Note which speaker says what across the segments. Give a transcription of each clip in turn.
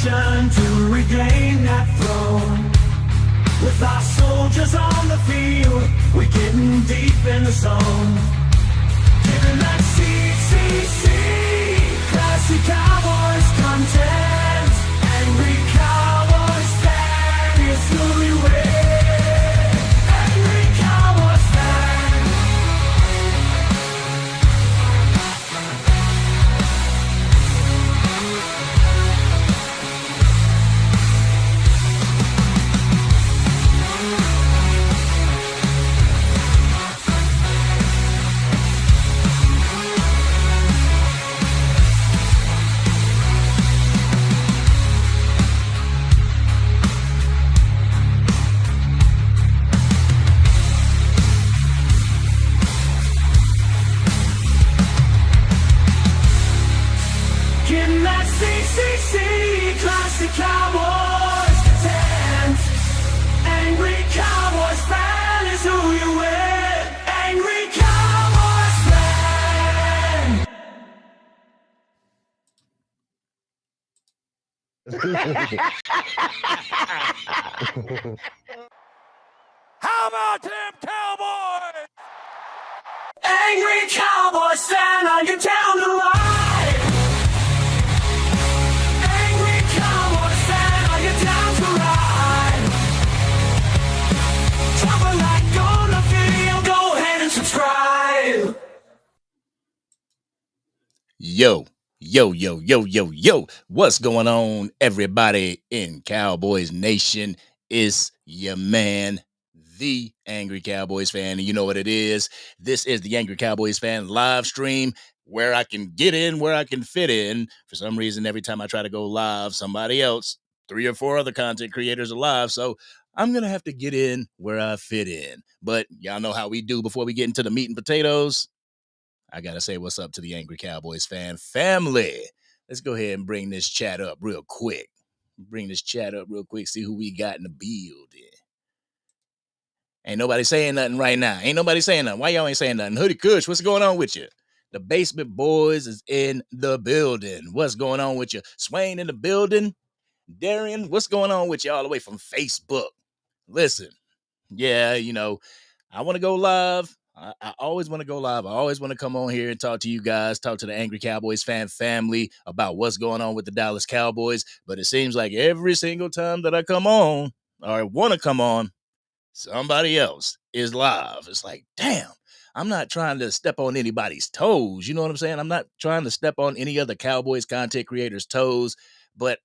Speaker 1: mission to regain that throne. With our soldiers on the field, we're getting deep in the zone. Giving that CCC, classic Cowboys content. Angry Cowboys Fan is who we with. Angry Cowboys Fan. Getting that CCC, classic Cowboys content. Angry Cowboys Fan is who you with. Angry Cowboys Fan.
Speaker 2: How about them Cowboys?
Speaker 1: Angry Cowboys Fan, are you down to ride? Angry Cowboys Fan, are you down to ride? Drop a like on the video, go ahead and subscribe.
Speaker 3: Yo. What's going on, everybody in Cowboys Nation? It's your man, the Angry Cowboys Fan, and you know what it is. This is the Angry Cowboys Fan live stream where I can get in, where I can fit in. For some reason, every time I try to go live, somebody else, 3 or 4 other content creators are live, so I'm going to have to get in where I fit in. But y'all know how we do before we get into the meat and potatoes. I got to say what's up to the Angry Cowboys Fan family. Let's go ahead and bring this chat up real quick. See who we got in the building. Ain't nobody saying nothing right now. Why y'all ain't saying nothing? Hoodie Kush, what's going on with you? The Basement Boys is in the building. What's going on with you? Swain in the building. Darian, what's going on with you all the way from Facebook? Listen, yeah, I want to go live. I always want to go live. I always want to come on here and talk to you guys, talk to the Angry Cowboys Fan family about what's going on with the Dallas Cowboys. But it seems like every single time that I come on or want to come on, somebody else is live. It's like, damn, I'm not trying to step on anybody's toes. You know what I'm saying? I'm not trying to step on any other Cowboys content creators' toes, but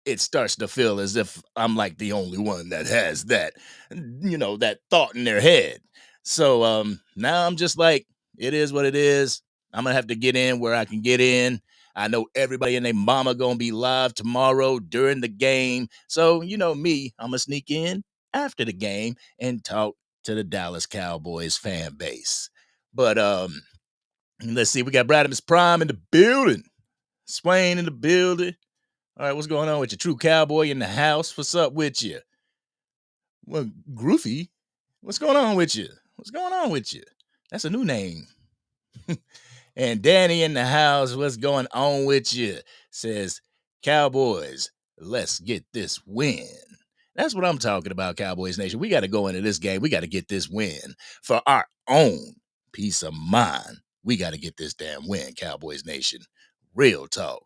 Speaker 3: it starts to feel as if I'm like the only one that has that, that thought in their head. So now I'm just like, it is what it is. I'm going to have to get in where I can get in. I know everybody and their mama going to be live tomorrow during the game. So, me, I'm going to sneak in after the game and talk to the Dallas Cowboys fan base. But let's see. We got Bradimus Prime in the building. Swain in the building. All right, what's going on with you? True Cowboy in the house. What's up with you? Well, Groovy, what's going on with you? That's a new name. And Danny in the house, what's going on with you? Says, Cowboys, let's get this win. That's what I'm talking about, Cowboys Nation. We got to go into this game. We got to get this win for our own peace of mind. We got to get this damn win, Cowboys Nation. Real talk.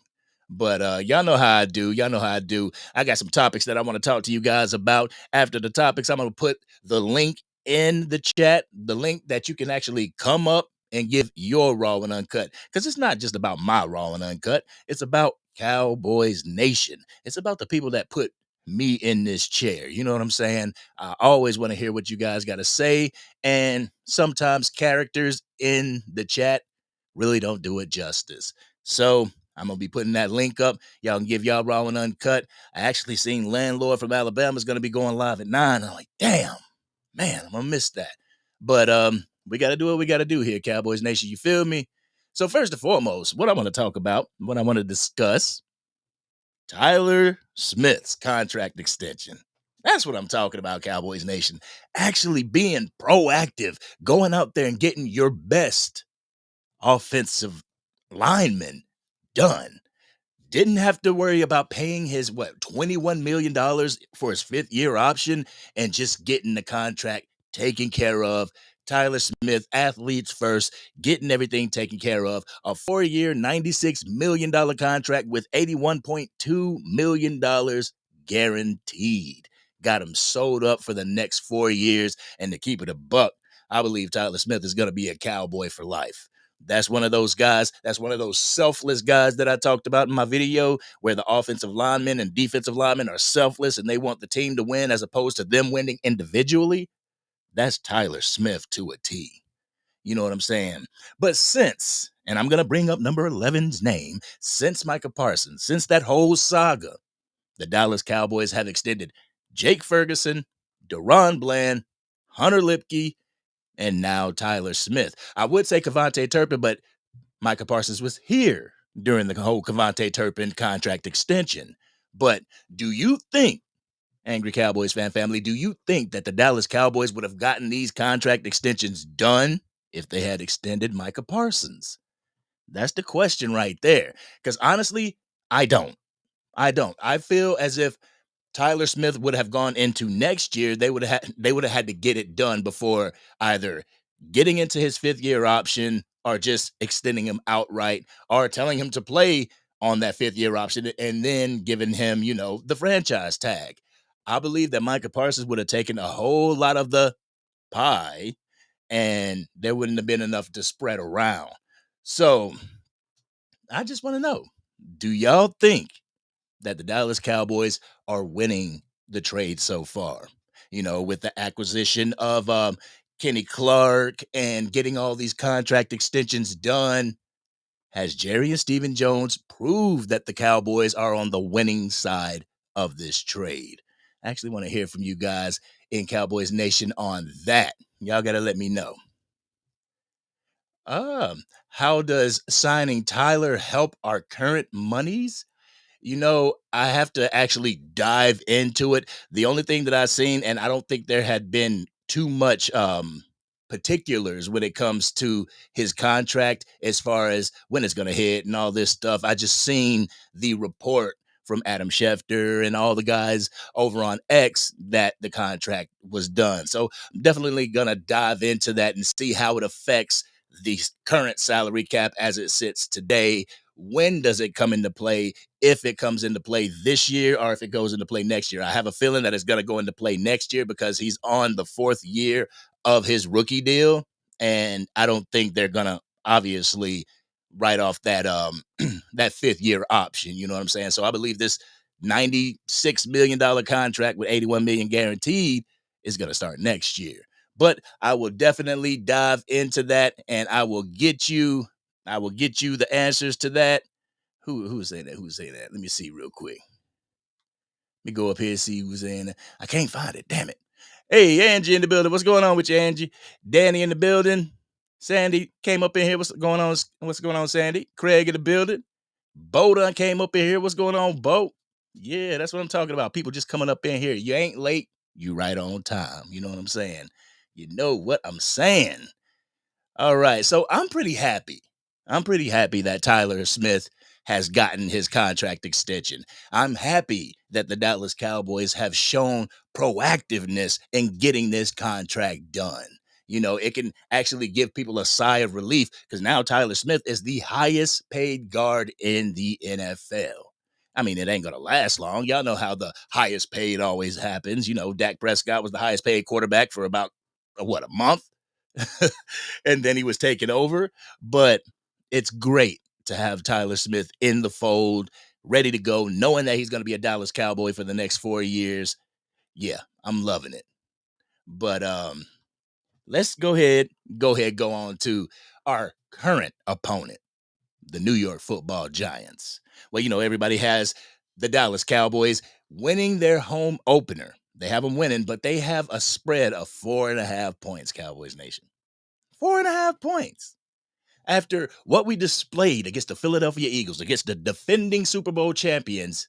Speaker 3: But y'all know how I do. I got some topics that I want to talk to you guys about. After the topics, I'm going to put the link in the chat, the link that you can actually come up and give your Raw and Uncut. Because it's not just about my Raw and Uncut. It's about Cowboys Nation. It's about the people that put me in this chair. You know what I'm saying? I always want to hear what you guys got to say. And sometimes characters in the chat really don't do it justice. So I'm going to be putting that link up. Y'all can give y'all Raw and Uncut. I actually seen Landlord from Alabama is going to be going live at 9. I'm like, damn, man, I'm going to miss that. But we got to do what we got to do here, Cowboys Nation. You feel me? So first and foremost, what I want to talk about, what I want to discuss, Tyler Smith's contract extension. That's what I'm talking about, Cowboys Nation. Actually being proactive, going out there and getting your best offensive lineman done. didn't have to worry about paying his $21 million for his 5th-year option and just getting the contract taken care of. Tyler Smith, athletes first, getting everything taken care of. A 4-year, $96 million contract with $81.2 million guaranteed. Got him sold up for the next 4 years. And to keep it a buck, I believe Tyler Smith is going to be a Cowboy for life. That's one of those guys. That's one of those selfless guys that I talked about in my video, where the offensive linemen and defensive linemen are selfless and they want the team to win as opposed to them winning individually. That's Tyler Smith to a T. You know what I'm saying? But since, and I'm going to bring up number 11's name, since Micah Parsons, since that whole saga, the Dallas Cowboys have extended Jake Ferguson, Deron Bland, Hunter Lipke, and now Tyler Smith. I would say Kevontae Turpin, but Micah Parsons was here during the whole Kevontae Turpin contract extension. But do you think, Angry Cowboys fan family, do you think that the Dallas Cowboys would have gotten these contract extensions done if they had extended Micah Parsons? That's the question right there. Because honestly, I don't. I feel as if Tyler Smith would have gone into next year, they would have had to get it done before either getting into his 5th-year option or just extending him outright or telling him to play on that 5th-year option and then giving him, the franchise tag. I believe that Micah Parsons would have taken a whole lot of the pie and there wouldn't have been enough to spread around. So I just want to know, do y'all think that the Dallas Cowboys are winning the trade so far? With the acquisition of Kenny Clark and getting all these contract extensions done, has Jerry and Stephen Jones proved that the Cowboys are on the winning side of this trade? I actually want to hear from you guys in Cowboys Nation on that. Y'all got to let me know. How does signing Tyler help our current monies? I have to actually dive into it. The only thing that I've seen, and I don't think there had been too much particulars when it comes to his contract as far as when it's going to hit and all this stuff. I just seen the report from Adam Schefter and all the guys over on X that the contract was done. So I'm definitely going to dive into that and see how it affects the current salary cap as it sits today. When does it come into play? If it comes into play this year or if it goes into play next year. I have a feeling that it's going to go into play next year because he's on the 4th year of his rookie deal. And I don't think they're going to obviously write off that that 5th-year option. You know what I'm saying? So I believe this $96 million contract with $81 million guaranteed is going to start next year. But I will definitely dive into that and I will get you the answers to that. Who's saying that? Who's saying that? Let me see real quick. Let me go up here and see who's saying that. I can't find it. Damn it. Hey, Angie in the building. What's going on with you, Angie? Danny in the building. Sandy came up in here. What's going on? What's going on, Sandy? Craig in the building. Bo done came up in here. What's going on, Bo? Yeah, that's what I'm talking about. People just coming up in here. You ain't late. You right on time. You know what I'm saying? You know what I'm saying? All right. So I'm pretty happy. I'm pretty happy that Tyler Smith has gotten his contract extension. I'm happy that the Dallas Cowboys have shown proactiveness in getting this contract done. It can actually give people a sigh of relief because now Tyler Smith is the highest paid guard in the NFL. I mean, it ain't going to last long. Y'all know how the highest paid always happens. Dak Prescott was the highest paid quarterback for about, a month? And then he was taken over. But it's great to have Tyler Smith in the fold, ready to go, knowing that he's going to be a Dallas Cowboy for the next 4 years. Yeah, I'm loving it. But let's go on to our current opponent, the New York Football Giants. Well, everybody has the Dallas Cowboys winning their home opener. They have them winning, but they have a spread of 4.5 points, Cowboys Nation. 4.5 points. After what we displayed against the Philadelphia Eagles, against the defending Super Bowl champions,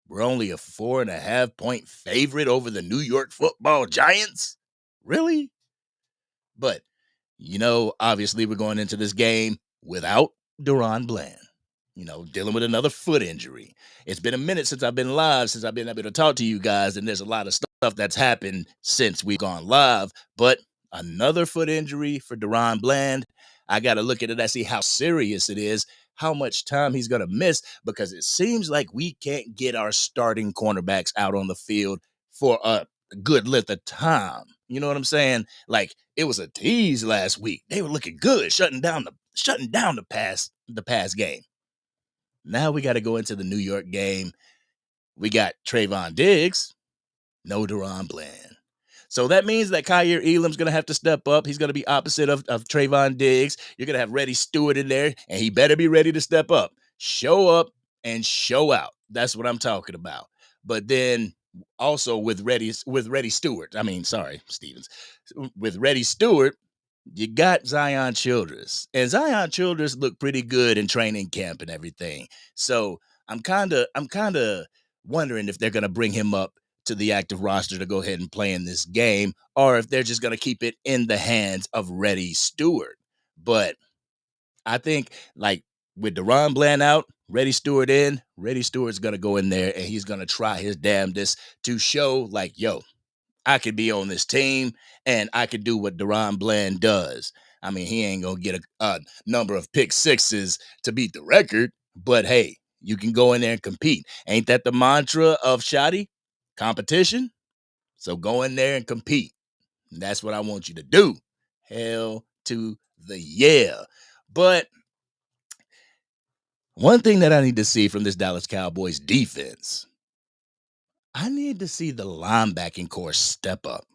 Speaker 3: we're only a 4.5 point favorite over the New York Football Giants? Really? But, obviously we're going into this game without Deron Bland. dealing with another foot injury. It's been a minute since I've been live, since I've been able to talk to you guys, and there's a lot of stuff that's happened since we've gone live. But another foot injury for Deron Bland. I got to look at it and see how serious it is, how much time he's going to miss, because it seems like we can't get our starting cornerbacks out on the field for a good length of time. You know what I'm saying? Like, it was a tease last week. They were looking good, shutting down the pass game. Now we got to go into the New York game. We got Trayvon Diggs, no Deron Bland. So that means that Kyer Elam's going to have to step up. He's going to be opposite of Trayvon Diggs. You're going to have Reddy Stewart in there, and he better be ready to step up. Show up and show out. That's what I'm talking about. But then also with Reddy Stewart, Stevens. With Reddy Stewart, you got Zion Childress, and Zion Childress looked pretty good in training camp and everything. So I'm kind of wondering if they're going to bring him up to the active roster to go ahead and play in this game, or if they're just going to keep it in the hands of Reddy Stewart. But I think, like, with Deron Bland out, Reddy Stewart's going to go in there and he's going to try his damnedest to show, like, yo, I could be on this team and I could do what Deron Bland does. I mean, he ain't going to get a number of pick sixes to beat the record, but hey, you can go in there and compete. Ain't that the mantra of Shotty? Competition? So go in there and compete. And that's what I want you to do. Hell to the yeah. But one thing that I need to see from this Dallas Cowboys defense, I need to see the linebacking core step up.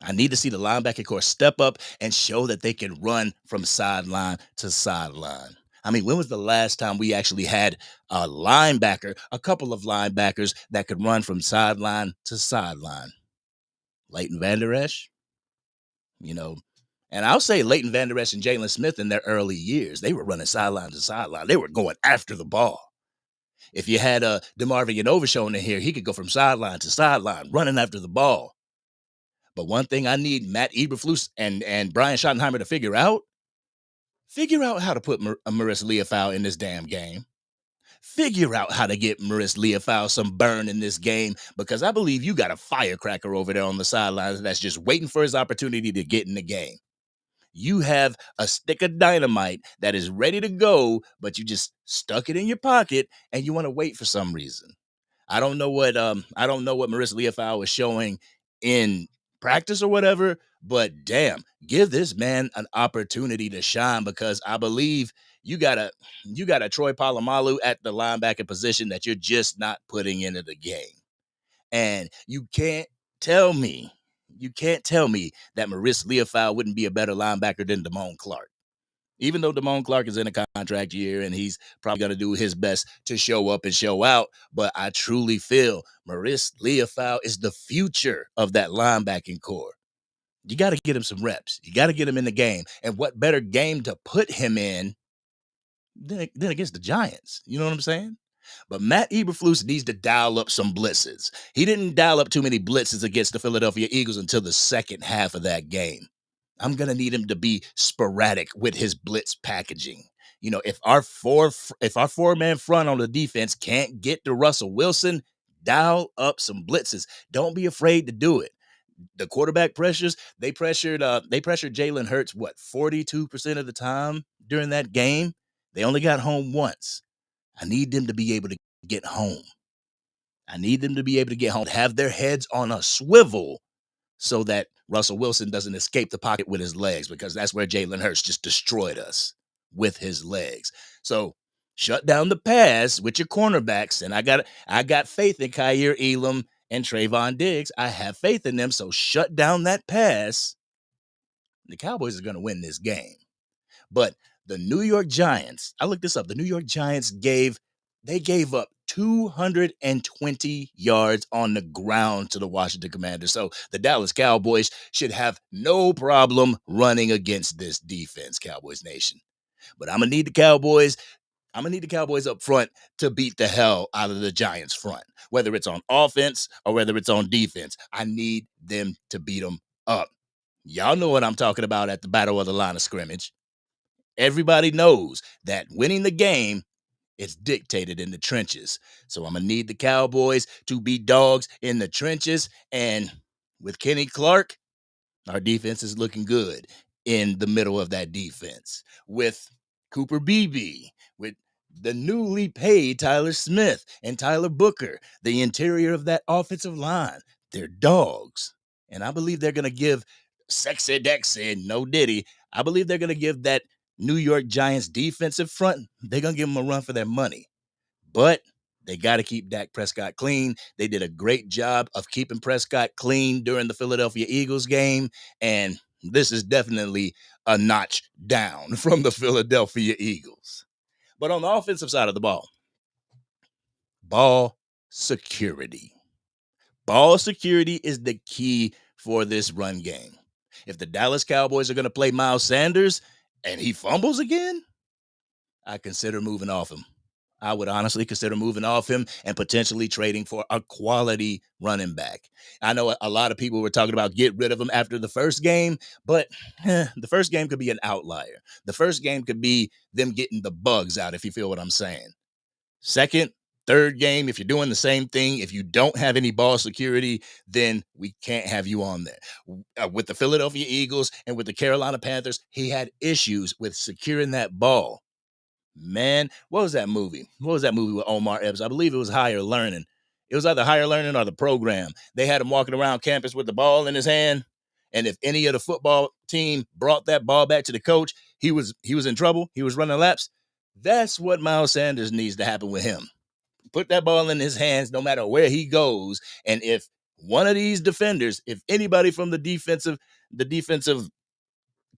Speaker 3: I need to see the linebacking core step up and show that they can run from sideline to sideline. I mean, when was the last time we actually had a couple of linebackers that could run from sideline to sideline? Leighton Vander Esch, and I'll say Leighton Vander Esch and Jalen Smith in their early years, they were running sideline to sideline. They were going after the ball. If you had DeMarvin Overshown in here, he could go from sideline to sideline, running after the ball. But one thing I need Matt Eberflus and Brian Schottenheimer to figure out how to put Maurice Leofau in this damn game. Figure out how to get Maurice Leofau some burn in this game, because I believe you got a firecracker over there on the sidelines that's just waiting for his opportunity to get in the game. You have a stick of dynamite that is ready to go, but you just stuck it in your pocket and you want to wait for some reason. I don't know what Maurice Leofau is showing in practice or whatever, but damn, give this man an opportunity to shine, because I believe you got a Troy Polamalu at the linebacker position that you're just not putting into the game. And you can't tell me that Maurice Leofau wouldn't be a better linebacker than Damone Clark. Even though Damone Clark is in a contract year and he's probably going to do his best to show up and show out, but I truly feel Maurice Leofau is the future of that linebacking core. You got to get him some reps. You got to get him in the game. And what better game to put him in than against the Giants? You know what I'm saying? But Matt Eberflus needs to dial up some blitzes. He didn't dial up too many blitzes against the Philadelphia Eagles until the second half of that game. I'm going to need him to be sporadic with his blitz packaging. If our four-man front on the defense can't get to Russell Wilson, dial up some blitzes. Don't be afraid to do it. The quarterback pressures, they pressured Jalen Hurts, 42% of the time during that game? They only got home once. I need them to be able to get home. Have their heads on a swivel so that Russell Wilson doesn't escape the pocket with his legs, because that's where Jalen Hurts just destroyed us, with his legs. So shut down the pass with your cornerbacks. And I got faith in Kyer Elam and Trayvon Diggs. I have faith in them. So shut down that pass. The Cowboys are going to win this game. But the New York Giants, I looked this up. The New York Giants gave up 220 yards on the ground to the Washington Commanders. So the Dallas Cowboys should have no problem running against this defense, Cowboys Nation. But I'm going to need the Cowboys up front to beat the hell out of the Giants front, whether it's on offense or whether it's on defense. I need them to beat them up. Y'all know what I'm talking about at the battle of the line of scrimmage. Everybody knows that winning the game It's dictated in the trenches. So I'm going to need the Cowboys to be dogs in the trenches. And with Kenny Clark, our defense is looking good in the middle of that defense. With Cooper Beebe, with the newly paid Tyler Smith and Tyler Booker, the interior of that offensive line, they're dogs. And I believe they're going to give Sexy Dexy, no Diddy. I believe they're going to give that New York Giants defensive front, they're going to give them a run for their money. But they got to keep Dak Prescott clean. They did a great job of keeping Prescott clean during the Philadelphia Eagles game. And this is definitely a notch down from the Philadelphia Eagles. But on the offensive side of the ball security. Ball security is the key for this run game. If the Dallas Cowboys are going to play Miles Sanders and he fumbles again, I consider moving off him. I would honestly consider moving off him and potentially trading for a quality running back. I know a lot of people were talking about get rid of him after the first game, but the first game could be an outlier. The first game could be them getting the bugs out, if you feel what I'm saying. Second, third game, if you're doing the same thing, if you don't have any ball security, then we can't have you on there. With the Philadelphia Eagles and with the Carolina Panthers, he had issues with securing that ball. Man, what was that movie? What was that movie with Omar Epps? I believe it was Higher Learning. It was either Higher Learning or The Program. They had him walking around campus with the ball in his hand. And if any of the football team brought that ball back to the coach, he was in trouble. He was running laps. That's what Miles Sanders needs to happen with him. Put that ball in his hands no matter where he goes. And if one of these defenders, if anybody from the defensive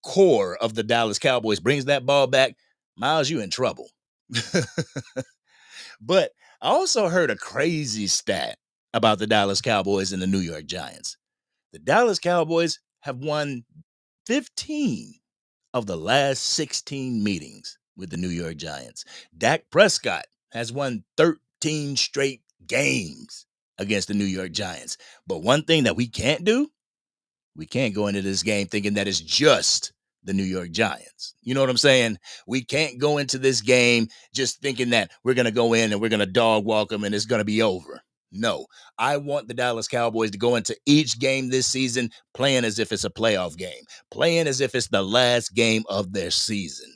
Speaker 3: core of the Dallas Cowboys brings that ball back, Miles, you in trouble. But I also heard a crazy stat about the Dallas Cowboys and the New York Giants. The Dallas Cowboys have won 15 of the last 16 meetings with the New York Giants. Dak Prescott has won 13 straight games against the New York Giants. But one thing that we can't do, we can't go into this game thinking that it's just the New York Giants. You know what I'm saying? We can't go into this game just thinking that we're going to go in and we're going to dog walk them and it's going to be over. No, I want the Dallas Cowboys to go into each game this season playing as if it's a playoff game, playing as if it's the last game of their season.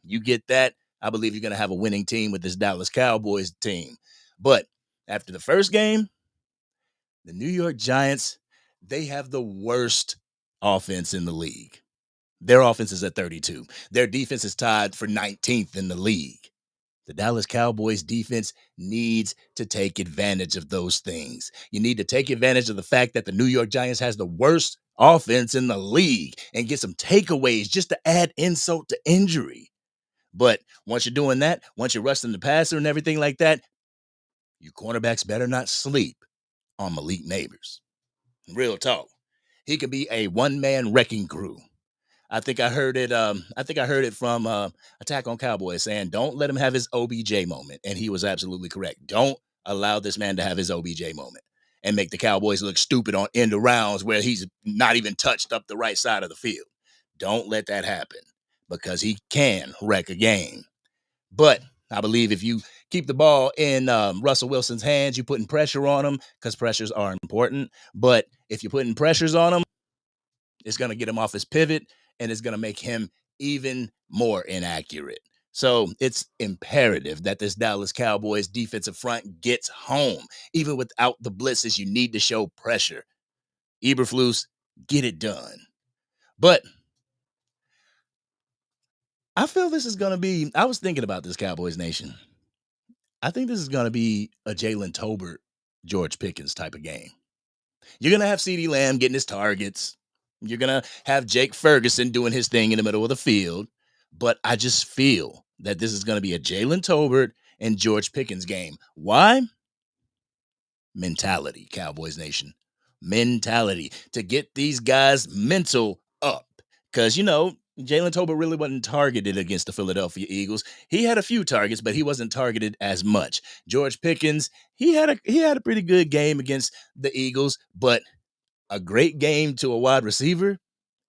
Speaker 3: You get that? I believe you're going to have a winning team with this Dallas Cowboys team. But after the first game, the New York Giants, they have the worst offense in the league. Their offense is at 32. Their defense is tied for 19th in the league. The Dallas Cowboys defense needs to take advantage of those things. You need to take advantage of the fact that the New York Giants has the worst offense in the league and get some takeaways just to add insult to injury. But once you're doing that, once you're rushing the passer and everything like that, your cornerbacks better not sleep on Malik Neighbors. Real talk. He could be a one-man wrecking crew. I think I heard it. I think I heard it from Attack on Cowboys saying, "Don't let him have his OBJ moment," and he was absolutely correct. Don't allow this man to have his OBJ moment and make the Cowboys look stupid on end arounds where he's not even touched up the right side of the field. Don't let that happen because he can wreck a game. But I believe if you keep the ball in Russell Wilson's hands, you're putting pressure on him because pressures are important. But if you're putting pressures on him, it's going to get him off his pivot and it's going to make him even more inaccurate. So it's imperative that this Dallas Cowboys defensive front gets home. Even without the blitzes, you need to show pressure. Eberflus, get it done. But I feel this is going to be, I was thinking about this, Cowboys Nation. I think this is going to be a Jalen Tolbert, George Pickens type of game. You're going to have CeeDee Lamb getting his targets. You're going to have Jake Ferguson doing his thing in the middle of the field. But I just feel that this is going to be a Jalen Tolbert and George Pickens game. Why? Mentality, Cowboys Nation. Mentality. To get these guys mental up. Because, you know, Jalen Tolbert really wasn't targeted against the Philadelphia Eagles. He had a few targets, but he wasn't targeted as much. George Pickens, he had a pretty good game against the Eagles, but a great game to a wide receiver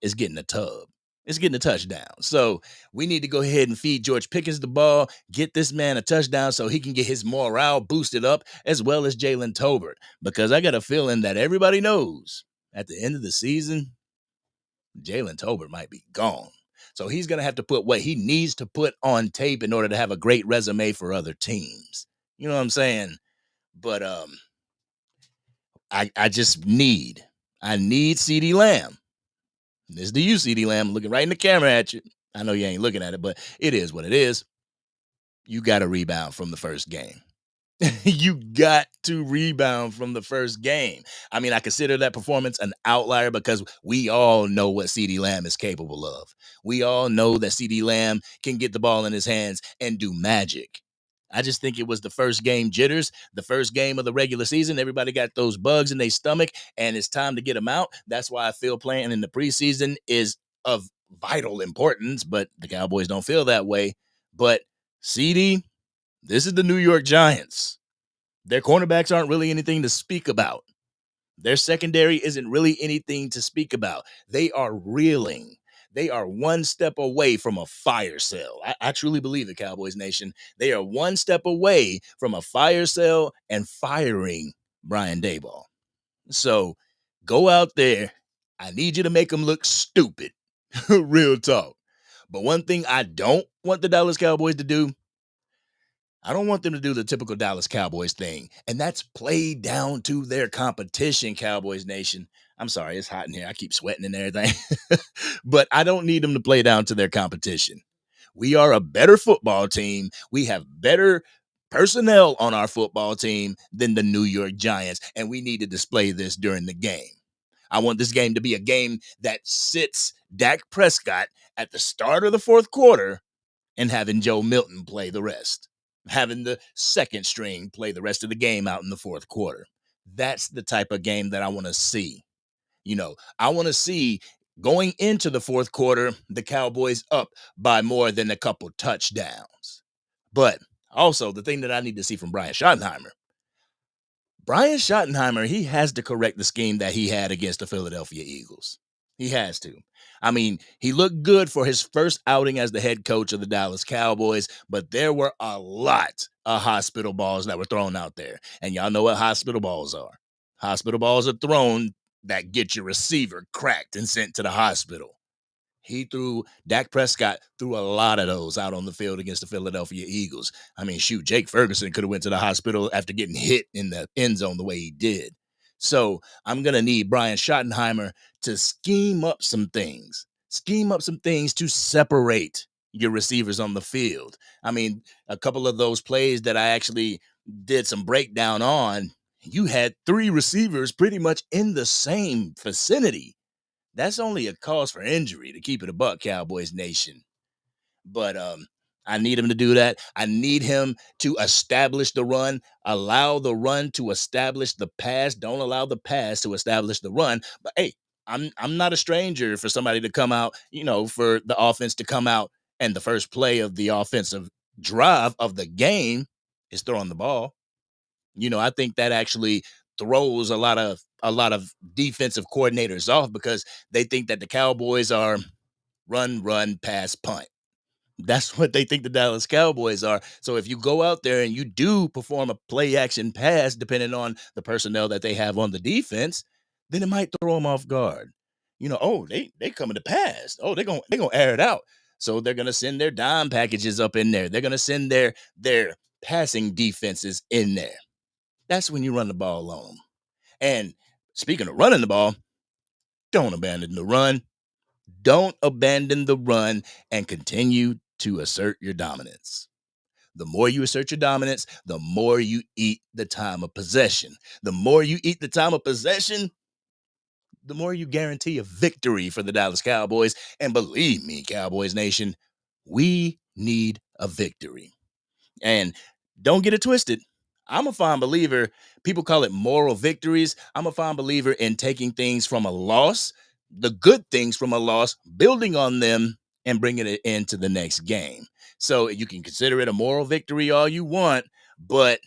Speaker 3: is getting a tub. It's getting a touchdown. So we need to go ahead and feed George Pickens the ball, get this man a touchdown so he can get his morale boosted up, as well as Jalen Tolbert. Because I got a feeling that everybody knows at the end of the season, Jalen Tolbert might be gone. So he's going to have to put what he needs to put on tape in order to have a great resume for other teams. You know what I'm saying? But I just need CeeDee Lamb. This is the you, CeeDee Lamb, looking right in the camera at you. I know you ain't looking at it, but it is what it is. You got to rebound from the first game. You got to rebound from the first game. I mean, I consider that performance an outlier because we all know what CeeDee Lamb is capable of. We all know that CeeDee Lamb can get the ball in his hands and do magic. I just think it was the first game jitters, the first game of the regular season. Everybody got those bugs in their stomach, and it's time to get them out. That's why I feel playing in the preseason is of vital importance, but the Cowboys don't feel that way. But CD, this is the New York Giants. Their cornerbacks aren't really anything to speak about. Their secondary isn't really anything to speak about. They are reeling. They are one step away from a fire sale. I truly believe it, Cowboys Nation. They are one step away from a fire sale and firing Brian Daboll. So go out there. I need you to make them look stupid. Real talk. But one thing I don't want the Dallas Cowboys to do, I don't want them to do the typical Dallas Cowboys thing, and that's play down to their competition, Cowboys Nation. I'm sorry, it's hot in here. I keep sweating and everything. But I don't need them to play down to their competition. We are a better football team. We have better personnel on our football team than the New York Giants, and we need to display this during the game. I want this game to be a game that sits Dak Prescott at the start of the fourth quarter and having Joe Milton play the rest, having the second string play the rest of the game out in the fourth quarter. That's the type of game that I want to see. I want to see going into the fourth quarter, the Cowboys up by more than a couple touchdowns. But also, the thing that I need to see from Brian Schottenheimer, he has to correct the scheme that he had against the Philadelphia Eagles. He has to. I mean, he looked good for his first outing as the head coach of the Dallas Cowboys, but there were a lot of hospital balls that were thrown out there. And y'all know what hospital balls are. Hospital balls are thrown that get your receiver cracked and sent to the hospital. Dak Prescott threw a lot of those out on the field against the Philadelphia Eagles. I mean, shoot, Jake Ferguson could have went to the hospital after getting hit in the end zone the way he did. So I'm going to need Brian Schottenheimer to scheme up some things to separate your receivers on the field. I mean, a couple of those plays that I actually did some breakdown on, you had three receivers pretty much in the same vicinity. That's only a cause for injury, to keep it a buck, Cowboys Nation. But I need him to do that. I need him to establish the run, allow the run to establish the pass. Don't allow the pass to establish the run. But hey, I'm not a stranger for somebody to come out, for the offense to come out and the first play of the offensive drive of the game is throwing the ball. I think that actually throws a lot of defensive coordinators off because they think that the Cowboys are run, pass, punt. That's what they think the Dallas Cowboys are. So if you go out there and you do perform a play action pass, depending on the personnel that they have on the defense, then it might throw them off guard. They coming to pass. Oh, they're gonna air it out. So they're gonna send their dime packages up in there. They're gonna send their passing defenses in there. That's when you run the ball on them. And speaking of running the ball, don't abandon the run. Don't abandon the run and continue to assert your dominance. The more you assert your dominance, the more you eat the time of possession. The more you eat the time of possession, the more you guarantee a victory for the Dallas Cowboys. And believe me, Cowboys Nation, we need a victory. And don't get it twisted. I'm a fine believer. People call it moral victories. I'm a fine believer in taking things from a loss, the good things from a loss, building on them, and bringing it into the next game. So you can consider it a moral victory all you want, but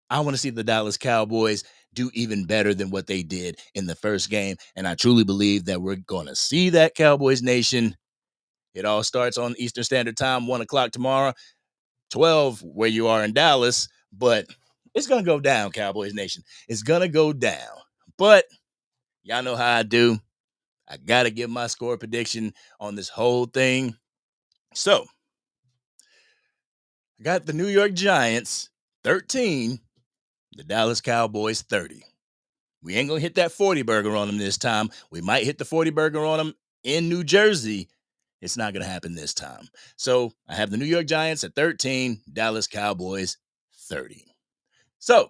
Speaker 3: I want to see the Dallas Cowboys do even better than what they did in the first game. And I truly believe that we're going to see that, Cowboys Nation, It all starts on Eastern Standard Time, 1 o'clock tomorrow, 12 where you are in Dallas. But it's going to go down, Cowboys Nation. It's going to go down. But y'all know how I do. I got to give my score prediction on this whole thing. So, I got the New York Giants 13, the Dallas Cowboys 30. We ain't going to hit that 40 burger on them this time. We might hit the 40 burger on them in New Jersey. It's not going to happen this time. So, I have the New York Giants at 13, Dallas Cowboys 30. So,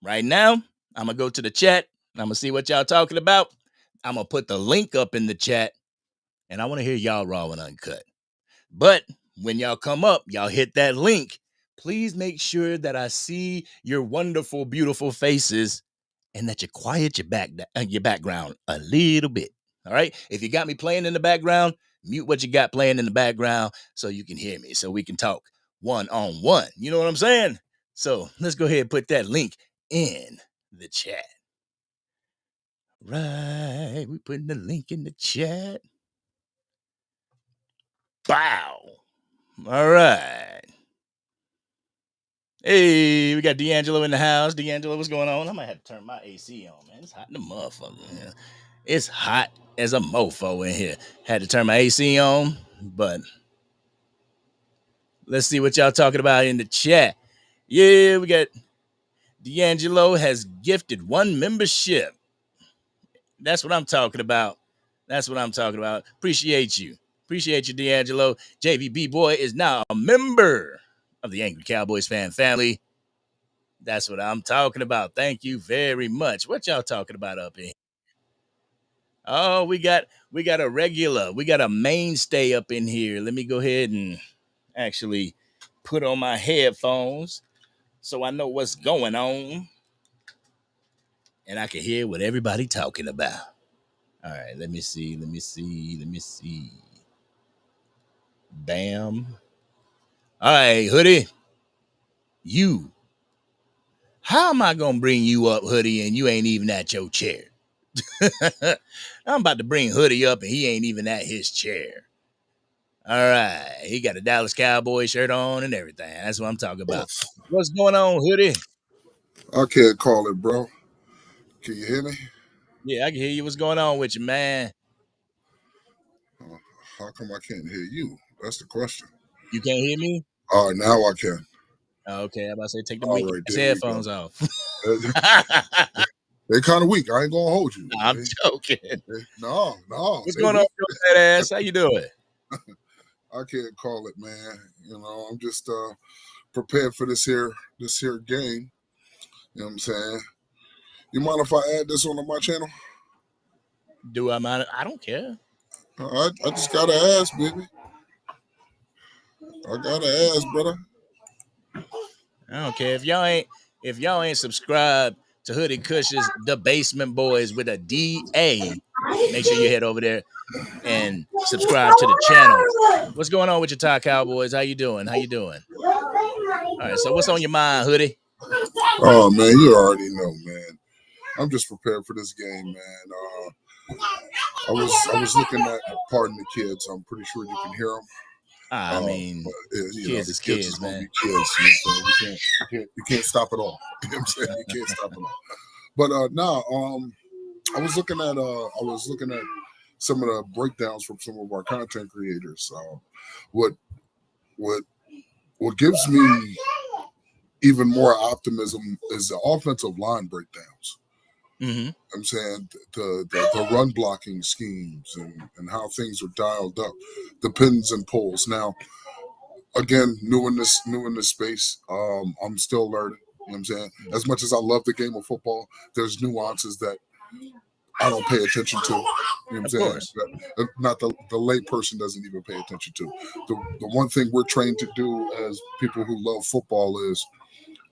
Speaker 3: right now, I'm going to go to the chat. I'm going to see what y'all talking about. I'm going to put the link up in the chat. And I want to hear y'all raw and uncut. But when y'all come up, y'all hit that link. Please make sure that I see your wonderful, beautiful faces and that you quiet your background a little bit. All right. If you got me playing in the background, mute what you got playing in the background so you can hear me, so we can talk one-on-one. You know what I'm saying? So let's go ahead and put that link in the chat. Right. We're putting the link in the chat. Bow. All right. Hey, we got D'Angelo in the house. D'Angelo, what's going on? I might have to turn my AC on, man. It's hot in the motherfucker. Man. It's hot as a mofo in here. Had to turn my AC on, but let's see what y'all talking about in the chat. Yeah, we got D'Angelo has gifted 1 membership. That's what I'm talking about. That's what I'm talking about. Appreciate you. Appreciate you, D'Angelo. JVB Boy is now a member of the Angry Cowboys Fan family. That's what I'm talking about. Thank you very much. What y'all talking about up here? Oh, we got a regular. We got a mainstay up in here. Let me go ahead and actually put on my headphones so I know what's going on and I can hear what everybody talking about. All right, let me see. Bam. All right, Hoodie. You. How am I going to bring you up, Hoodie, and you ain't even at your chair? I'm about to bring Hoodie up, and he ain't even at his chair. All right. He got a Dallas Cowboys shirt on and everything. That's what I'm talking about. What's going on, Hoodie?
Speaker 4: I can't call it, bro. Can you hear me?
Speaker 3: Yeah, I can hear you. What's going on with you, man?
Speaker 4: How come I can't hear you? That's the question.
Speaker 3: You can't hear me?
Speaker 4: All right, now I can.
Speaker 3: Okay, I'm about to say take them
Speaker 4: All
Speaker 3: weak
Speaker 4: right,
Speaker 3: ass
Speaker 4: there we go.
Speaker 3: headphones off.
Speaker 4: They're kind of weak. I ain't gonna hold you.
Speaker 3: Nah, I'm joking.
Speaker 4: No,
Speaker 3: What's
Speaker 4: they
Speaker 3: going on
Speaker 4: weak.
Speaker 3: with your fat ass? How you doing?
Speaker 4: I can't call it, man. I'm just prepared for this here game. You know what I'm saying? You mind if I add this onto my channel?
Speaker 3: Do I mind? I don't care.
Speaker 4: I just gotta ask, baby. I gotta ask, brother.
Speaker 3: I don't care if y'all ain't subscribed to Hoodie Cush's The Basement Boys with a DA. Make sure you head over there and subscribe to the channel. What's going on with your Thai Cowboys? How you doing? All right, so what's on your mind, Hoodie?
Speaker 4: Oh man, you already know, man. I'm just prepared for this game, man. I was looking at, pardon the kids. I'm pretty sure you can hear them.
Speaker 3: I mean,
Speaker 4: But
Speaker 3: kids
Speaker 4: the
Speaker 3: is
Speaker 4: kids is
Speaker 3: kids,
Speaker 4: gonna
Speaker 3: man.
Speaker 4: be kids. You can't stop it all. You know what I'm saying? You can't stop it all. But I was looking at some of the breakdowns from some of our content creators. What what what gives me even more optimism is the offensive line breakdowns.
Speaker 3: Mm-hmm.
Speaker 4: I'm saying the run blocking schemes and how things are dialed up, the pins and pulls. Now, again, new in this space. I'm still learning. You know what I'm saying? As much as I love the game of football, there's nuances that I don't pay attention to. You know what I'm
Speaker 3: Of
Speaker 4: saying?
Speaker 3: course.
Speaker 4: Not the lay person doesn't even pay attention to. The one thing we're trained to do as people who love football is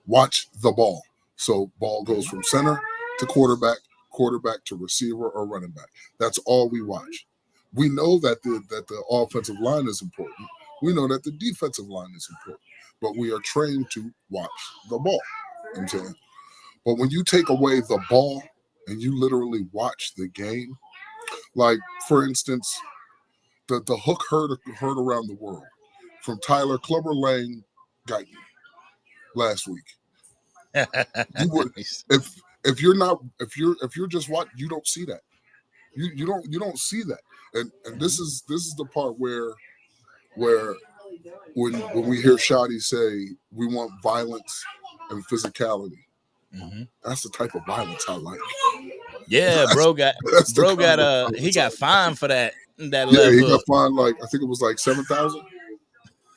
Speaker 4: watch the ball. So ball goes from center to quarterback to receiver or running back. That's all we watch. We know that the offensive line is important. We know that the defensive line is important. But we are trained to watch the ball. You know what I'm saying? But when you take away the ball and you literally watch the game, like for instance, the hook heard around the world from Tyler Clubber Lang Guyton last week. You would if you're just watching, you don't see that. You don't see that. And this is the part where when we hear Shotty say we want violence and physicality, that's the type of violence I like.
Speaker 3: Yeah, bro got he got fined for that left
Speaker 4: He got
Speaker 3: hook.
Speaker 4: fined like I think it was like 7,000.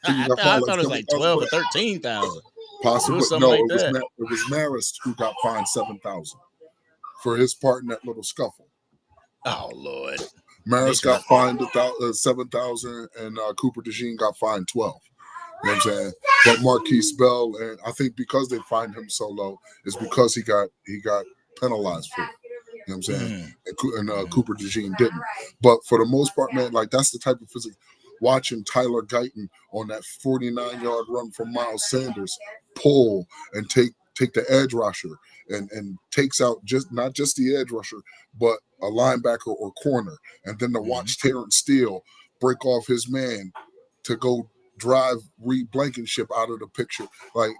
Speaker 3: I thought it was like 12 or 13,000.
Speaker 4: Possibly.
Speaker 3: It was something
Speaker 4: No,
Speaker 3: like
Speaker 4: it
Speaker 3: that.
Speaker 4: was Marist who got fined 7,000 for his part in that little scuffle.
Speaker 3: Oh Lord.
Speaker 4: Marist got fined 7,000 and Cooper DeJean got fined 12. You know what I'm saying? But Marquise Bell, and I think because they fined him so low, is because he got penalized for it. You know what I'm saying? And Cooper DeJean didn't. But for the most part, man, like that's the type of physics. Watching Tyler Guyton on that 49-yard run from Miles Sanders pull and take the edge rusher and takes out not just the edge rusher, but a linebacker or corner. And then to watch Terrence Steele break off his man to go drive Reed Blankenship out of the picture. Like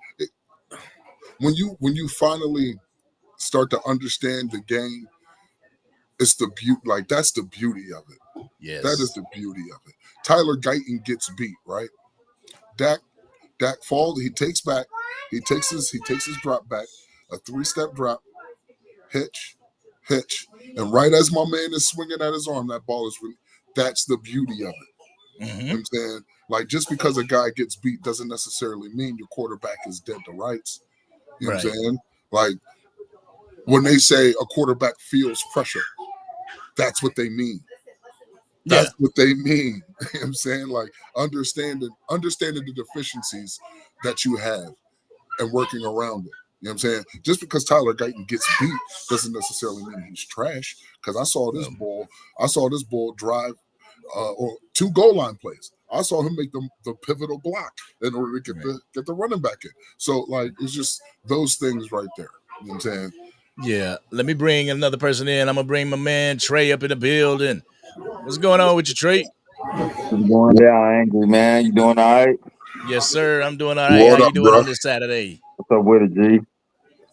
Speaker 4: when you finally start to understand the game, it's the beauty. Like that's the beauty of it.
Speaker 3: Yes.
Speaker 4: That is the beauty of it. Tyler Guyton gets beat, right? Dak falls. He takes his drop back, a 3-step drop, hitch, and right as my man is swinging at his arm, that ball is. That's the beauty of it. You know what I'm saying? Like just because a guy gets beat doesn't necessarily mean your quarterback is dead to rights. You know what I'm saying? Like when they say a quarterback feels pressure, that's what they mean. That's what they mean. You know what I'm saying? Like understanding the deficiencies that you have and working around it. You know what I'm saying? Just because Tyler Guyton gets beat doesn't necessarily mean he's trash. Because I saw this ball drive or 2 goal line plays. I saw him make the pivotal block in order to get the running back in. So like it's just those things right there. You know what I'm saying?
Speaker 3: Yeah. Let me bring another person in. I'm gonna bring my man Trey up in the building. What's going on with you, Trey?
Speaker 5: What's going down, Angry, man? You doing all right?
Speaker 3: Yes, sir. I'm doing all right. How
Speaker 4: What up,
Speaker 3: you doing
Speaker 4: bro?
Speaker 3: on this Saturday?
Speaker 5: What's up with it, G?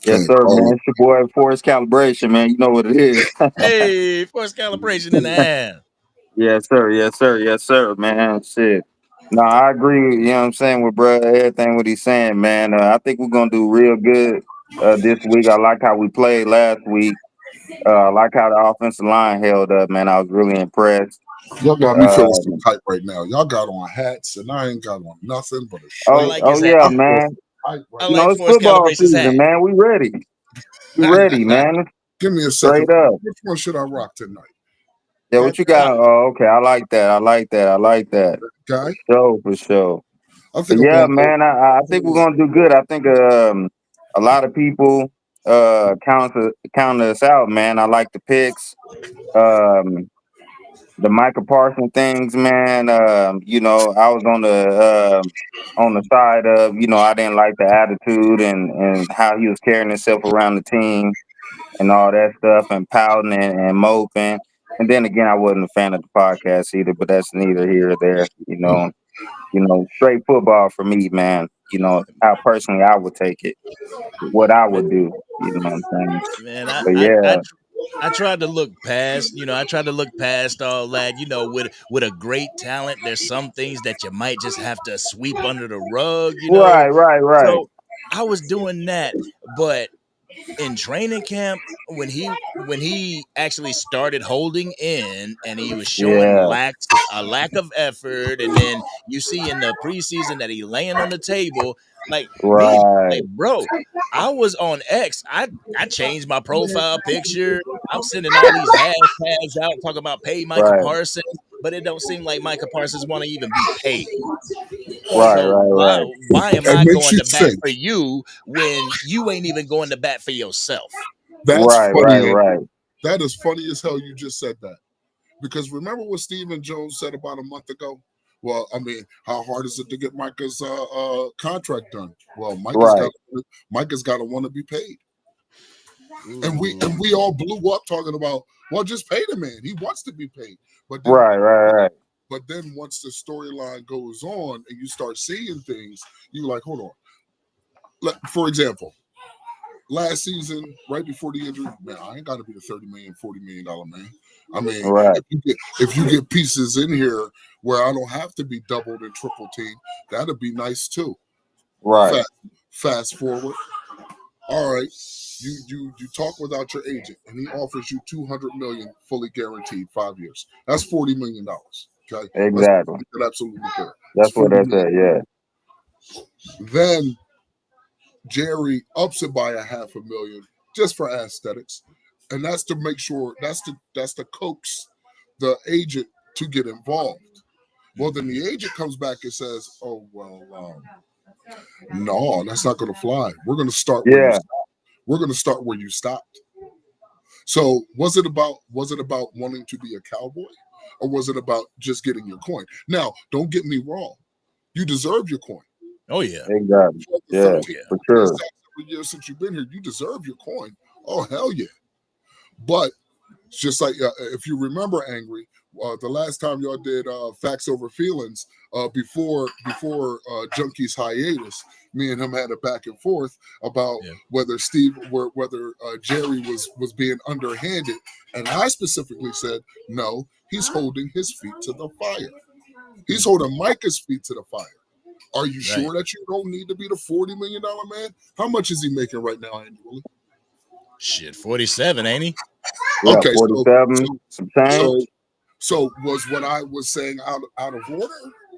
Speaker 5: Yes,
Speaker 4: Can't
Speaker 5: sir,
Speaker 4: call
Speaker 5: man.
Speaker 4: it.
Speaker 5: It's your boy Forest Calibration, man. You know what it is.
Speaker 3: Hey, force calibration in the ass.
Speaker 5: Yes, sir. Yes, sir. Yes, sir, man. Shit. No, I agree. You know what I'm saying with bro, everything what he's saying, man. I think we're gonna do real good this week. I like how we played last week. I like how the offensive line held up, man. I was really impressed.
Speaker 4: Y'all got me feeling so tight right now. Y'all got on hats and I ain't got on nothing but a shirt.
Speaker 3: I like his hat.
Speaker 5: Yeah,
Speaker 4: I'm
Speaker 5: man.
Speaker 4: tight right
Speaker 3: I
Speaker 5: You
Speaker 4: now.
Speaker 5: know
Speaker 3: like
Speaker 5: it's
Speaker 3: force
Speaker 5: football
Speaker 3: calibration's
Speaker 5: season,
Speaker 3: hat.
Speaker 5: man. We ready. We ready, man.
Speaker 4: Give me a second.
Speaker 5: Straight up.
Speaker 4: Which one should I rock tonight?
Speaker 5: Yeah, what you got? Oh, okay. I like that. I like that.
Speaker 4: Guy?
Speaker 5: For sure.
Speaker 4: I
Speaker 5: But
Speaker 4: think I'm
Speaker 5: yeah,
Speaker 4: going to
Speaker 5: man, I think we're gonna do good. I think a lot of people count us out, man. I like the picks. The Micah Parsons things, man. You know, I was on the side of, you know, I didn't like the attitude and how he was carrying himself around the team and all that stuff and pouting and moping. And then again, I wasn't a fan of the podcast either, but that's neither here or there. You know, straight football for me, man. You know, how personally I would take it, what I would do. You know what I'm saying?
Speaker 3: Man,
Speaker 5: But yeah,
Speaker 3: I tried to look past, I tried to look past all that, with a great talent, there's some things that you might just have to sweep under the rug.
Speaker 5: right.
Speaker 3: So I was doing that, but in training camp when he actually started holding in and he was showing
Speaker 5: Yeah,
Speaker 3: a lack of effort, and then you see in the preseason that he laying on the table like me,
Speaker 5: right,
Speaker 3: like bro, I was on X. I changed my profile picture. I'm sending all these hashtags out talking about pay Micah
Speaker 5: right,
Speaker 3: Parsons, but it don't seem like Micah Parsons want to even be paid.
Speaker 5: right,
Speaker 3: So
Speaker 5: right, right.
Speaker 3: why am
Speaker 4: It
Speaker 3: I
Speaker 4: makes
Speaker 3: going
Speaker 4: you
Speaker 3: to bat
Speaker 4: think.
Speaker 3: for you when you ain't even going to bat for yourself?
Speaker 4: That's
Speaker 5: Right,
Speaker 4: funny.
Speaker 5: right, right.
Speaker 4: That is funny as hell you just said that. Because remember what Stephen Jones said about a month ago? Well, I mean, how hard is it to get Micah's contract done? Well,
Speaker 5: Right,
Speaker 4: Micah's got to want to be paid. And
Speaker 3: Ooh.
Speaker 4: we all blew up talking about, well, just pay the man. He wants to be paid. But then
Speaker 5: right.
Speaker 4: But then once the storyline goes on and you start seeing things, you're like, hold on. For example, last season, right before the injury, man, I ain't got to be the $30 million, $40 million man. I mean,
Speaker 5: Right.
Speaker 4: if you get pieces in here where I don't have to be doubled and triple teamed, that'd be nice too.
Speaker 5: Right.
Speaker 4: Fast forward. All right, you talk without your agent, and he offers you $200 million fully guaranteed 5 years. That's $40 million. Okay,
Speaker 5: Exactly.
Speaker 4: That's absolutely clear.
Speaker 5: That's what that's at. Yeah.
Speaker 4: Then Jerry ups it by $500,000 just for aesthetics, and that's to make sure that's to coax the agent to get involved. Well, then the agent comes back and says, "Oh well, no, that's not going to fly. We're going to start.
Speaker 5: Yeah.
Speaker 4: We're going to start where you stopped." So was it about wanting to be a cowboy, or was it about just getting your coin? Now, don't get me wrong. You deserve your coin.
Speaker 3: Oh yeah,
Speaker 5: exactly. Yeah, for sure.
Speaker 4: Years since you've been here, you deserve your coin. Oh hell yeah! But it's just like if you remember, Angry, the last time y'all did Facts Over Feelings before Junkie's hiatus, me and him had a back and forth about whether Jerry was being underhanded, and I specifically said no, he's holding his feet to the fire. He's holding Micah's feet to the fire. Are you sure that you don't need to be the $40 million man? How much is he making right now annually?
Speaker 3: Shit, 47, ain't he?
Speaker 5: Yeah,
Speaker 4: okay,
Speaker 5: 47. Some change.
Speaker 4: So was what I was saying out of order?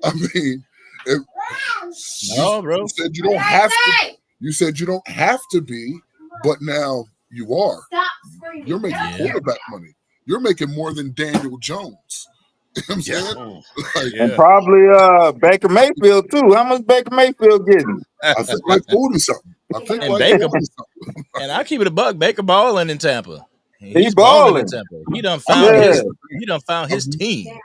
Speaker 4: I mean,
Speaker 3: no, bro.
Speaker 4: You said you don't have to. You said you don't have to be, but now you are. You're making quarterback money. You're making more than Daniel Jones. You know what I'm saying? Like,
Speaker 5: and probably Baker Mayfield too. How much Baker Mayfield getting?
Speaker 4: I think like 40 something. I think
Speaker 3: and
Speaker 4: like
Speaker 3: Baker,
Speaker 4: 40 something.
Speaker 3: And I keep it a buck. Baker balling in Tampa.
Speaker 5: He's balling
Speaker 3: in Tampa. He done found his team.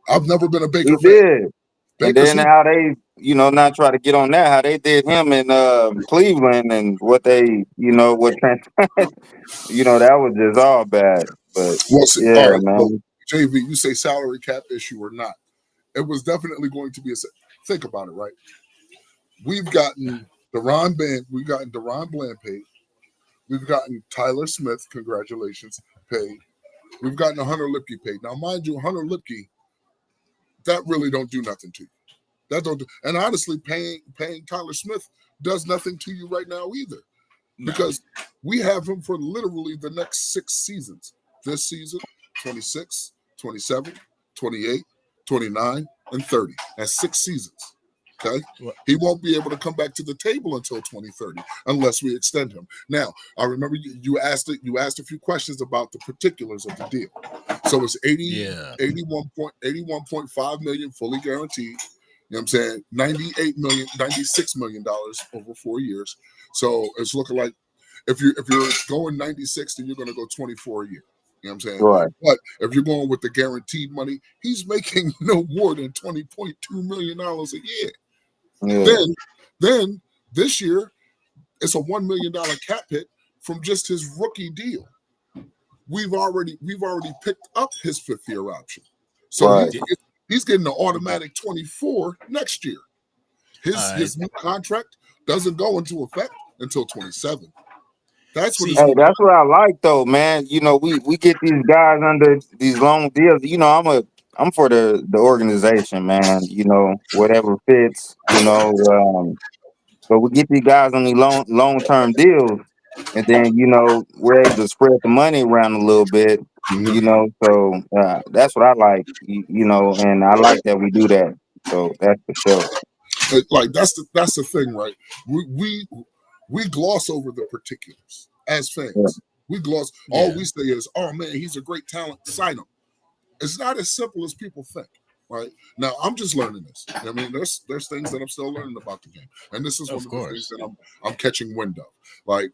Speaker 4: I've never been a Baker
Speaker 5: he
Speaker 4: fan.
Speaker 5: Did. And then how they, not try to get on that, how they did him in Cleveland and what they, what transpired. That was just all bad. But all right, man.
Speaker 4: So, JV, you say salary cap issue or not? It was definitely going to be think about it, right? We've gotten Deron Bland paid. We've gotten Tyler Smith, congratulations, paid. We've gotten Hunter Lipke paid. Now, mind you, Hunter Lipke, that really don't do nothing to you. That don't do, and honestly, paying Tyler Smith does nothing to you right now either. No. Because we have him for literally the next 6 seasons. This season, 26, 27, 28, 29, and 30. That's 6 seasons. Okay? He won't be able to come back to the table until 2030 unless we extend him. Now, I remember you asked a few questions about the particulars of the deal. So it's 81.5 million fully guaranteed. You know what I'm saying? $96 million over 4 years. So it's looking like if you're going 96, then you're going to go 24 a year. You know what I'm saying?
Speaker 5: Right.
Speaker 4: But if you're going with the guaranteed money, he's making no more than $20.2 million a year.
Speaker 5: Yeah.
Speaker 4: Then this year, it's a $1 million cap hit from just his rookie deal. We've already picked up his 5th-year option. So he's getting an automatic 24 next year. His new contract doesn't go into effect until 27. That's what.
Speaker 5: That's what I like, though, man. We get these guys under these long deals. I'm for the organization, man. Whatever fits. But we get these guys on these long-term deals, and then we're able to spread the money around a little bit. So that's what I like. And I like that we do that. So that's for sure.
Speaker 4: Like that's the thing, right? We gloss over the particulars as fans. Yeah. We gloss. All we say is, "Oh man, he's a great talent. Sign him." It's not as simple as people think. Right now, I'm just learning this. I mean, there's things that I'm still learning about the game, and this is one of the things that I'm catching wind of. Like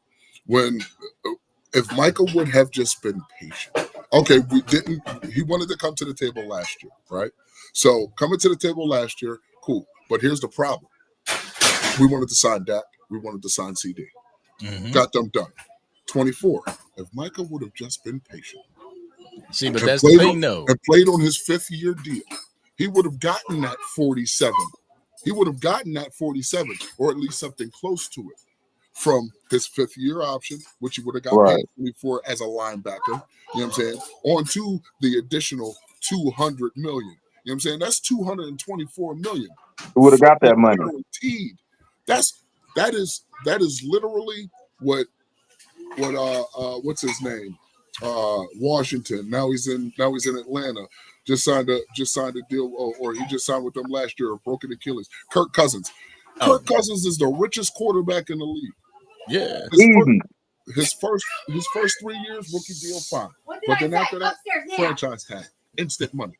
Speaker 4: if Micah would have just been patient. Okay, he wanted to come to the table last year, right? So coming to the table last year, cool. But here's the problem: we wanted to sign Dak, we wanted to sign CD, got them done. 24. If Micah would have just been patient.
Speaker 3: See, but that's the thing, though.
Speaker 4: And played on his 5th-year deal. he would have gotten that 47. He would have gotten that 47, or at least something close to it, from his 5th-year option, which he would have got
Speaker 5: Right.
Speaker 4: paid for as a linebacker. You know what I'm saying? On to the additional $200 million. You know what I'm saying? That's $224 million.
Speaker 5: Who would have got that money?
Speaker 4: Guaranteed. That is literally what what's his name? Washington. Now he's in Atlanta. Just signed a deal, or he just signed with them last year, a broken Achilles. Kirk Cousins. Kirk Cousins is the richest quarterback in the league.
Speaker 3: Yeah.
Speaker 4: His first 3 years, rookie deal, fine. But then after that, franchise tag, instant money.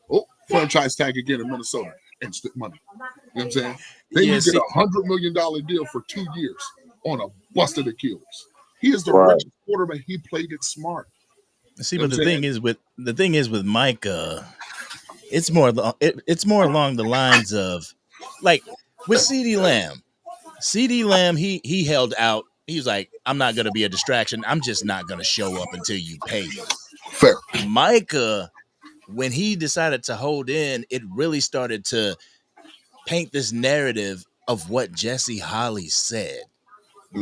Speaker 4: Oh, franchise tag again in Minnesota, instant money. You know what I'm saying? Then you get $100 million deal for 2 years on a busted Achilles. He is the richest quarterback. He played it smart.
Speaker 3: See, but the thing is with Micah, it's more along the lines of, like, with CeeDee Lamb. CeeDee Lamb, he held out. He was like, I'm not gonna be a distraction. I'm just not gonna show up until you pay me.
Speaker 4: Fair.
Speaker 3: Micah, when he decided to hold in, it really started to paint this narrative of what Jesse Holly said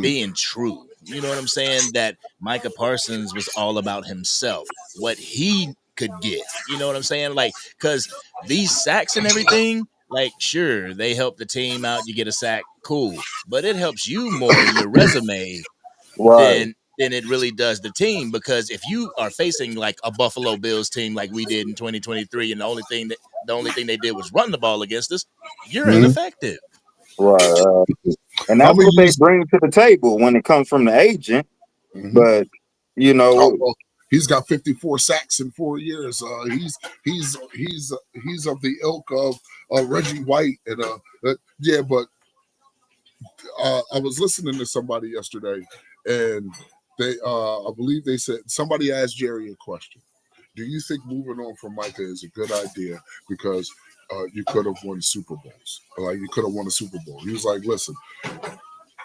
Speaker 3: being true. You know what I'm saying? That Micah Parsons was all about himself, what he could get. You know what I'm saying? Like, because these sacks and everything, like, sure, they help the team out. You get a sack, cool. But it helps you more in your resume than it really does the team. Because if you are facing like a Buffalo Bills team like we did in 2023, and the only thing they did was run the ball against us, you're ineffective.
Speaker 5: Right. And that's what they bring to the table when it comes from the agent. But you know,
Speaker 4: he's got 54 sacks in 4 years. He's of the ilk of Reggie White, and yeah. But I was listening to somebody yesterday, and they I believe they said, somebody asked Jerry a question. Do you think moving on from Micah is a good idea because you could have won Super Bowls? Like, you could have won a Super Bowl. He was like, listen,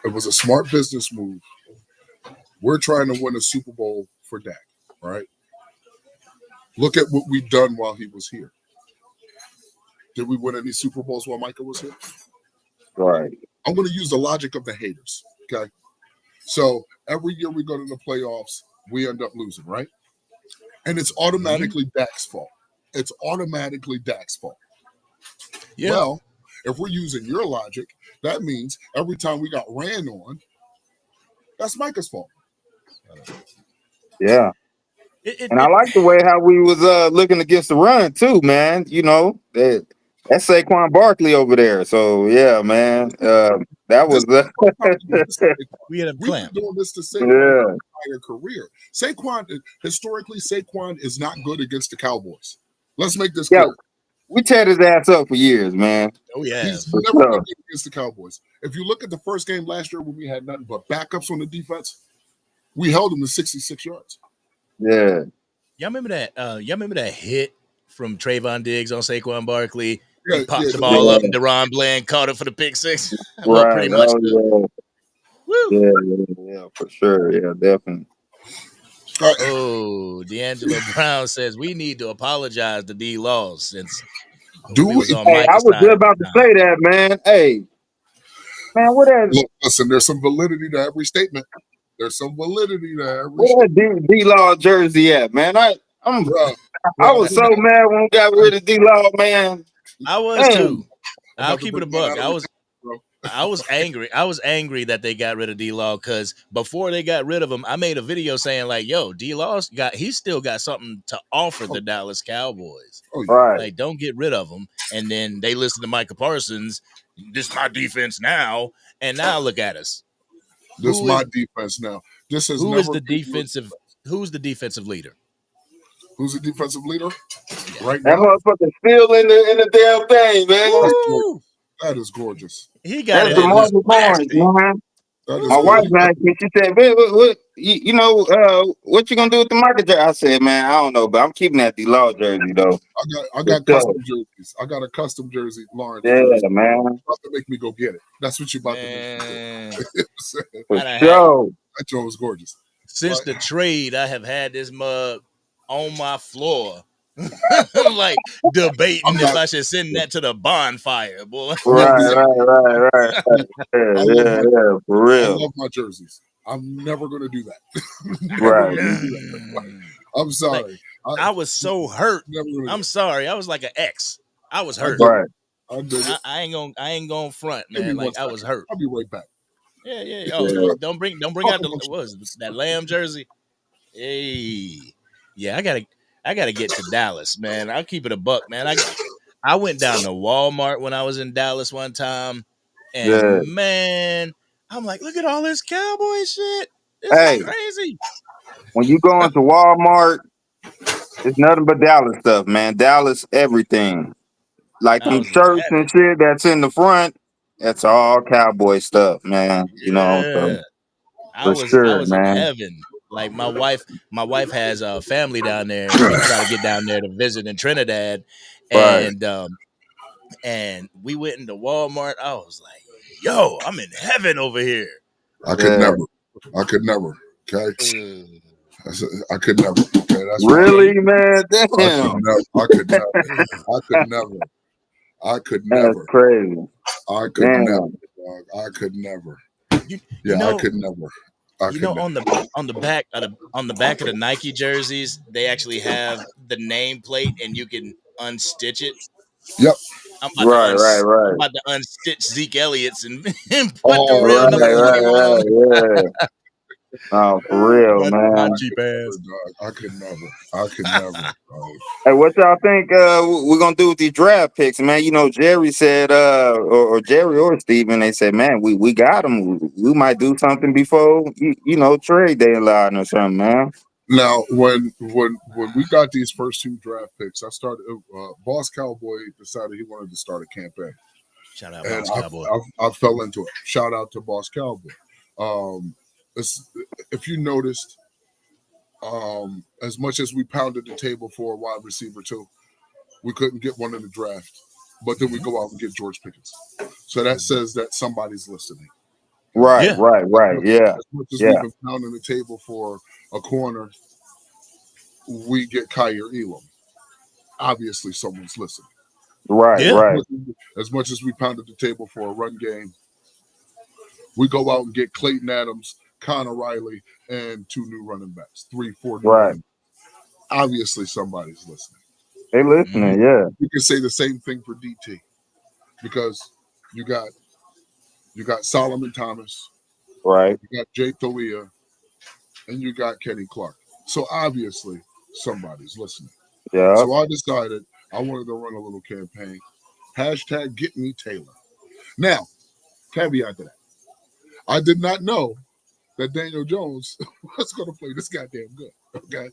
Speaker 4: it was a smart business move. We're trying to win a Super Bowl for Dak, right? Look at what we've done while he was here. Did we win any Super Bowls while Micah was here?
Speaker 5: Right.
Speaker 4: I'm going to use the logic of the haters, okay? So every year we go to the playoffs, we end up losing, right? And it's automatically Dak's fault. It's automatically Dak's fault. Yeah. Well, if we're using your logic, that means every time we got ran on, that's Micah's fault.
Speaker 5: Yeah. And I like the way how we was looking against the run too, man. You know, that's Saquon Barkley over there. So yeah, man. That was
Speaker 3: we had a
Speaker 4: We've been doing this to Saquon entire career. Historically, Saquon is not good against the Cowboys. Let's make this clear.
Speaker 5: We teared his ass up for years, man.
Speaker 3: Oh yeah.
Speaker 4: He's never been good against the Cowboys. If you look at the first game last year when we had nothing but backups on the defense, we held him to 66 yards.
Speaker 5: Yeah.
Speaker 3: Y'all remember that hit from Trayvon Diggs on Saquon Barkley? He popped the ball up and Deron Bland caught it for the pick six. Well, pretty much.
Speaker 5: Yeah, for sure. Yeah, definitely.
Speaker 3: Oh, D'Angelo Brown says we need to apologize to D Laws since
Speaker 5: I was just about to say that, man. Hey, man, what that?
Speaker 4: Look, listen, there's some validity to every statement. There's some validity to every
Speaker 5: Where D-Law jersey at, man? I was so mad when we got rid of D-Law, man.
Speaker 3: I was too. I'll keep it a buck. I was angry. I was angry that they got rid of D-Law because before they got rid of him, I made a video saying like, "Yo, D-Law's he's still got something to offer the Dallas Cowboys. Like, don't get rid of him." And then they listened to Micah Parsons. This is my defense now, and now look at us.
Speaker 4: This is my defense now. This is
Speaker 3: who's the defensive leader?
Speaker 4: Who's the defensive leader? Right
Speaker 5: now, that motherfucker still in the damn thing, man.
Speaker 4: That is gorgeous.
Speaker 3: He got
Speaker 5: it. That's the man. My wife asked me. She said, "What you know? What you gonna do with the market jersey?" I said, "Man, I don't know, but I'm keeping that D-Law jersey though."
Speaker 4: I got custom jerseys. I got a custom jersey, Lawrence.
Speaker 5: Yeah,
Speaker 4: jersey.
Speaker 5: man.
Speaker 4: You're about to make me go get it. That's what you're about to do.
Speaker 5: That
Speaker 4: joint was gorgeous.
Speaker 3: Since the trade, I have had this mug on my floor like debating
Speaker 4: I'm
Speaker 3: if
Speaker 4: not.
Speaker 3: I should send that to the bonfire, boy.
Speaker 4: I'm not being.
Speaker 5: Right.
Speaker 4: I love my.
Speaker 5: Yeah, for
Speaker 4: I
Speaker 5: real.
Speaker 4: love my jerseys. I'm never gonna do that. Never
Speaker 5: Right.
Speaker 4: gonna do that. I'm
Speaker 3: Like
Speaker 4: sorry.
Speaker 3: I was so hurt.
Speaker 4: Never gonna do
Speaker 3: I'm
Speaker 4: it.
Speaker 3: sorry. I was like an ex. I was
Speaker 4: I
Speaker 3: hurt.
Speaker 4: dig
Speaker 5: Right.
Speaker 4: it. I dig it.
Speaker 3: I ain't gonna front,
Speaker 4: Give me
Speaker 3: man.
Speaker 4: one
Speaker 3: Like I
Speaker 4: second.
Speaker 3: was hurt.
Speaker 4: I'll be right back.
Speaker 3: Yeah. Oh,
Speaker 5: Yeah.
Speaker 3: don't bring
Speaker 4: Talk
Speaker 3: out the
Speaker 4: amongst
Speaker 3: what was it,
Speaker 4: yourselves.
Speaker 3: that lamb jersey. Hey, yeah. I gotta get to Dallas, man. I'll keep it a buck, man. I went down to Walmart when I was in Dallas one time,
Speaker 5: Yeah.
Speaker 3: and man, I'm like, look at all this cowboy shit. This is
Speaker 5: Hey,
Speaker 3: crazy.
Speaker 5: when you go into Walmart, it's nothing but Dallas stuff, man. Dallas everything. Like
Speaker 3: I
Speaker 5: them
Speaker 3: was in
Speaker 5: shirts
Speaker 3: heaven.
Speaker 5: and shit that's in the front, that's all cowboy stuff, man. So
Speaker 3: Yeah.
Speaker 5: for
Speaker 3: I
Speaker 5: sure,
Speaker 3: was in
Speaker 5: man.
Speaker 3: heaven. Like my wife has a family down there, and we try to get down there to visit in Trinidad,
Speaker 5: Right.
Speaker 3: and we went into Walmart. I was like, "Yo, I'm in heaven over here."
Speaker 4: I could
Speaker 5: Yeah.
Speaker 4: never. I could never. Okay.
Speaker 3: Uh,
Speaker 4: I could never. Okay. That's why.
Speaker 3: yeah,
Speaker 5: Really, man?
Speaker 4: I could
Speaker 5: Damn.
Speaker 4: never. I could never. I could never. I could
Speaker 5: That's
Speaker 4: never.
Speaker 5: crazy.
Speaker 4: I could never.
Speaker 5: Damn.
Speaker 4: Dog. I could never.
Speaker 3: you, you
Speaker 4: Yeah. I
Speaker 3: know,
Speaker 4: could never. I could never.
Speaker 3: on the back of the Nike jerseys, they actually have the nameplate, and you can unstitch it.
Speaker 4: Yep.
Speaker 5: Right.
Speaker 3: I'm about to unstitch Zeke Elliott's and, and put the
Speaker 4: Oh
Speaker 3: real
Speaker 5: Right,
Speaker 3: number
Speaker 4: man.
Speaker 3: 21 on.
Speaker 5: yeah. Oh, for real,
Speaker 3: My
Speaker 5: man.
Speaker 4: I
Speaker 3: cheap
Speaker 4: could
Speaker 3: ass.
Speaker 4: never, dog. I could never. I could never. Dog.
Speaker 5: Hey, what y'all think we're gonna do with these draft picks, man? Jerry said, or Jerry or Steven, they said, man, we got them. We might do something before trade deadline or something, man.
Speaker 4: Now, when we got these first two draft picks, I started. Boss Cowboy decided he wanted to start a campaign,
Speaker 3: Shout out,
Speaker 4: and
Speaker 3: Boss Cowboy.
Speaker 4: I fell into it. Shout out to Boss Cowboy. If you noticed, as much as we pounded the table for a wide receiver too, we couldn't get one in the draft. But then we go out and get George Pickens. So that says that somebody's listening.
Speaker 5: Right.
Speaker 3: Yeah.
Speaker 5: Yeah.
Speaker 4: As much as
Speaker 5: Yeah.
Speaker 4: we've been pounding the table for a corner, we get Kyer Elam. Obviously, someone's listening.
Speaker 3: Yeah.
Speaker 4: As much as we pounded the table for a run game, we go out and get Clayton Adams, Connor Riley, and two new running backs, 3-4 new
Speaker 5: Right.
Speaker 4: running backs. Obviously, somebody's listening.
Speaker 5: They listening, yeah.
Speaker 4: You can say the same thing for DT because you got Solomon Thomas,
Speaker 5: Right.
Speaker 4: you got Jay Toia, and you got Kenny Clark. So obviously, somebody's listening.
Speaker 5: Yeah.
Speaker 4: So I decided I wanted to run a little campaign. Hashtag Get Me Taylor. Now, caveat to that. I did not know that Daniel Jones was going to play this goddamn good. Okay.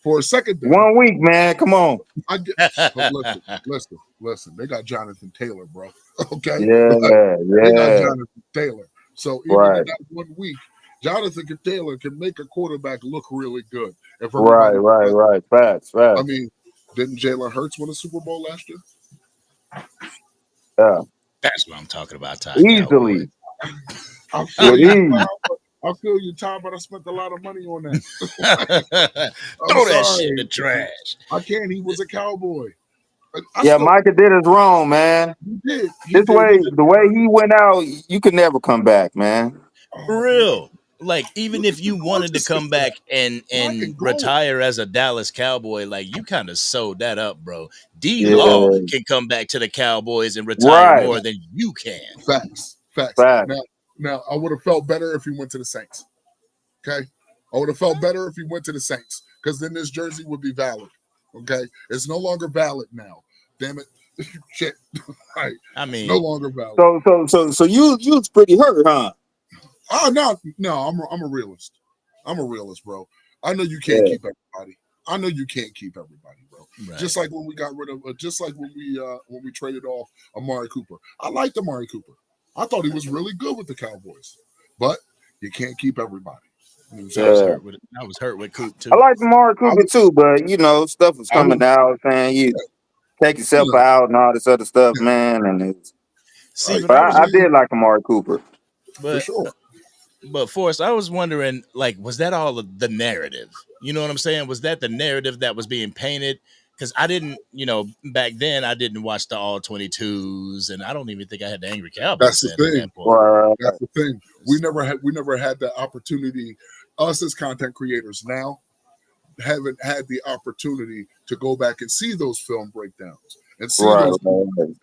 Speaker 4: For a second there,
Speaker 5: 1 week, man. Come on.
Speaker 4: but listen. They got Jonathan Taylor, bro. Okay.
Speaker 5: Yeah.
Speaker 4: They got Jonathan Taylor. So even
Speaker 5: Right.
Speaker 4: in that 1 week, Jonathan Taylor can make a quarterback look really good. If
Speaker 5: Right. Facts.
Speaker 4: I mean, didn't Jalen Hurts win a Super Bowl last year?
Speaker 5: Yeah.
Speaker 3: That's what I'm talking about, Ty
Speaker 5: Easily.
Speaker 4: I feel
Speaker 5: With
Speaker 4: you,
Speaker 5: ease.
Speaker 4: Tom. I feel you, Tom, but I spent a lot of money on that.
Speaker 3: Cowboy. Throw that shit in the trash.
Speaker 4: I can't. He was a Cowboy.
Speaker 5: Yeah, Micah did us wrong, man.
Speaker 4: He did.
Speaker 5: The way he went out, you could never come back, man.
Speaker 3: For real. Like, even if you wanted to come back and retire as a Dallas Cowboy, like, you kind of sewed that up, bro. D-Law can come back to the Cowboys and retire more than you can.
Speaker 4: Facts. Now, I would have felt better if he went to the Saints. Okay? I would have felt better if he went to the Saints because then this jersey would be valid. Okay? It's no longer valid now. Damn it. Shit. Right.
Speaker 3: I mean,
Speaker 4: no longer valid.
Speaker 5: So you was pretty hurt, huh?
Speaker 4: Oh no, I'm a realist. I'm a realist, bro. I know you can't keep everybody. Bro.
Speaker 3: Right.
Speaker 4: Just like when we got rid of, just like when we traded off Amari Cooper. I liked Amari Cooper. I thought he was really good with the Cowboys, but you can't keep everybody.
Speaker 3: I was hurt with Coop too.
Speaker 5: I like Amari Cooper too, but stuff was coming out saying you take yourself out and all this other stuff, man. And
Speaker 3: See,
Speaker 5: but I did like Amari Cooper
Speaker 3: but
Speaker 4: for sure.
Speaker 3: But Forrest, I was wondering, like, was that all of the narrative? You know what I'm saying? Was that the narrative that was being painted? Because I didn't, back then I didn't watch the all 22s, and I don't even think I had the Angry Cowboys
Speaker 4: That's the
Speaker 3: fan at
Speaker 4: thing.
Speaker 3: that point.
Speaker 5: Right.
Speaker 4: That's the thing. We never had that opportunity. Us as content creators now haven't had the opportunity to go back and see those film breakdowns and see
Speaker 5: Right.
Speaker 4: those movies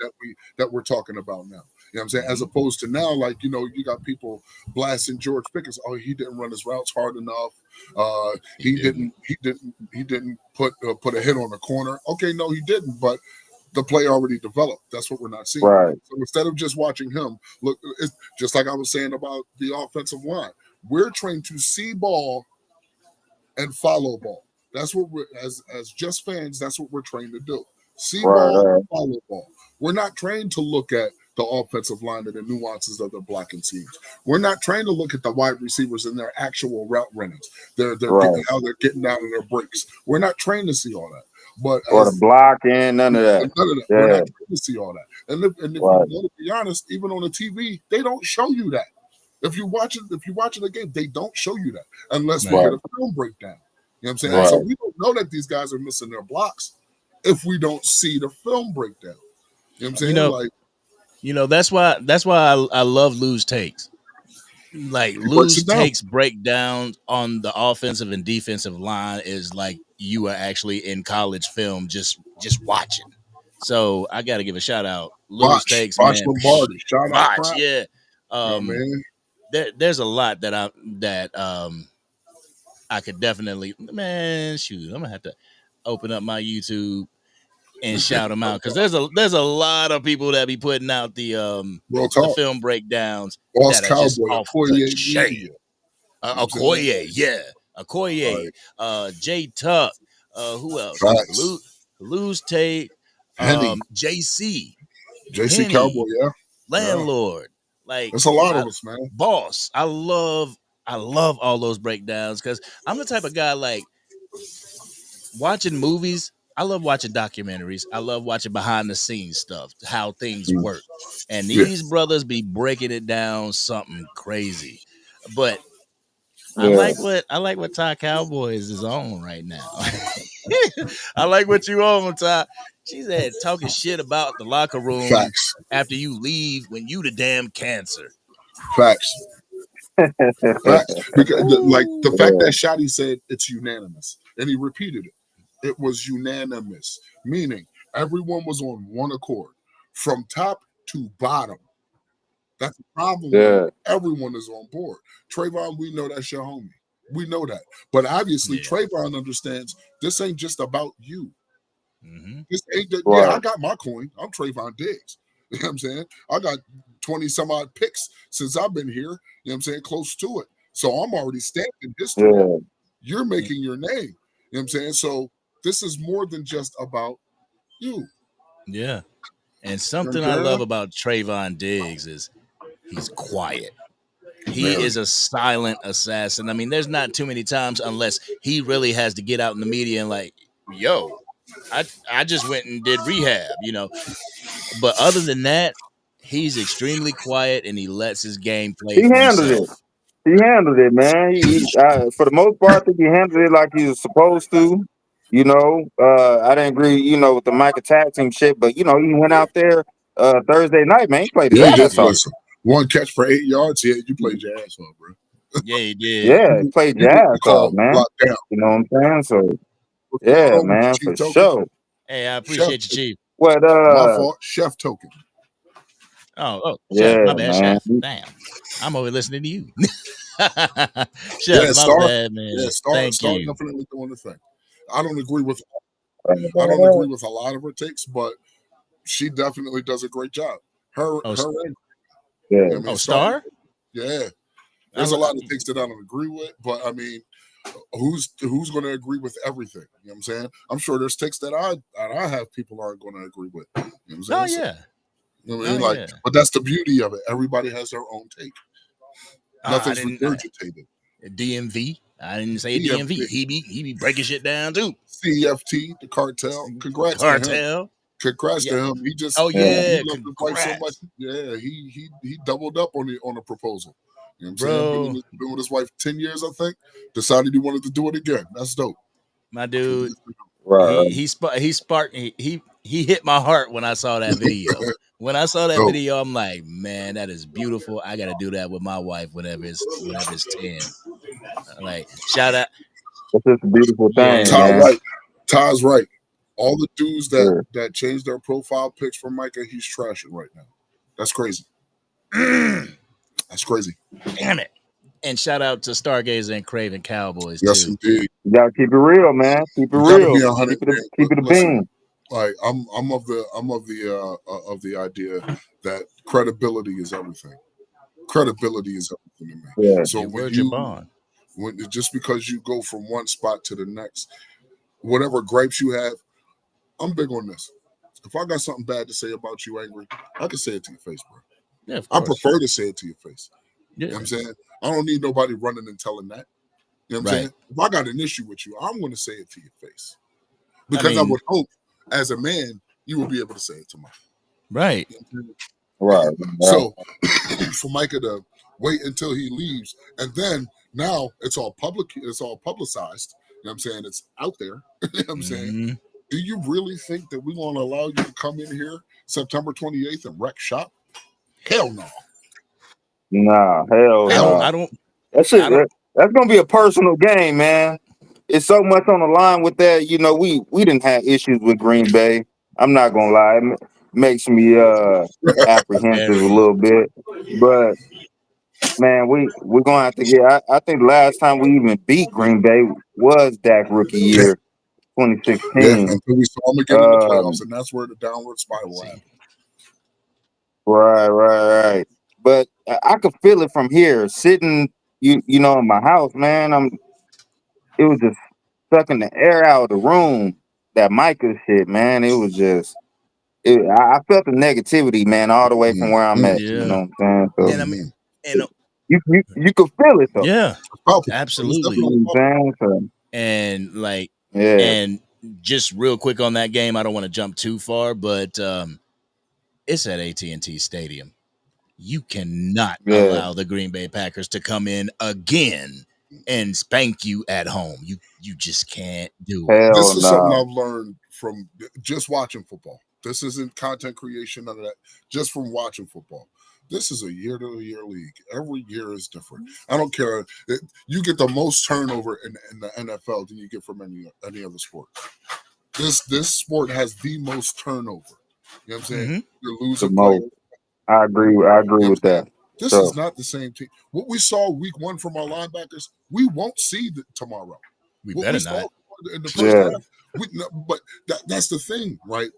Speaker 4: that we're talking about now. You know what I'm saying? As opposed to now, like, you got people blasting George Pickens. Oh, he didn't run his routes hard enough. He didn't put a hit on the corner. Okay, no, he didn't, but the play already developed. That's what we're not seeing.
Speaker 5: Right.
Speaker 4: So instead of just watching him, look, it's just like I was saying about the offensive line. We're trained to see ball and follow ball. That's what we're as just fans. That's what we're trained to do. See ball,
Speaker 5: Right.
Speaker 4: follow ball. We're not trained to look at the offensive line and the nuances of the blocking schemes. We're not trained to look at the wide receivers and their actual route runnings. They're
Speaker 5: Right.
Speaker 4: how they're getting down in their breaks. We're not trained to see all that. But
Speaker 5: Or the blocking, none of that.
Speaker 4: none of that. We're
Speaker 5: Yeah.
Speaker 4: not trained to see all that. And if
Speaker 5: Right.
Speaker 4: you want to be honest, even on the TV, they don't show you that. If you're watching the game, they don't show you that unless we
Speaker 3: Right.
Speaker 4: get a film breakdown. You know what I'm saying?
Speaker 5: Right.
Speaker 4: So we don't know that these guys are missing their blocks if we don't see the film breakdown. You know what I'm saying?
Speaker 3: That's why I love Lou's takes. Like
Speaker 4: He breaks
Speaker 3: Lou's
Speaker 4: it down.
Speaker 3: takes breakdown on the offensive and defensive line is like you are actually in college film just watching. So I got to give a shout out. Lou's takes,
Speaker 4: Botch
Speaker 3: man.
Speaker 4: Lombardi. Shout out
Speaker 3: Botch,
Speaker 4: Crap.
Speaker 3: yeah.
Speaker 4: You know, man.
Speaker 3: There's a lot that I could definitely, man, shoot, I'm gonna have to open up my YouTube and shout them out because there's a lot of people that be putting out the
Speaker 4: Real talk.
Speaker 3: film breakdowns
Speaker 4: Boss
Speaker 3: that are just
Speaker 4: Cowboy,
Speaker 3: off
Speaker 4: Okoye
Speaker 3: the chain.
Speaker 4: Media.
Speaker 3: Okoye, yeah, Okoye, Jay Tuck, who else?
Speaker 4: Facts.
Speaker 3: Lou's Tate,
Speaker 4: Henny.
Speaker 3: JC
Speaker 4: JC Cowboy, yeah.
Speaker 3: Landlord. Like
Speaker 4: That's a lot of us, man.
Speaker 3: Boss. I love all those breakdowns because I'm the type of guy like watching movies. I love watching documentaries. I love watching behind the scenes stuff, how things work. And these brothers be breaking it down something crazy. But I like what Ty Cowboys is on right now. I like what you on, Ty. She said talking shit about the locker room
Speaker 4: Facts.
Speaker 3: after you leave when you the damn cancer.
Speaker 4: Facts. Facts. Because the fact that Shotty said it's unanimous, and he repeated it. It was unanimous, meaning everyone was on one accord, from top to bottom. That's the problem.
Speaker 5: Yeah.
Speaker 4: Everyone is on board. Trayvon, we know that's your homie. We know that. But obviously, Trayvon understands this ain't just about you.
Speaker 3: Mm-hmm.
Speaker 4: This ain't the,
Speaker 5: Right.
Speaker 4: yeah, I got my coin. I'm Trayvon Diggs. You know what I'm saying? I got 20 some odd picks since I've been here, you know what I'm saying, close to it. So I'm already stamped in history.
Speaker 5: Yeah.
Speaker 4: You're making your name. You know what I'm saying? So this is more than just about you.
Speaker 3: Yeah. And something I love about Trayvon Diggs is he's quiet. He is a silent assassin. I mean, there's not too many times unless he really has to get out in the media and like, yo, I just went and did rehab, But other than that, he's extremely quiet and he lets his game play
Speaker 5: He
Speaker 3: for
Speaker 5: handled
Speaker 3: himself.
Speaker 5: it. He handled it, man. For the most part, I think he handled it like he was supposed to. I didn't agree, with the Micah tag team shit, but he went out there Thursday night, man. He played his
Speaker 4: Yeah,
Speaker 5: ass off.
Speaker 4: listen. One catch for 8 yards. Yeah, you played your ass off, bro.
Speaker 3: Yeah, he did.
Speaker 5: Yeah, he played your ass off, man.
Speaker 4: Down.
Speaker 5: You know what I'm saying? So yeah, man, for sure.
Speaker 3: Hey, I appreciate you, Chief.
Speaker 5: What
Speaker 4: my fault, Chef Token.
Speaker 3: Oh,
Speaker 5: yeah,
Speaker 3: Chef, my bad,
Speaker 5: man.
Speaker 3: Chef. Damn. I'm over listening to you. Chef, my bad, man.
Speaker 4: Yeah,
Speaker 3: Thank
Speaker 4: Star
Speaker 3: you.
Speaker 4: definitely doing the thing. I don't agree with a lot of her takes, but she definitely does a great job. Her and
Speaker 5: Yeah.
Speaker 3: Star?
Speaker 4: Yeah. There's a lot of things that I don't agree with, but I mean, who's going to agree with everything? You know what I'm saying? I'm sure there's takes that I have people aren't going to agree with. You know what I'm saying?
Speaker 3: Oh, yeah.
Speaker 4: You know what I mean? But that's the beauty of it. Everybody has their own take. Nothing's regurgitated.
Speaker 3: DMV. I didn't say DMV. He be breaking shit down too.
Speaker 4: CFT, the cartel. Congrats to him. Congrats to him. He just
Speaker 3: he
Speaker 4: loved his wife so much. Yeah, he doubled up on the proposal. You know what I'm
Speaker 3: Bro,
Speaker 4: saying? Been with his wife 10 years, I think. Decided he wanted to do it again. That's dope.
Speaker 3: my dude,
Speaker 5: Right.
Speaker 3: he hit my heart when I saw that video. When I saw that
Speaker 4: Dope.
Speaker 3: video, I'm like, man, that is beautiful. I got to do that with my wife whenever it's 10. Like, shout out.
Speaker 5: It's just a beautiful thing,
Speaker 3: Yeah.
Speaker 4: Ty
Speaker 5: man.
Speaker 4: right. Ty's right. All the dudes
Speaker 5: Sure.
Speaker 4: that changed their profile pics for Micah, he's trashing right now. That's crazy. That's crazy.
Speaker 3: Damn it. And shout out to Stargazer and Craven Cowboys,
Speaker 4: Yes,
Speaker 3: too.
Speaker 4: indeed.
Speaker 5: You gotta keep it real, man. Keep it
Speaker 4: You gotta
Speaker 5: real.
Speaker 4: be 100.
Speaker 5: Keep it a
Speaker 4: Listen,
Speaker 5: bean.
Speaker 4: like I'm of the idea that credibility is everything. Credibility is everything to me.
Speaker 5: Yeah.
Speaker 4: So
Speaker 3: Your word, your bond.
Speaker 4: just because you go from one spot to the next, whatever gripes you have, I'm big on this. If I got something bad to say about you, Angry, I can say it to your face, bro.
Speaker 3: Yeah, of
Speaker 4: I
Speaker 3: course.
Speaker 4: prefer to say it to your face.
Speaker 3: Yeah.
Speaker 4: You know what I'm saying? I don't need nobody running and telling that. You know what I'm
Speaker 3: Right.
Speaker 4: saying? If I got an issue with you, I'm going to say it to your face. Because I
Speaker 3: mean-
Speaker 4: would hope, as a man, you will be able to say it to me.
Speaker 3: Right.
Speaker 5: Right.
Speaker 4: So for Micah to wait until he leaves, and then now it's all publicized. You know what I'm saying? It's out there. You know what I'm saying?
Speaker 3: Mhm.
Speaker 4: Do you really think that we're going to allow you to come in here September 28th and wreck shop? Hell no.
Speaker 5: Nah, hell no.
Speaker 3: I don't.
Speaker 5: That's
Speaker 3: I don't-
Speaker 5: that's gonna be a personal game, man. It's so much on the line with that. You know, we didn't have issues with Green Bay. I'm not gonna lie. It makes me apprehensive a
Speaker 3: Very.
Speaker 5: little bit. But man, we're gonna have to get I think the last time we even beat Green Bay was Dak rookie year,
Speaker 4: Yeah,
Speaker 5: 2016.
Speaker 4: until we saw him again in the playoffs, and that's where the downward spiral happened.
Speaker 5: Right. But I could feel it from here, sitting, you know, in my house, man. It was just sucking the air out of the room. That Micah shit, man. It was just, I felt the negativity, man, all the way from where I'm at.
Speaker 3: Yeah.
Speaker 5: You know what I'm saying? So
Speaker 3: And I mean, and
Speaker 5: you could feel it though.
Speaker 3: yeah,
Speaker 4: Palpable.
Speaker 3: absolutely.
Speaker 5: You know what I'm saying? So,
Speaker 3: And like,
Speaker 5: yeah,
Speaker 3: and just real quick on that game, I don't want to jump too far, but it's at AT&T Stadium. You cannot
Speaker 5: yeah.
Speaker 3: allow the Green Bay Packers to come in again and spank you at home. You just can't do it.
Speaker 5: Hell
Speaker 4: This is something
Speaker 5: no.
Speaker 4: I've learned from just watching football. This isn't content creation, none of that. Just from watching football. This is a year-to-year league. Every year is different. I don't care. You get the most turnover in the NFL than you get from any other sport. This sport has the most turnover. You know what I'm saying?
Speaker 3: Mhm.
Speaker 4: You're
Speaker 5: The
Speaker 4: losing
Speaker 5: most.
Speaker 4: players.
Speaker 5: I agree with that.
Speaker 4: This
Speaker 5: So,
Speaker 4: is not the same team. What we saw week one from our linebackers, we won't see tomorrow.
Speaker 3: We
Speaker 4: What
Speaker 3: better
Speaker 4: we saw
Speaker 3: not.
Speaker 4: in the first
Speaker 5: yeah,
Speaker 4: half, but that's the thing, right?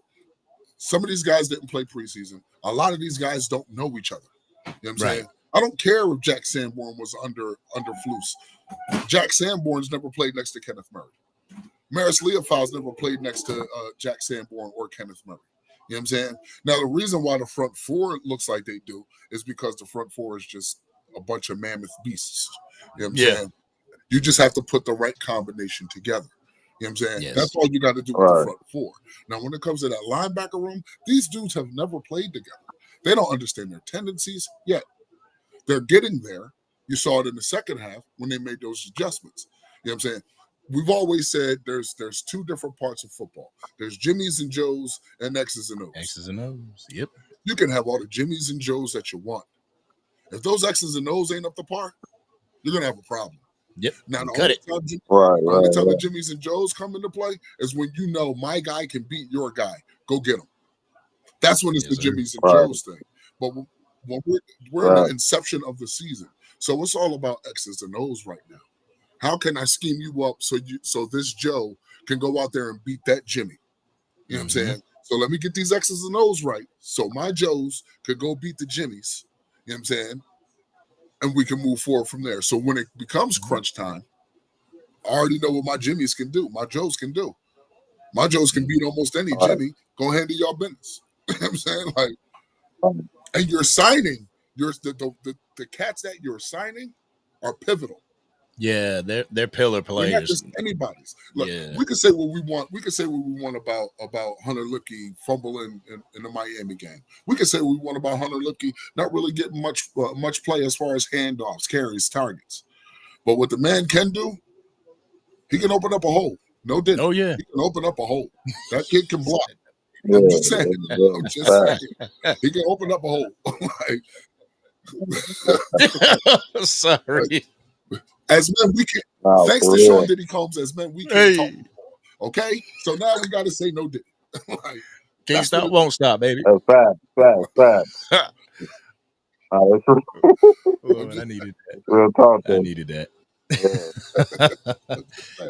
Speaker 4: Some of these guys didn't play preseason. A lot of these guys don't know each other. You know what I'm
Speaker 3: Right.
Speaker 4: saying? I don't care if Jack Sanborn was under Flus. Jack Sanborn's never played next to Kenneth Murray. Maris Leofau's never played next to Jack Sanborn or Kenneth Murray. You know what I'm saying? Now, the reason why the front four looks like they do is because the front four is just a bunch of mammoth beasts. You know what I'm
Speaker 3: Yeah.
Speaker 4: saying? You just have to put the right combination together. You know what I'm saying?
Speaker 3: Yes.
Speaker 4: That's all you got to do with
Speaker 5: Right.
Speaker 4: the front four. Now, when it comes to that linebacker room, these dudes have never played together. They don't understand their tendencies yet. They're getting there. You saw it in the second half when they made those adjustments. You know what I'm saying? We've always said there's two different parts of football. There's Jimmys and Joes and X's and O's.
Speaker 3: X's and O's. Yep.
Speaker 4: You can have all the Jimmys and Joes that you want. If those X's and O's ain't up to par, you're gonna have a problem.
Speaker 3: Yep.
Speaker 4: Now, the
Speaker 3: Cut
Speaker 4: only
Speaker 3: it.
Speaker 4: time
Speaker 5: right.
Speaker 4: only time the Jimmys and Joes come into play is when you know my guy can beat your guy. Go get him. That's when it's
Speaker 3: Yes,
Speaker 4: the
Speaker 3: sir.
Speaker 4: Jimmys and
Speaker 5: Right.
Speaker 4: Joes thing. But when we're in
Speaker 5: Right.
Speaker 4: the inception of the season, so it's all about X's and O's right now. How can I scheme you up so this Joe can go out there and beat that Jimmy? You know what I'm saying? So let me get these X's and O's right, so my Joes could go beat the Jimmys. You know what I'm saying? And we can move forward from there. So when it becomes crunch time, I already know what my Jimmys can do. My Joes can do. My Joes can beat almost any
Speaker 5: Right.
Speaker 4: Jimmy. Go handle your business. You know what I'm saying? Like, and you're signing the cats that you're signing are pivotal.
Speaker 3: Yeah, they're pillar
Speaker 4: They're not
Speaker 3: players.
Speaker 4: just anybody's. Look,
Speaker 3: Yeah.
Speaker 4: we can say what we want. We can say what we want about Hunter Luepke fumbling in the Miami game. We can say what we want about Hunter Luepke not really getting much play as far as handoffs, carries, targets. But what the man can do, he can open up a hole. No didn't.
Speaker 3: Oh yeah.
Speaker 4: He can open up a hole. That kid can block.
Speaker 5: Yeah,
Speaker 4: I'm just saying.
Speaker 5: yeah,
Speaker 4: I'm just saying.
Speaker 5: facts.
Speaker 4: He can open up a hole. Like,
Speaker 3: Sorry.
Speaker 4: as men, we can.
Speaker 5: Wow,
Speaker 4: Thanks
Speaker 5: for
Speaker 4: to Sean
Speaker 5: real.
Speaker 4: Diddy Combs, as men, we can't talk.
Speaker 3: Hey,
Speaker 4: Okay, so now we got to say no Diddy. Like,
Speaker 3: can't
Speaker 4: that's
Speaker 3: stop,
Speaker 4: what
Speaker 3: won't stop, baby.
Speaker 5: Facts. That's
Speaker 3: Lord, I needed that.
Speaker 5: real talk.
Speaker 3: I
Speaker 5: Though.
Speaker 3: needed that.
Speaker 5: Yeah,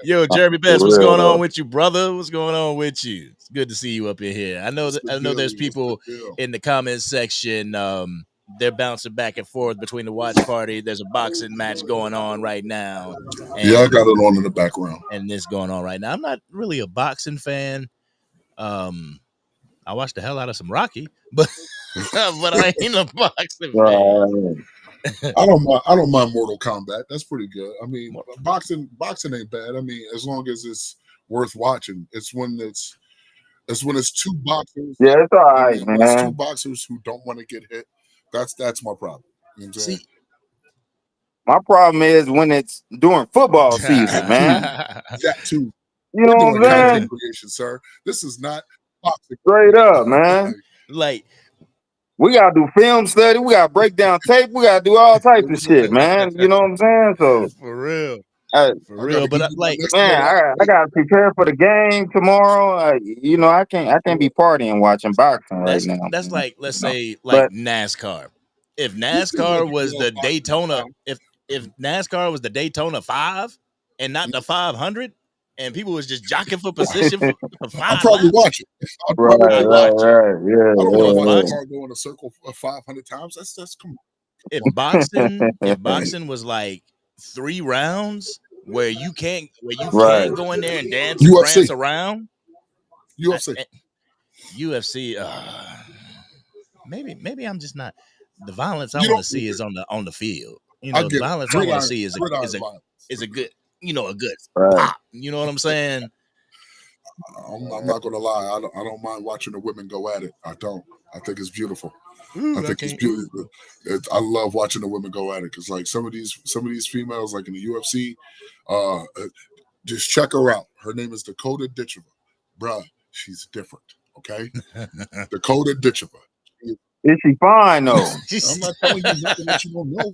Speaker 3: Yo, Jeremy Best,
Speaker 5: for
Speaker 3: what's
Speaker 5: real,
Speaker 3: going on
Speaker 5: though.
Speaker 3: with you, brother? What's going on with you? It's good to see you up in here. I know
Speaker 4: What's
Speaker 3: that
Speaker 4: the
Speaker 3: I know
Speaker 4: deal?
Speaker 3: there's
Speaker 4: What's the
Speaker 3: people
Speaker 4: deal?
Speaker 3: in the comments section. They're bouncing back and forth between the watch party. There's a boxing match going on right now,
Speaker 4: Yeah, I
Speaker 3: and
Speaker 4: got it on in the background.
Speaker 3: this going on right now. I'm not really a boxing fan. I watched the hell out of some Rocky, but but I ain't a boxing fan.
Speaker 5: Right.
Speaker 4: I don't mind Mortal Kombat. That's pretty good. I mean,
Speaker 3: Mor-
Speaker 4: boxing ain't bad. I mean, as long as it's worth watching. It's when it's two boxers.
Speaker 5: Yeah, it's all
Speaker 4: I
Speaker 5: right,
Speaker 4: mean, when it's two
Speaker 5: man.
Speaker 4: boxers who don't want to get hit. That's my problem. You know what I'm saying?
Speaker 3: See,
Speaker 5: My problem is when it's during football season, man.
Speaker 4: That too.
Speaker 5: You know
Speaker 4: We're
Speaker 5: what
Speaker 4: doing
Speaker 5: I'm
Speaker 4: content
Speaker 5: saying?
Speaker 4: creation, sir. This is not boxing.
Speaker 5: Straight up, man.
Speaker 3: like
Speaker 5: We gotta do film study. We gotta break down tape. We gotta do all types of shit, man. You know what I'm saying? So,
Speaker 3: for real,
Speaker 5: I,
Speaker 3: for
Speaker 4: I
Speaker 3: real.
Speaker 4: gotta give
Speaker 3: But
Speaker 4: you my
Speaker 3: like,
Speaker 4: next
Speaker 5: man,
Speaker 4: level.
Speaker 5: I gotta prepare for the game tomorrow. I can't be partying watching boxing right now,
Speaker 3: that's
Speaker 5: man.
Speaker 3: like, let's
Speaker 5: You know?
Speaker 3: say like
Speaker 5: But
Speaker 3: NASCAR. If
Speaker 4: You seem like
Speaker 3: NASCAR
Speaker 4: you
Speaker 3: was
Speaker 4: love
Speaker 3: the
Speaker 4: boxing.
Speaker 3: Daytona, if NASCAR was the Daytona 5 and not the 500, and people was just jockeying for position for
Speaker 4: I'll
Speaker 3: 5
Speaker 4: probably
Speaker 3: laps,
Speaker 4: watch it. I'll
Speaker 5: right,
Speaker 4: probably
Speaker 3: I'd
Speaker 4: watch it.
Speaker 3: watch it.
Speaker 5: yeah,
Speaker 4: I don't
Speaker 3: You know,
Speaker 4: mind
Speaker 3: if
Speaker 4: watching a
Speaker 3: boxing,
Speaker 4: car go in a circle 500 times. That's come on.
Speaker 3: if
Speaker 5: yeah.
Speaker 3: boxing was like 3 rounds where you can't
Speaker 5: Right.
Speaker 3: go in there and dance and
Speaker 4: UFC.
Speaker 3: prance around.
Speaker 4: UFC.
Speaker 3: UFC, maybe I'm just not. The violence I
Speaker 4: You
Speaker 3: want to
Speaker 4: don't.
Speaker 3: see is on the field. You
Speaker 4: I
Speaker 3: know, the
Speaker 4: get it.
Speaker 3: violence I want to see
Speaker 4: Gridiron violence.
Speaker 3: is a good, a good
Speaker 5: Right.
Speaker 3: pop. You know what I'm saying?
Speaker 4: I'm not gonna lie. I don't mind watching the women go at it. I don't. I think it's beautiful.
Speaker 3: Ooh,
Speaker 4: I think it's beautiful. I love watching the women go at it because like some of these females like in the UFC, uh, just check her out. Her name is Dakota Ditchova. Bruh, she's different. Okay, Dakota Ditchova.
Speaker 5: Is she fine though?
Speaker 4: I'm not telling you nothing that you don't know.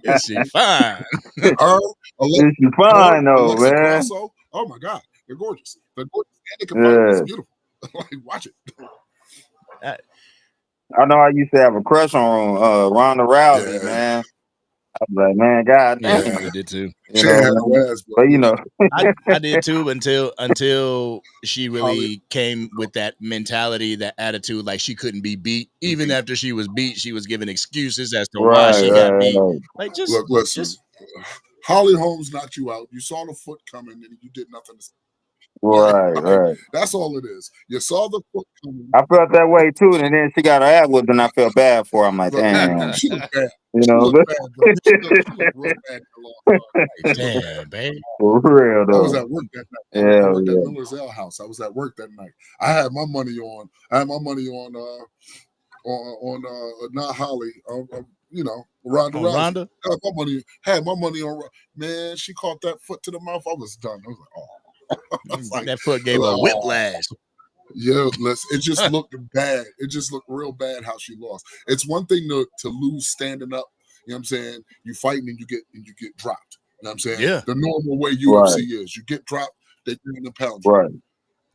Speaker 3: Is she fine?
Speaker 4: Her,
Speaker 5: Is she fine though,
Speaker 4: Alexa
Speaker 5: man?
Speaker 4: Grasso. Oh my God, they're gorgeous. They're gorgeous. And they can fight. It's beautiful. Like watch it.
Speaker 5: I know I used to have a crush on Ronda Rousey,
Speaker 4: Yeah.
Speaker 5: man. I was like, man, God
Speaker 3: Yeah, I
Speaker 5: damn.
Speaker 3: probably did too.
Speaker 5: You
Speaker 4: She ain't had
Speaker 5: know,
Speaker 4: no ass,
Speaker 5: but you know,
Speaker 3: I did too until she
Speaker 4: Holly.
Speaker 3: really came with that mentality, that attitude, like she couldn't be beat. Even after she was beat, she was giving excuses as to why she got beat.
Speaker 5: right.
Speaker 3: Like just
Speaker 4: Look, listen. Holly Holmes knocked you out. You saw the foot coming and you did nothing to say.
Speaker 5: Right.
Speaker 4: That's all it is. You saw the foot coming.
Speaker 5: I felt that way too, and then she got her ass whooped, and I felt bad for her. I'm like,
Speaker 4: Look,
Speaker 5: damn,
Speaker 4: she looked bad.
Speaker 5: you
Speaker 4: She
Speaker 5: know,
Speaker 4: looked bad, bro. She looked real bad.
Speaker 3: damn, babe.
Speaker 5: for real
Speaker 4: I was
Speaker 5: though.
Speaker 4: at work that night. I
Speaker 5: Hell
Speaker 4: worked at
Speaker 5: yeah.
Speaker 4: Miller's Ale House. I was at work that night. I had my money on. Not Holly. Ronda
Speaker 3: On
Speaker 4: Rousey.
Speaker 3: Ronda?
Speaker 4: Had my money on. Man, she caught that foot to the mouth. I was done. I was like, oh. I was like,
Speaker 3: That foot gave her a whiplash.
Speaker 4: yeah, it just looked bad. It just looked real bad how she lost. It's one thing to lose standing up. You know what I'm saying? You fighting and you get dropped. You know what I'm saying?
Speaker 3: Yeah.
Speaker 4: The normal way UFC
Speaker 5: Right.
Speaker 4: is. You get dropped, they bring the pound you.
Speaker 5: Right.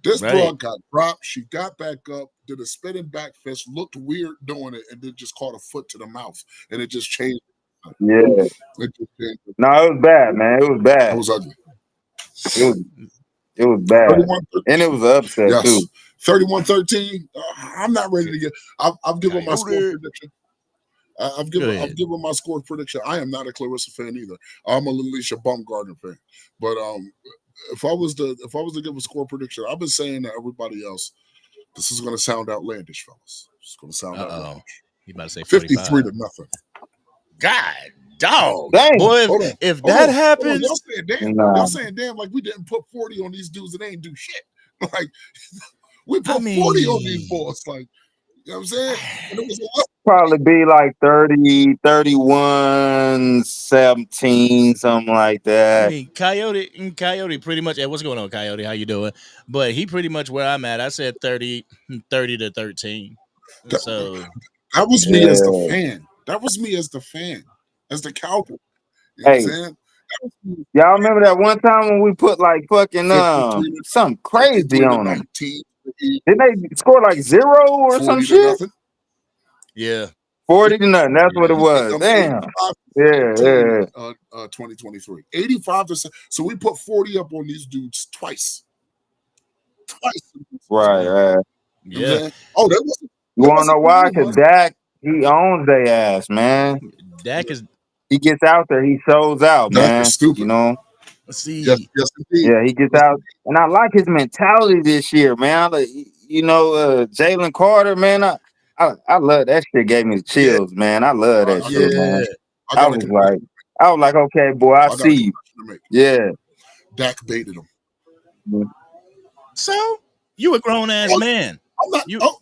Speaker 4: This
Speaker 3: Right.
Speaker 4: broad got dropped. She got back up, did a spinning back fist, looked weird doing it, and then just caught a foot to the mouth. And it just changed.
Speaker 5: Yeah.
Speaker 4: It just changed.
Speaker 5: No, it was bad, man. It was
Speaker 4: It
Speaker 5: bad.
Speaker 4: was ugly.
Speaker 5: It was bad,
Speaker 4: 31
Speaker 5: and it was an upset
Speaker 4: Yes.
Speaker 5: too.
Speaker 4: 31-13. I'm not ready to get. I've given my score
Speaker 3: Coyote.
Speaker 4: prediction. I've
Speaker 3: Go
Speaker 4: given
Speaker 3: ahead.
Speaker 4: my score prediction. I am not a Clarissa fan either. I'm a Alicia Baumgartner fan. But if I was to give a score prediction, I've been saying to everybody else, this is going to sound outlandish, fellas. It's going to sound outlandish.
Speaker 3: You about to say
Speaker 4: 53
Speaker 3: 45?
Speaker 4: to nothing.
Speaker 3: God dog.
Speaker 5: Dang.
Speaker 3: Boy,
Speaker 4: Hold on.
Speaker 3: if
Speaker 4: Hold
Speaker 3: that
Speaker 4: on.
Speaker 3: happens,
Speaker 4: Y'all saying damn.
Speaker 5: Nah.
Speaker 4: Y'all saying damn like we didn't put 40 on these dudes and they ain't do shit. Like we put
Speaker 3: I
Speaker 4: 40 on these
Speaker 3: mean,
Speaker 4: boys. Like, you know what I'm saying? And it was a lot.
Speaker 5: Probably be like 30, 31, 17, something like
Speaker 3: I
Speaker 5: that.
Speaker 3: mean, Coyote pretty much. Hey, what's going on, Coyote? How you doing? But he pretty much where I'm at. I said 30 to 13.
Speaker 4: That,
Speaker 3: So
Speaker 4: that was me as the
Speaker 5: Yeah.
Speaker 4: fan. That was me as the fan, as the Cowboy. You know what I'm
Speaker 5: Hey,
Speaker 4: saying? That was me.
Speaker 5: y'all remember that one time when we put like fucking
Speaker 4: 53 to
Speaker 5: something crazy
Speaker 4: 53 to
Speaker 5: on them?
Speaker 4: 19.
Speaker 5: Didn't they score like 0 or
Speaker 4: 40
Speaker 5: some
Speaker 4: to
Speaker 5: shit?
Speaker 4: nothing.
Speaker 3: yeah,
Speaker 5: 40 to nothing. That's what it
Speaker 3: yeah.
Speaker 5: was. Damn. Yeah.
Speaker 4: 2023. 85 to so we put 40 up on these dudes twice.
Speaker 5: Right, right.
Speaker 4: You know what I'm
Speaker 3: Yeah.
Speaker 4: saying? Oh, that wasn't.
Speaker 5: You
Speaker 4: That
Speaker 5: wanna know
Speaker 4: wasn't
Speaker 5: why?
Speaker 4: the
Speaker 5: Cause Dak, he owns their ass, man.
Speaker 3: Dak is
Speaker 5: He gets out there, he shows out,
Speaker 4: Dak
Speaker 5: man.
Speaker 4: is stupid.
Speaker 5: You know?
Speaker 3: see.
Speaker 4: Yes, indeed.
Speaker 5: Yeah, he gets out, and I like his mentality this year, man. I like, Jalen Carter, man. I love that shit. Gave me the chills, man. I love that
Speaker 4: I
Speaker 5: shit,
Speaker 4: got,
Speaker 5: man.
Speaker 3: Yeah.
Speaker 4: I
Speaker 5: I
Speaker 4: got a
Speaker 5: was
Speaker 4: confession.
Speaker 5: like, okay, boy, I
Speaker 4: I got a
Speaker 5: see you.
Speaker 4: confession to make.
Speaker 5: Yeah.
Speaker 4: Dak baited him.
Speaker 3: So you a grown ass
Speaker 4: Oh,
Speaker 3: man.
Speaker 4: I'm not.
Speaker 3: You
Speaker 4: Oh,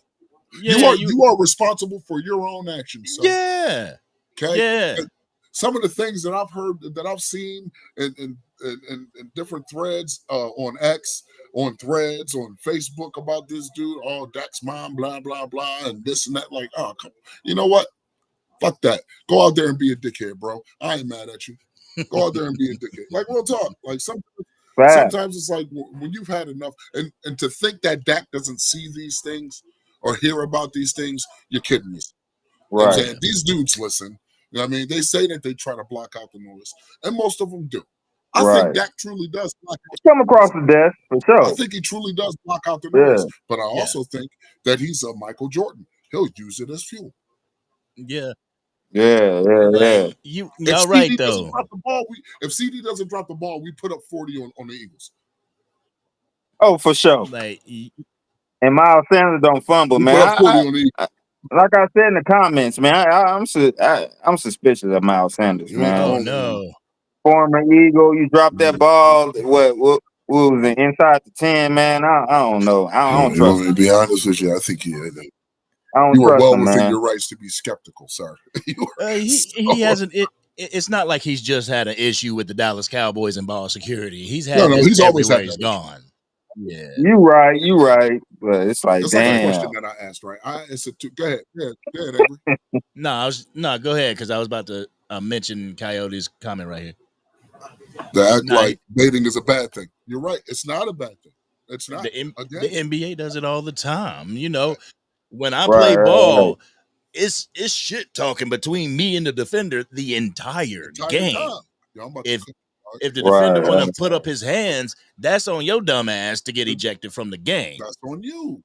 Speaker 3: yeah,
Speaker 4: you are responsible for your own actions, son.
Speaker 3: yeah.
Speaker 4: Okay.
Speaker 3: Yeah.
Speaker 4: And some of the things that I've heard, that I've seen in different threads on X, on threads, on Facebook about this dude, oh, Dak's mom, blah, blah, blah, and this and that. Like, oh, come, you know what? Fuck that. Go out there and be a dickhead, bro. I ain't mad at you. Go out there and be a dickhead. Like, real talk. Like, sometimes it's like when you've had enough, and to think that Dak doesn't see these things or hear about these things, you're kidding me. You know what I'm
Speaker 5: Right.
Speaker 4: saying? These dudes listen. You know what I mean? They say that they try to block out the noise, and most of them do. I think
Speaker 5: Right.
Speaker 4: Dak truly does block out
Speaker 5: Come across the desk for
Speaker 4: I
Speaker 5: sure.
Speaker 4: think he truly does block out the
Speaker 5: Yeah.
Speaker 4: noise. But I
Speaker 3: Yeah.
Speaker 4: also think that he's a Michael Jordan. He'll use it as fuel.
Speaker 3: Yeah.
Speaker 5: Yeah.
Speaker 3: Like y'all right
Speaker 4: CD
Speaker 3: though.
Speaker 4: doesn't drop the ball, if CD doesn't drop the ball, we put up 40 on the Eagles.
Speaker 5: Oh, for sure.
Speaker 3: Like
Speaker 5: And Miles Sanders don't fumble,
Speaker 4: We
Speaker 5: man.
Speaker 4: put up 40 on the Eagles.
Speaker 5: Like I said in the comments, man, I'm suspicious of Miles Sanders,
Speaker 4: You ain't the
Speaker 5: man.
Speaker 3: oh
Speaker 4: only one.
Speaker 3: no.
Speaker 5: Former Eagle, you dropped that ball. What was it, inside the 10, man? I don't know. I don't
Speaker 4: You want
Speaker 5: trust
Speaker 4: me
Speaker 5: him.
Speaker 4: to be honest with you? I think
Speaker 5: I don't
Speaker 4: you were
Speaker 5: trust
Speaker 4: well
Speaker 5: him,
Speaker 4: within
Speaker 5: man.
Speaker 4: your rights to be skeptical, sir. You were
Speaker 3: He hasn't it's not like he's just had an issue with the Dallas Cowboys and ball security. He's
Speaker 4: no,
Speaker 3: had this
Speaker 4: he's always
Speaker 3: everywhere
Speaker 4: had
Speaker 3: he's
Speaker 4: that issue.
Speaker 3: gone. Yeah.
Speaker 5: You right. But it's like,
Speaker 4: It's like a question
Speaker 5: damn.
Speaker 4: that I asked, right? Go ahead, Angry.
Speaker 3: No, go ahead, because I was about to mention Coyote's comment right here.
Speaker 4: They act
Speaker 3: Nah,
Speaker 4: like baiting is a bad thing. You're right. It's not a bad thing. It's not.
Speaker 3: the
Speaker 4: Again,
Speaker 3: NBA does it all the time. You know, when I play
Speaker 5: Right.
Speaker 3: ball, it's shit talking between me and the defender the entire game.
Speaker 4: time. Yo, I'm about
Speaker 3: If
Speaker 4: to
Speaker 3: if the defender want to
Speaker 5: Right.
Speaker 3: put up his hands, that's on your dumb ass to get ejected from the game.
Speaker 4: that's on you.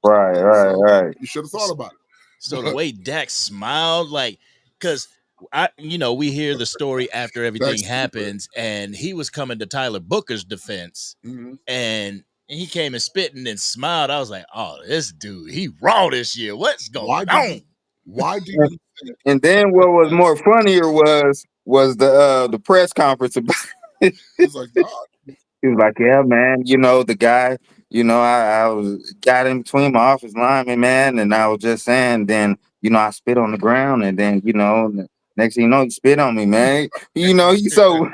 Speaker 5: Right.
Speaker 4: You should have thought about it.
Speaker 3: So the way Dak smiled, like, because we hear the story after everything
Speaker 4: Dak's stupid.
Speaker 3: happens, and he was coming to Tyler Booker's defense, and he came and spitting and smiled. I was like, oh, this dude, he raw this year. What's going on?
Speaker 4: Why do you think?
Speaker 5: And then what was more funnier was the press conference about
Speaker 4: He's like, nah,
Speaker 5: he was like, yeah, man, the guy, I was got in between my office lineman, man, and I was just saying, then, I spit on the ground, and then, next thing you know, you spit on me, man. You so
Speaker 4: he's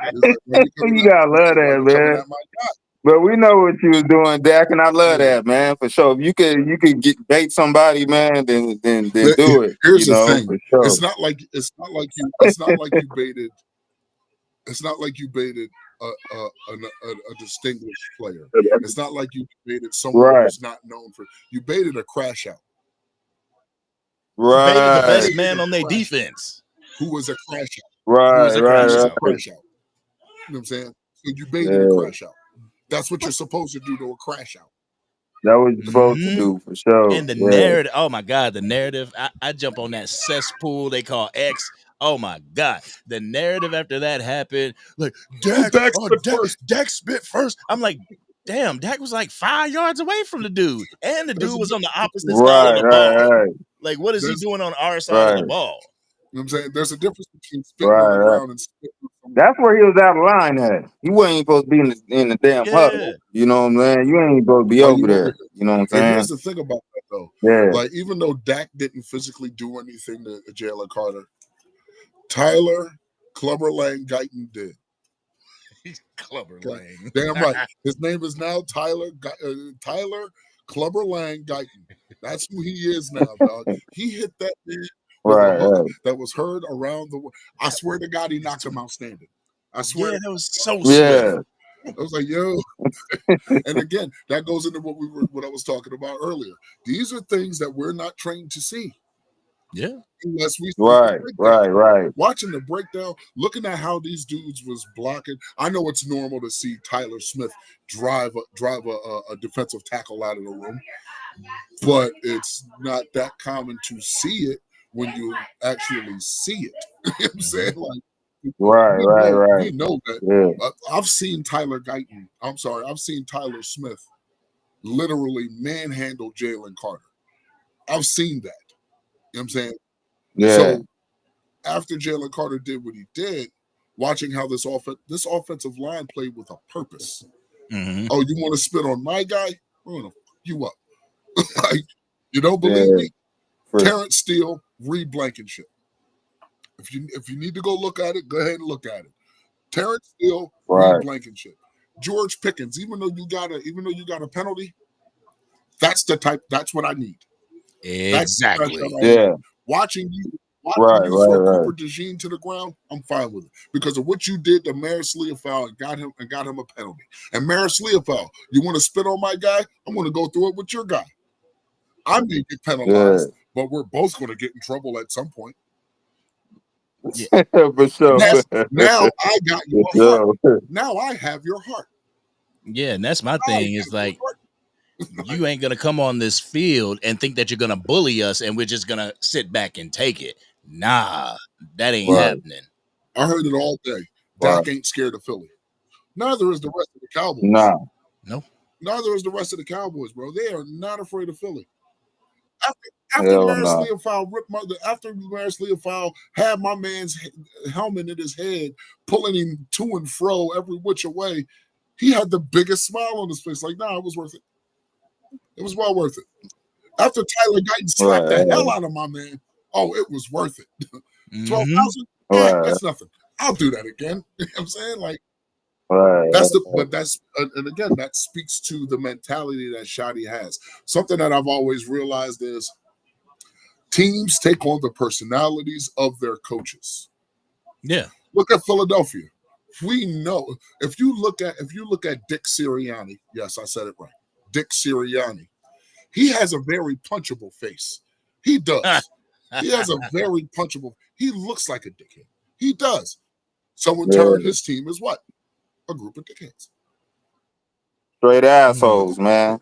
Speaker 4: like,
Speaker 5: you gotta love that, man.
Speaker 4: at my guy.
Speaker 5: But we know what you was doing, Dak, and I love that, man, for sure. If you could bait somebody, man, then do it.
Speaker 4: Here's the thing.
Speaker 5: For sure.
Speaker 4: It's not like you baited. It's not like you baited a distinguished player. It's not like you baited someone who's not known for. You baited a crash out.
Speaker 3: Baited the best
Speaker 5: Right.
Speaker 3: man on their defense.
Speaker 4: Who was a crash out.
Speaker 5: Right.
Speaker 4: Crash out. You know what I'm saying? So you baited a crash out. That's what you're supposed to do to a crash out.
Speaker 5: That was you're supposed to do, for sure.
Speaker 3: And the narrative, oh my God, the narrative. I jump on that cesspool they call X. Oh my God, the narrative after that happened, like Dak spit first. I'm like, damn, Dak was like 5 yards away from the dude, and the dude was on the opposite side of the ball.
Speaker 5: Right.
Speaker 3: Like, what is he doing on our side of the ball?
Speaker 4: You know what I'm saying? There's a difference between spitting on the
Speaker 5: Right.
Speaker 4: ground and spitting on someone.
Speaker 5: That's where he was out of line at. He wasn't supposed to be in the damn
Speaker 3: Yeah.
Speaker 5: huddle. You know what I'm saying? You ain't supposed to be
Speaker 4: Are
Speaker 5: over
Speaker 4: you
Speaker 5: there.
Speaker 4: over here?
Speaker 5: You know what I'm
Speaker 4: And
Speaker 5: saying?
Speaker 4: here's the thing about that, though.
Speaker 5: Yeah.
Speaker 4: Like, even though Dak didn't physically do anything to Jalen Carter, Tyler Clubber Lang Guyton did.
Speaker 3: Clubber
Speaker 4: Okay?
Speaker 3: Lang.
Speaker 4: Damn right. His name is now Tyler Clubber Lang Guyton. That's who he is now, dog. He hit that man with a hook that was heard around the world. I swear to God, he knocked him out standing. I swear.
Speaker 3: Yeah, that was so
Speaker 5: Yeah.
Speaker 3: swift.
Speaker 4: I was like, yo. And again, that goes into what I was talking about earlier. These are things that we're not trained to see.
Speaker 3: Yeah.
Speaker 4: Unless we see
Speaker 5: Right.
Speaker 4: the breakdown.
Speaker 5: Right.
Speaker 4: Watching the breakdown, looking at how these dudes was blocking. I know it's normal to see Tyler Smith drive a defensive tackle out of the room, but it's not that common to see it when you actually see it. You know what I'm saying? Like,
Speaker 5: Right.
Speaker 4: we know that.
Speaker 5: Yeah.
Speaker 4: I've seen Tyler Smith literally manhandle Jalen Carter. I've seen that. You know what I'm saying?
Speaker 5: Yeah.
Speaker 4: So after Jalen Carter did what he did, watching how this offensive line played with a purpose.
Speaker 3: Mhm.
Speaker 4: Oh, you want to spit on my guy? I'm gonna fuck you up. Like, you don't believe me? Terrence Steele, Reed Blankenship. If you need to go look at it, go ahead and look at it. Terrence Steele, Reed Blankenship. George Pickens, even though you got a penalty, that's what I need.
Speaker 3: Exactly.
Speaker 5: Yeah.
Speaker 4: Watching you
Speaker 5: Right.
Speaker 4: throw Cooper DeJean to the ground, I'm fine with it because of what you did to Maris Leofow and got him a penalty. And Maris Leofow, you want to spit on my guy? I'm going to go through it with your guy. I may get penalized, but we're both going to get in trouble at some point.
Speaker 3: Yeah.
Speaker 5: For sure.
Speaker 4: Now I got your heart. Now I have your heart.
Speaker 3: Yeah, and that's my thing is like, you ain't gonna come on this field and think that you're gonna bully us and we're just gonna sit back and take it. Nah, that ain't happening.
Speaker 4: I heard it all day. Dak ain't scared of Philly. Neither is the rest of the Cowboys.
Speaker 3: No.
Speaker 4: Neither is the rest of the Cowboys, bro. They are not afraid of Philly. After Maris Leofow had my man's helmet in his head, pulling him to and fro every which way, he had the biggest smile on his face. Like, nah, it was worth it. It was well worth it. After Tyler Guyton slapped the hell out of my man, it was worth it. 12,000? That's nothing. I'll do that again. You know what I'm saying? Like, and again, that speaks to the mentality that Shotty has. Something that I've always realized is teams take on the personalities of their coaches.
Speaker 3: Yeah.
Speaker 4: Look at Philadelphia. We know if you look at Dick Sirianni, yes, I said it right. Dick Sirianni. He has a very punchable face. He does. He has a very punchable. He looks like a dickhead. He does. So in turn, his team is what? A group of dickheads.
Speaker 5: Straight assholes, man.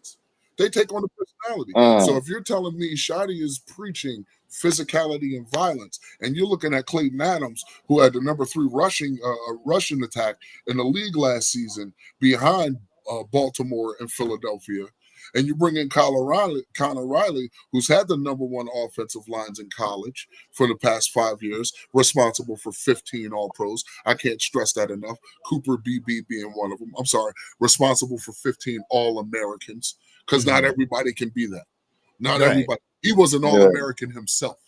Speaker 4: They take on the personality. So if you're telling me Shotty is preaching physicality and violence, and you're looking at Clayton Adams, who had the number 3 rushing attack in the league last season behind Baltimore and Philadelphia, and you bring in Connor Riley, who's had the number 1 offensive lines in college for the past 5 years, responsible for 15 All-Pros. I can't stress that enough. Cooper BB being one of them. I'm sorry, responsible for 15 All-Americans, because not everybody can be that. Not everybody. He was an All-American himself.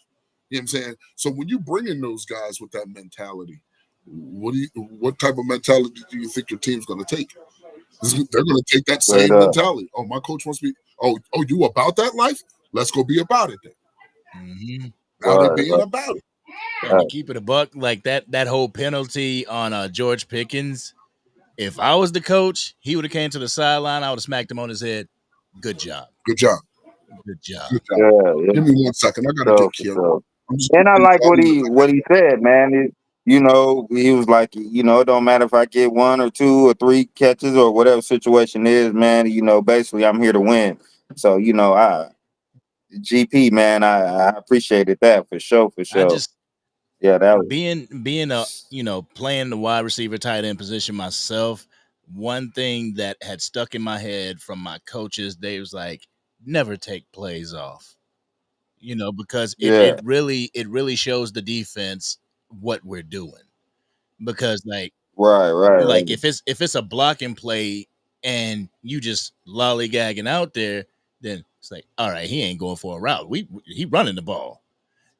Speaker 4: You know what I'm saying? So when you bring in those guys with that mentality, what type of mentality do you think your team's going to take? They're going to take that same mentality. Oh, my coach wants me. Oh, you about that life? Let's go be about it then.
Speaker 3: Mm-hmm.
Speaker 4: Now they're being about it.
Speaker 3: And to keep it a buck, like that whole penalty on George Pickens. If I was the coach, he would have came to the sideline. I would have smacked him on his head. Good job.
Speaker 4: Good job.
Speaker 3: Good job.
Speaker 4: Good job. Yeah. Give me 1 second. I gotta take care of it.
Speaker 5: And I like what he said, man. He was like, it don't matter if I get 1 or 2 or 3 catches or whatever situation is, man. Basically I'm here to win. So, GP, man, I appreciated that for sure. That was
Speaker 3: being a playing the wide receiver tight end position myself. One thing that had stuck in my head from my coaches, they was like, never take plays off. because it,
Speaker 5: Yeah.
Speaker 3: it really shows the defense what we're doing. Because
Speaker 5: Right. Right.
Speaker 3: like
Speaker 5: Right.
Speaker 3: if it's a blocking play and you just lollygagging out there, then it's like, all right, he ain't going for a route. He running the ball,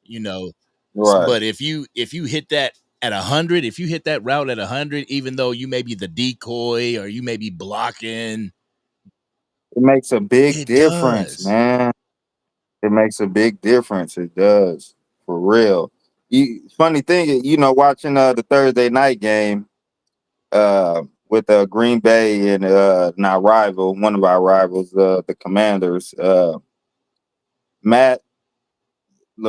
Speaker 3: you know.
Speaker 5: Right.
Speaker 3: But if you hit that at 100, if you hit that route at 100, even though you may be the decoy or you may be blocking,
Speaker 5: It makes a big
Speaker 3: it
Speaker 5: difference,
Speaker 3: does.
Speaker 5: man. It makes a big difference. It does, for real. Funny thing, watching the Thursday night game with Green Bay and one of our rivals, the Commanders, Matt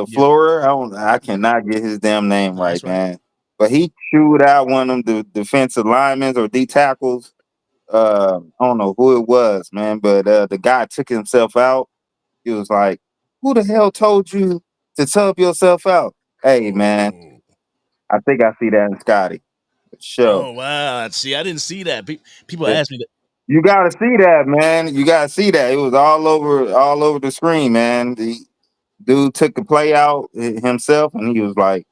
Speaker 3: Yep,
Speaker 5: LaFleur. I cannot get his damn name
Speaker 3: that's
Speaker 5: right,
Speaker 3: right.
Speaker 5: man. But he chewed out one of them defensive linemen or D tackles. I don't know who it was, man, but the guy took himself out. He was like, "Who the hell told you to tub yourself out?" Hey, man,
Speaker 3: Oh,
Speaker 5: I think I see that in Scotty. For sure.
Speaker 3: oh wow! See, I didn't see that. People
Speaker 5: Yeah.
Speaker 3: ask me that.
Speaker 5: You gotta see that, man. You gotta see that. It was all over the screen, man. The dude took the play out himself, and he was like,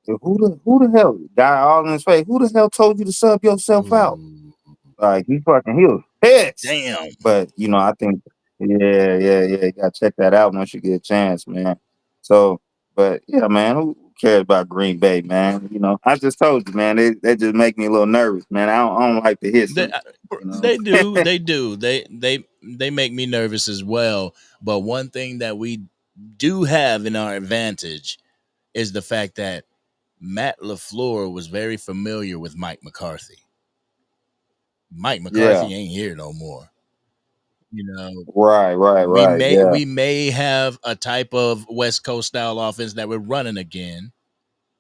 Speaker 5: "Who the hell?" Guy all in his face. Who the hell told you to sub yourself out?
Speaker 3: Ooh,
Speaker 5: Like he was pissed.
Speaker 3: damn.
Speaker 5: But I think yeah, you gotta check that out once you get a chance, man. So, but yeah, man, who cares about Green Bay, man? I just told you, man, they just make me a little nervous, man. I don't like the
Speaker 3: They,
Speaker 5: history,
Speaker 3: uh,
Speaker 5: you know.
Speaker 3: they do, they do. They make me nervous as well. But one thing that we do have in our advantage is the fact that Matt LaFleur was very familiar with Mike McCarthy. Mike
Speaker 5: Yeah,
Speaker 3: McCarthy ain't here no more. You know,
Speaker 5: right, yeah.
Speaker 3: we may have a type of West Coast style offense that we're running again,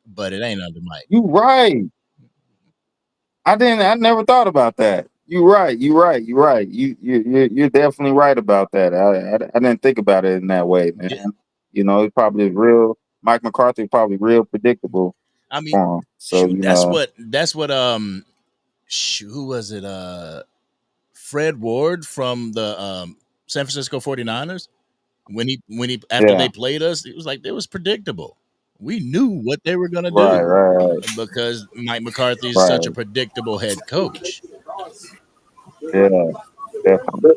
Speaker 3: but it ain't under Mike.
Speaker 5: You right. I never thought about that. You right. You're definitely right about that. I didn't think about it in that way,
Speaker 3: Yeah,
Speaker 5: man. It's probably real. Mike McCarthy probably real predictable
Speaker 3: I mean,
Speaker 5: for him. So
Speaker 3: shoot, that's what who was it? Fred Ward from the San Francisco 49ers when he after
Speaker 5: yeah,
Speaker 3: they played us, it was like it was predictable. We knew what they were gonna
Speaker 5: right,
Speaker 3: do
Speaker 5: right,
Speaker 3: because Mike McCarthy is such a
Speaker 5: right.
Speaker 3: predictable head coach.
Speaker 5: Yeah, definitely.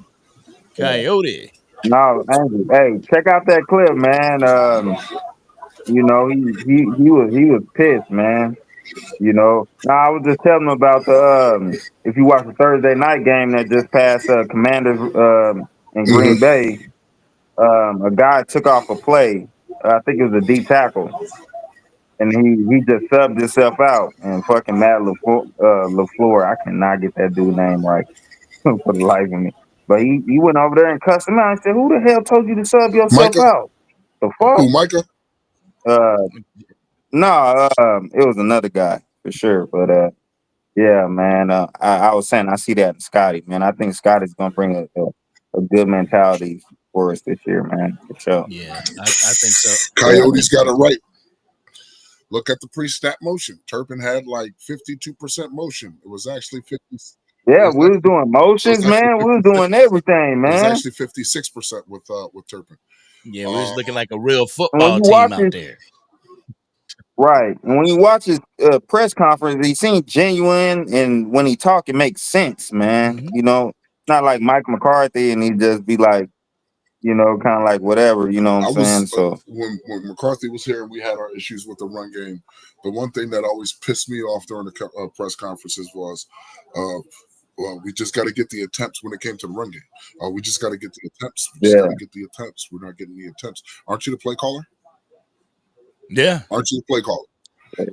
Speaker 5: Yeah.
Speaker 3: Coyote.
Speaker 5: No, Andrew, hey, check out that clip, man. He was pissed, man. Now I was just telling him about if you watch the Thursday night game that just passed Commanders in
Speaker 4: Hmm.
Speaker 5: Green Bay, a guy took off a play. I think it was a D tackle, and he just subbed himself out. And fucking Matt LaFleur, I cannot get that dude name right for the life of me. But he went over there and cussed him out and said, "Who the hell told you to sub yourself
Speaker 4: Micah,
Speaker 5: out? The fuck?"
Speaker 4: who Micah?
Speaker 5: Uh, no, it was another guy for sure. But yeah, man. I was saying I see that in Scotty, man. I think Scotty's gonna bring a good mentality for us this year, man. For sure.
Speaker 3: Yeah, I think so. I
Speaker 5: Yeah.
Speaker 3: think
Speaker 4: Coyotes got it right. Look at the pre-snap motion. Turpin had like 52% motion. It was actually 50. It
Speaker 5: Yeah,
Speaker 4: was
Speaker 5: we was
Speaker 4: actually
Speaker 5: doing
Speaker 4: it was
Speaker 5: motions,
Speaker 4: actually
Speaker 5: man. We was
Speaker 4: 56.
Speaker 5: doing everything,
Speaker 4: It was
Speaker 5: man.
Speaker 4: actually 56% with Turpin.
Speaker 3: yeah, we was
Speaker 4: Uh,
Speaker 3: looking like a real
Speaker 5: And when
Speaker 3: football
Speaker 5: you
Speaker 3: team
Speaker 5: watch
Speaker 3: out
Speaker 5: his
Speaker 3: there.
Speaker 5: right, and when you watch his press conference, he seems genuine, and when he talk, it makes sense, man.
Speaker 3: Hmm.
Speaker 5: Not like Mike McCarthy, and he just be like, kind of like whatever. You know what I'm
Speaker 4: I
Speaker 5: saying?
Speaker 4: was
Speaker 5: So
Speaker 4: when McCarthy was here and we had our issues with the run game. The one thing that always pissed me off during the press conferences was, uh, well, we just got to get the attempts when it came to the run game. We just got to get the attempts. We just got
Speaker 5: yeah,
Speaker 4: to get the attempts. We're not getting the attempts. Aren't you the play caller?
Speaker 3: Yeah,
Speaker 4: Aren't you the play caller?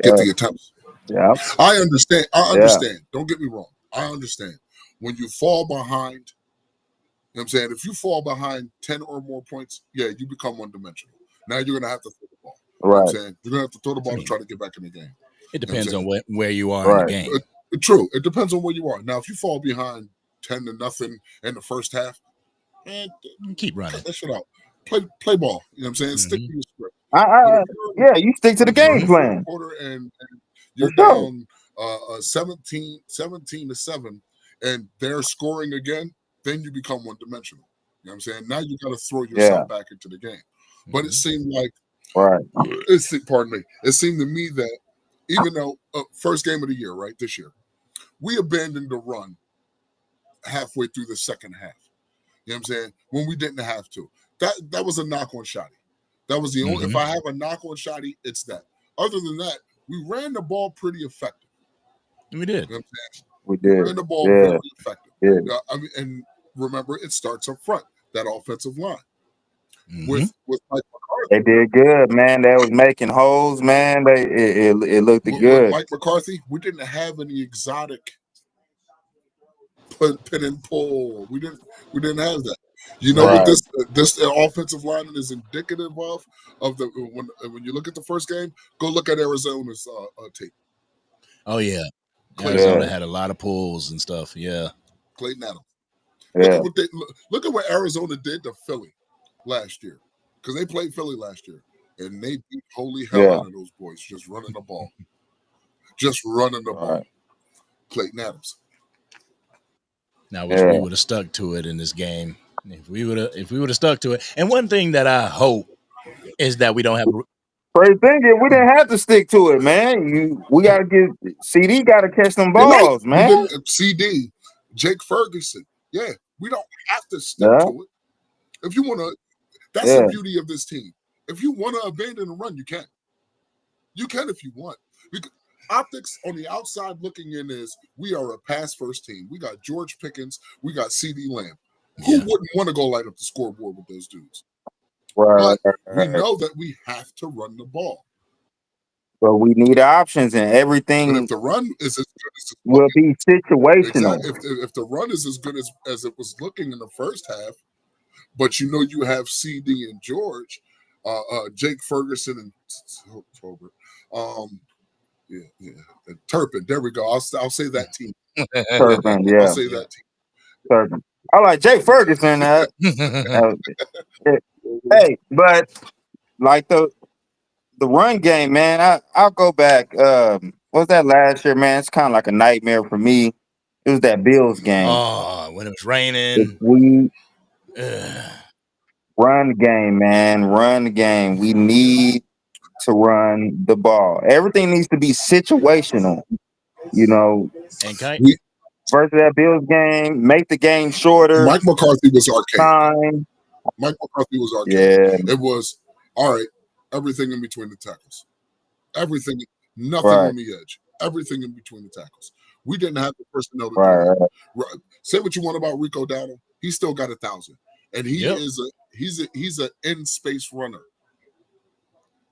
Speaker 4: Get
Speaker 5: yeah,
Speaker 4: the attempts.
Speaker 5: yeah,
Speaker 4: I understand. I
Speaker 5: yeah,
Speaker 4: understand. Don't get me wrong. I understand. When you fall behind, you know what I'm saying? If you fall behind 10 or more points, yeah, you become one dimensional. Now you're going to have to throw the ball. You know what I'm
Speaker 5: right,
Speaker 4: saying? You're going to have to throw the
Speaker 3: I
Speaker 4: ball to
Speaker 3: mean,
Speaker 4: try to get back in the game.
Speaker 3: it
Speaker 4: You know what I'm
Speaker 3: depends on
Speaker 4: saying?
Speaker 3: where you are in the
Speaker 5: right,
Speaker 3: game.
Speaker 4: True. It depends on where you are. Now, if you fall behind 10-0 in the first half, man,
Speaker 3: Keep
Speaker 4: cut
Speaker 3: running.
Speaker 4: that shit out. Play ball. You know what I'm saying? Stick
Speaker 3: Hmm.
Speaker 4: to your script.
Speaker 5: I,
Speaker 4: But
Speaker 5: I,
Speaker 4: if you're
Speaker 5: yeah, you stick to the
Speaker 4: if you're in
Speaker 5: game
Speaker 4: the
Speaker 3: Hmm.
Speaker 4: fourth
Speaker 5: plan
Speaker 4: quarter and
Speaker 5: for
Speaker 4: you're
Speaker 5: sure.
Speaker 4: down 17-7, and they're scoring again, then you become one dimensional. You know what I'm saying? Now you got to throw
Speaker 5: Yeah,
Speaker 4: yourself back into the game. But it seemed like
Speaker 5: Right.
Speaker 4: pardon me. It seemed to me that even though first game of the year, right, this year, we abandoned the run halfway through the second half. You know what I'm saying? When we didn't have to. That was a knock on Shotty. That was the only. If I have a knock on Shotty, it's that. Other than that, we ran the ball pretty effective.
Speaker 3: We did.
Speaker 4: You know what I'm saying?
Speaker 5: We did.
Speaker 4: Ran the ball very effective.
Speaker 5: Yeah.
Speaker 4: I mean, and remember, it starts up front, that offensive line.
Speaker 3: Mm-hmm.
Speaker 4: With Mike McCarthy.
Speaker 5: They did good, man. They was making holes, man. It looked good.
Speaker 4: With Mike McCarthy, we didn't have any exotic pin and pull. We didn't have that. You know what this offensive line is indicative of the when you look at the first game, go look at Arizona's tape.
Speaker 3: Oh yeah, Arizona had a lot of pulls and stuff. Yeah,
Speaker 4: Clayton Adams.
Speaker 5: Yeah.
Speaker 4: Look at what Arizona did to Philly last year, because they played Philly last year and they beat holy hell out of those boys just running the ball, ball. Clayton Adams.
Speaker 3: Now, I wish we would have stuck to it in this game. If we would have stuck to it. And one thing that I hope is that we don't have.
Speaker 5: Crazy thing is, we didn't have to stick to it, man. We got to get CD. Got to catch them balls, man.
Speaker 4: CD, Jake Ferguson. Yeah, we don't have to stick to it. If you want to, that's the beauty of this team. If you want to abandon the run, you can. You can if you want. Because optics on the outside looking in is we are a pass-first team. We got George Pickens. We got CD Lamb. Who wouldn't want to go light up the scoreboard with those dudes? But we know that we have to run the ball.
Speaker 5: But we need options and everything.
Speaker 4: But if the run is as good as
Speaker 5: will be situational.
Speaker 4: Exactly. If the run is as good as it was looking in the first half, but you know you have CD and George, Jake Ferguson and Tolbert, and Turpin. There we go. I'll say that team.
Speaker 5: Turpin, yeah.
Speaker 4: I'll say that team.
Speaker 5: Turpin. I like Jake Ferguson. Hey, but like the run game, man. I'll go back. What was that last year, man? It's kind of like a nightmare for me. It was that Bills game.
Speaker 3: Oh, when it was raining.
Speaker 5: Run the game, man. Run the game. We need to run the ball. Everything needs to be situational. You know.
Speaker 3: And
Speaker 5: versus that Bills game, make the game shorter.
Speaker 4: Mike McCarthy was arcade.
Speaker 5: Time.
Speaker 4: Mike McCarthy was arcade.
Speaker 5: Yeah.
Speaker 4: It was all right. Everything in between the tackles. Everything. Nothing on the edge. Everything in between the tackles. We didn't have the personnel to do that. Right. Say what you want about Rico Dowdle. He still got 1,000. And he's an in space runner.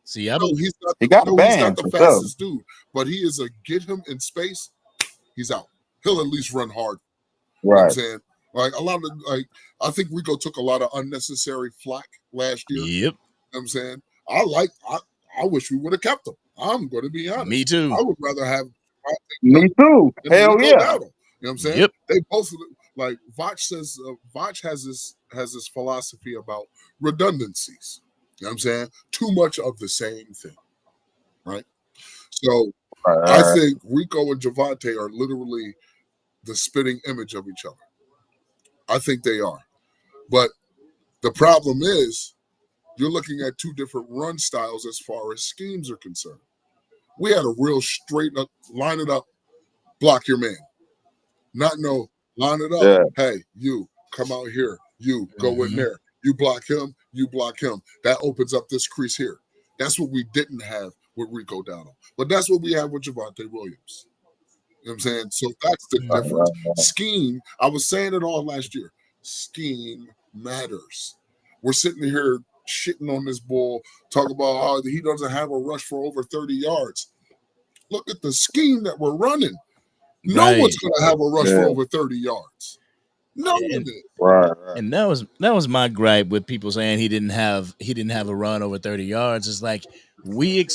Speaker 3: See,
Speaker 4: he's not the fastest dude, but he is a get him in space, he's out. He'll at least run hard.
Speaker 5: Right.
Speaker 4: You know what I'm saying? Like a lot of I think Rico took a lot of unnecessary flack last year.
Speaker 3: Yep.
Speaker 4: You know what I'm saying? I wish we would have kept him. I'm going to be honest.
Speaker 3: Me too.
Speaker 4: I would rather have
Speaker 5: me too. Hell yeah.
Speaker 4: Dowdle. You know what I'm saying?
Speaker 3: Yep.
Speaker 4: They both like Vach says. Vach has this philosophy about redundancies. You know what I'm saying? Too much of the same thing, right? So I think Rico and Javonte are literally the spitting image of each other. I think they are, but the problem is you're looking at two different run styles as far as schemes are concerned. We had a real straight up, line it up, block your man. Not no, line it up.
Speaker 5: Yeah.
Speaker 4: Hey, you come out here. You go in there. You block him. You block him. That opens up this crease here. That's what we didn't have with Rico Dowdle. But that's what we have with Javonte Williams. You know what I'm saying? So that's the difference. Scheme, I was saying it all last year. Scheme matters. We're sitting here shitting on this bull, talking about how he doesn't have a rush for over 30 yards. Look at the scheme that we're running. No one's going to have a rush for over 30 yards. No one is.
Speaker 5: Right.
Speaker 3: And that was my gripe with people saying he didn't have a run over 30 yards. It's like we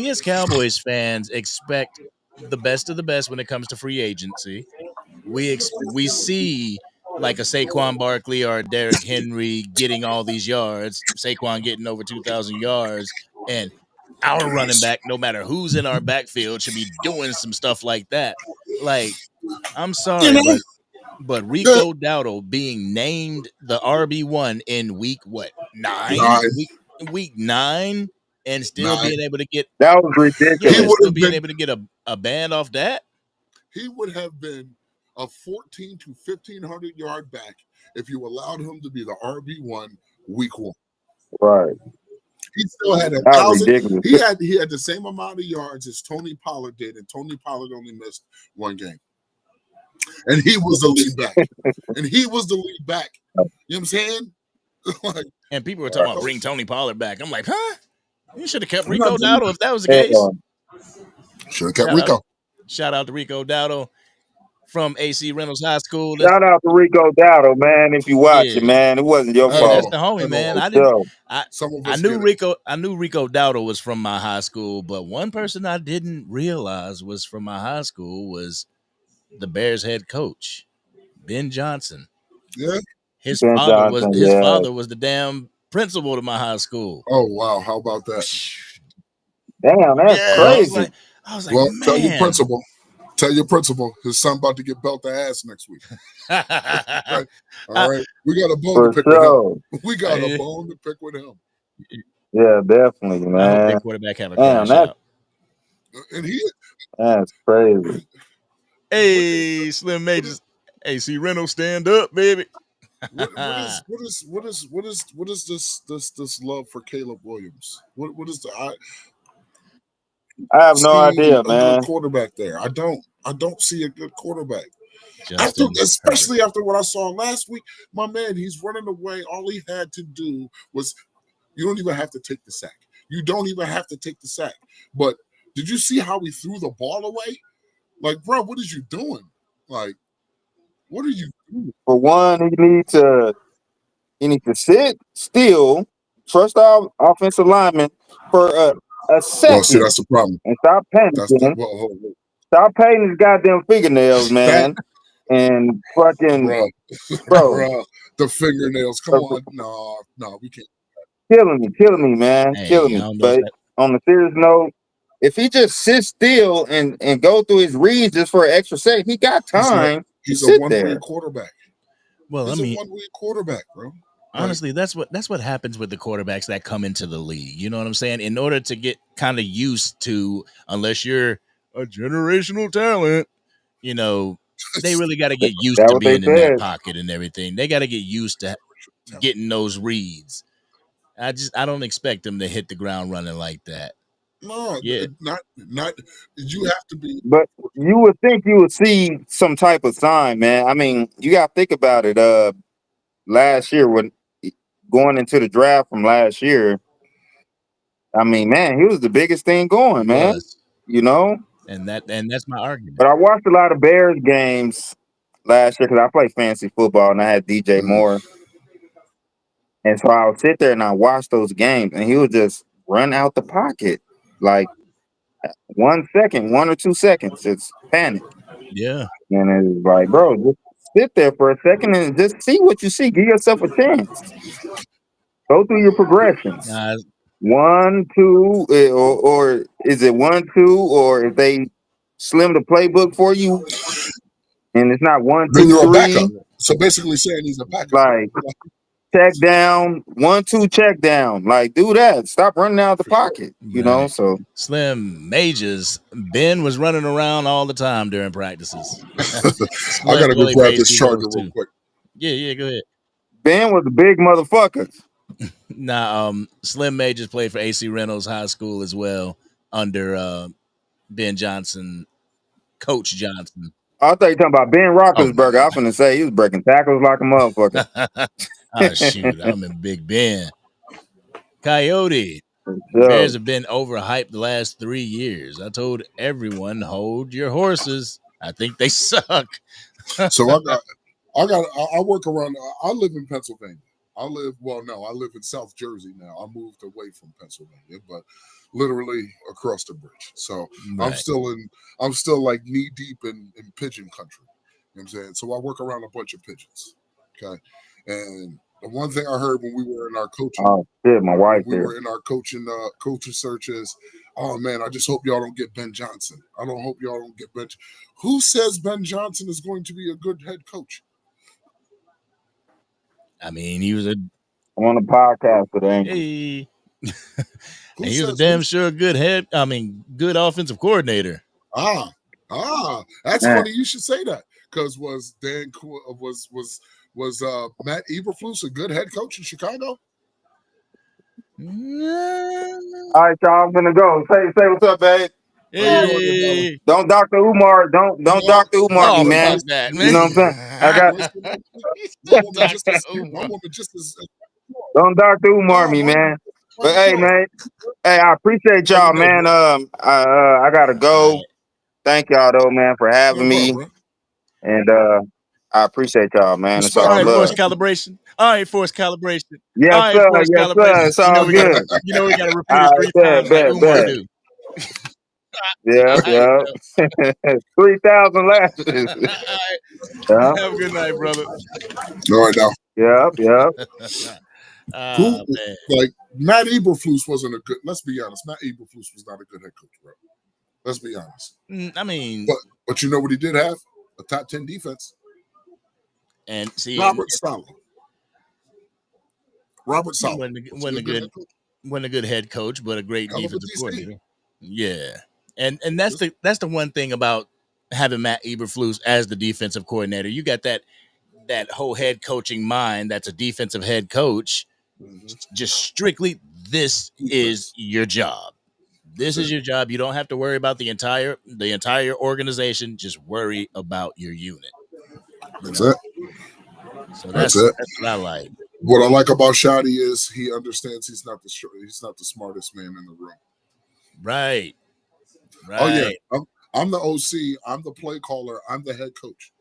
Speaker 3: as Cowboys fans expect the best of the best when it comes to free agency. We see like a Saquon Barkley or a Derrick Henry getting all these yards, Saquon getting over 2,000 yards, and our running back, no matter who's in our backfield, should be doing some stuff like that. Like, I'm sorry, but Rico Dowdle being named the RB1 in week 9? week 9 and still being able to get
Speaker 5: That was ridiculous.
Speaker 4: He would
Speaker 3: still
Speaker 4: have
Speaker 3: being
Speaker 4: been-
Speaker 3: able to get a ban off that.
Speaker 4: He would have been a 14 to 1,500 yard back if you allowed him to be the RB1 week 1.
Speaker 5: Right.
Speaker 4: He still had
Speaker 5: That was
Speaker 4: 1,000.
Speaker 5: ridiculous.
Speaker 4: He had the same amount of yards as Tony Pollard did, and Tony Pollard only missed 1 game. And he was the lead back. You know what I'm saying? Like,
Speaker 3: And people were talking about bring Tony Pollard back. I'm like, huh? You should have kept
Speaker 4: I'm
Speaker 3: Rico
Speaker 4: not doing
Speaker 3: Dowdle if that was the case.
Speaker 4: should have kept Rico.
Speaker 3: Shout out to Rico Dowdle from AC Reynolds High School.
Speaker 5: Shout out to Rico Dowdle, man. If you watch it, man, it wasn't your fault.
Speaker 3: That's the homie, man. I knew Rico Dowdle was from my high school, but one person I didn't realize was from my high school was the Bears head coach, Ben Johnson.
Speaker 4: Yeah.
Speaker 3: His father was the damn principal to my high school.
Speaker 4: Oh wow, how about that?
Speaker 5: Damn, that's crazy.
Speaker 3: I was like,
Speaker 4: well,
Speaker 3: man.
Speaker 4: Tell your principal, his son about to get belt the ass next week. Right? All right, we got a bone to pick with him. We got a bone to pick with him.
Speaker 5: Yeah, definitely, man.
Speaker 3: I hope their quarterback have a crash out.
Speaker 4: And
Speaker 5: that's crazy.
Speaker 3: Hey, Slim Majors, AC Reynolds, stand up, baby.
Speaker 4: What is this love for Caleb Williams? What is the
Speaker 5: I have no idea, man.
Speaker 4: Good quarterback there. I don't see a good quarterback.
Speaker 3: Especially
Speaker 4: after what I saw last week, my man, he's running away. All he had to do was, you don't even have to take the sack. But did you see how he threw the ball away? Like, bro, what is you doing? Like, what are you doing?
Speaker 5: For one, he needs to sit still, trust our offensive lineman for a second.
Speaker 4: Well, see, that's the problem.
Speaker 5: And stop panicking. Stop painting his goddamn fingernails, man. And fucking
Speaker 4: bro, the fingernails. Come on, no, we can't.
Speaker 5: Killing me, man. Killing me. But on a serious note, if he just sits still and go through his reads just for an extra second, he got time.
Speaker 4: He's a one-way quarterback.
Speaker 3: Well,
Speaker 4: he's a one-way quarterback, bro.
Speaker 3: Honestly, that's what happens with the quarterbacks that come into the league. You know what I'm saying? In order to get kind of used to, unless you're a generational talent, you know, they really got to get used to being in that pocket and everything. They got to get used to getting those reads. I don't expect them to hit the ground running like that.
Speaker 4: No, not. You have to be.
Speaker 5: But you would think you would see some type of sign, man. I mean, you got to think about it. Last year, when going into the draft from last year, I mean, man, he was the biggest thing going, man. You know,
Speaker 3: and that's my argument.
Speaker 5: But I watched a lot of Bears games last year because I played fantasy football and I had DJ Moore, and so I would sit there and I watched those games, and he would just run out the pocket like 1 second, 1 or 2 seconds. It's panic.
Speaker 3: Yeah,
Speaker 5: and it's like, bro, just sit there for a second and just see what you see. Give yourself a chance. Go through your progressions. 1, 2, or is it 1, 2, or if they slim the playbook for you and it's not 1, 2,
Speaker 4: then you're
Speaker 5: 3.
Speaker 4: A backup. So basically saying he's a backup.
Speaker 5: Like check down, 1, 2, check down. Like do that. Stop running out of the pocket. You know, so
Speaker 3: Slim Majors, Ben was running around all the time during practices.
Speaker 4: I gotta go grab this charger real quick.
Speaker 3: Yeah, go ahead.
Speaker 5: Ben was a big motherfucker.
Speaker 3: Nah, Slim Majors played for AC Reynolds High School as well under Ben Johnson, Coach Johnson.
Speaker 5: I thought you were talking about Ben Roethlisberger. I was going to say he was breaking tackles like a motherfucker.
Speaker 3: Oh, shoot. I'm in Big Ben. Coyote. Bears have been overhyped the last 3 years. I told everyone, hold your horses. I think they suck.
Speaker 4: So I work around. I live in Pennsylvania. I live in South Jersey now. I moved away from Pennsylvania, but literally across the bridge. So right. I'm still like knee deep in pigeon country. You know what I'm saying? So I work around a bunch of pigeons. Okay. And the one thing I heard when we were in our coaching,
Speaker 5: my wife
Speaker 4: were in our coaching searches. Oh man, I just hope y'all don't get Ben Johnson. I don't hope y'all don't get Ben. Who says Ben Johnson is going to be a good head coach?
Speaker 3: I mean, he was
Speaker 5: on a podcast today.
Speaker 3: Hey,
Speaker 4: Who
Speaker 3: And he was a
Speaker 4: says
Speaker 3: damn sure good good offensive coordinator.
Speaker 4: That's
Speaker 5: Man.
Speaker 4: funny. You should say that because was Matt Eberflus a good head coach in Chicago?
Speaker 5: All right, y'all. I'm gonna go. Say what's up, babe.
Speaker 4: How you doing, there, brother?
Speaker 3: Hey.
Speaker 5: Don't Dr. Umar. Don't
Speaker 4: No,
Speaker 5: Dr. Umar me,
Speaker 3: Oh,
Speaker 5: man.
Speaker 3: fuck that,
Speaker 5: You
Speaker 3: man.
Speaker 5: know what I'm saying? I got.
Speaker 4: Where's the-
Speaker 3: He
Speaker 4: my
Speaker 3: said
Speaker 4: woman just
Speaker 3: Dr.
Speaker 4: as my
Speaker 3: Umar.
Speaker 4: woman just as
Speaker 5: Don't Dr. Umar
Speaker 4: No,
Speaker 5: me,
Speaker 4: why
Speaker 5: man.
Speaker 4: why
Speaker 5: But
Speaker 4: you
Speaker 5: hey,
Speaker 4: doing?
Speaker 5: man. Hey, I appreciate
Speaker 4: How you
Speaker 5: y'all,
Speaker 4: doing,
Speaker 5: man.
Speaker 4: bro?
Speaker 5: I gotta go.
Speaker 3: Right.
Speaker 5: Thank y'all though, man, for
Speaker 4: No
Speaker 5: having
Speaker 4: problem,
Speaker 5: me.
Speaker 4: bro.
Speaker 5: And I appreciate y'all, man. It's
Speaker 4: Respect,
Speaker 3: All
Speaker 5: all
Speaker 3: right,
Speaker 4: bro.
Speaker 5: love.
Speaker 3: force calibration. All right, force calibration.
Speaker 5: Yes,
Speaker 3: All right,
Speaker 5: sir.
Speaker 3: force
Speaker 5: Yes, sir.
Speaker 3: calibration.
Speaker 5: It's all good.
Speaker 3: You know we gotta repeat
Speaker 5: All
Speaker 3: it
Speaker 5: right,
Speaker 3: 3 times like Umar
Speaker 5: bet.
Speaker 3: do.
Speaker 5: Yep,
Speaker 3: All right,
Speaker 5: yep. 3,000 lashes.
Speaker 3: all right.
Speaker 5: Yep,
Speaker 3: Have a good night, brother.
Speaker 4: All right now.
Speaker 5: yep.
Speaker 4: Who
Speaker 3: Man.
Speaker 4: like Matt Eberflus wasn't a good. Let's be honest. Matt Eberflus was not a good head coach, bro. Let's be honest.
Speaker 3: I mean,
Speaker 4: But you know what he did have? A top 10 defense.
Speaker 3: and see,
Speaker 4: Robert Saleh. Robert
Speaker 3: he
Speaker 4: Saleh. Was he
Speaker 3: wasn't
Speaker 4: a
Speaker 3: a
Speaker 4: good
Speaker 3: good
Speaker 4: head coach?
Speaker 3: wasn't a good head coach, but a great
Speaker 4: Hell of a
Speaker 3: defensive
Speaker 4: DC.
Speaker 3: coordinator. Yeah. And that's the one thing about having Matt Eberflus as the defensive coordinator. You got that whole head coaching mind that's a defensive head coach.
Speaker 4: Mhm.
Speaker 3: Just strictly, this is
Speaker 4: Defense.
Speaker 3: your job. This
Speaker 4: That's
Speaker 3: is
Speaker 4: it.
Speaker 3: your job. You don't have to worry about the entire organization. Just worry about your unit.
Speaker 4: That's it.
Speaker 3: So
Speaker 4: That's
Speaker 3: that's
Speaker 4: it.
Speaker 3: what I like.
Speaker 4: What I like about Shotty is he understands he's not the smartest man in the room.
Speaker 3: Right.
Speaker 4: Oh yeah,
Speaker 3: Right.
Speaker 4: I'm the OC. I'm the play caller. I'm the head coach.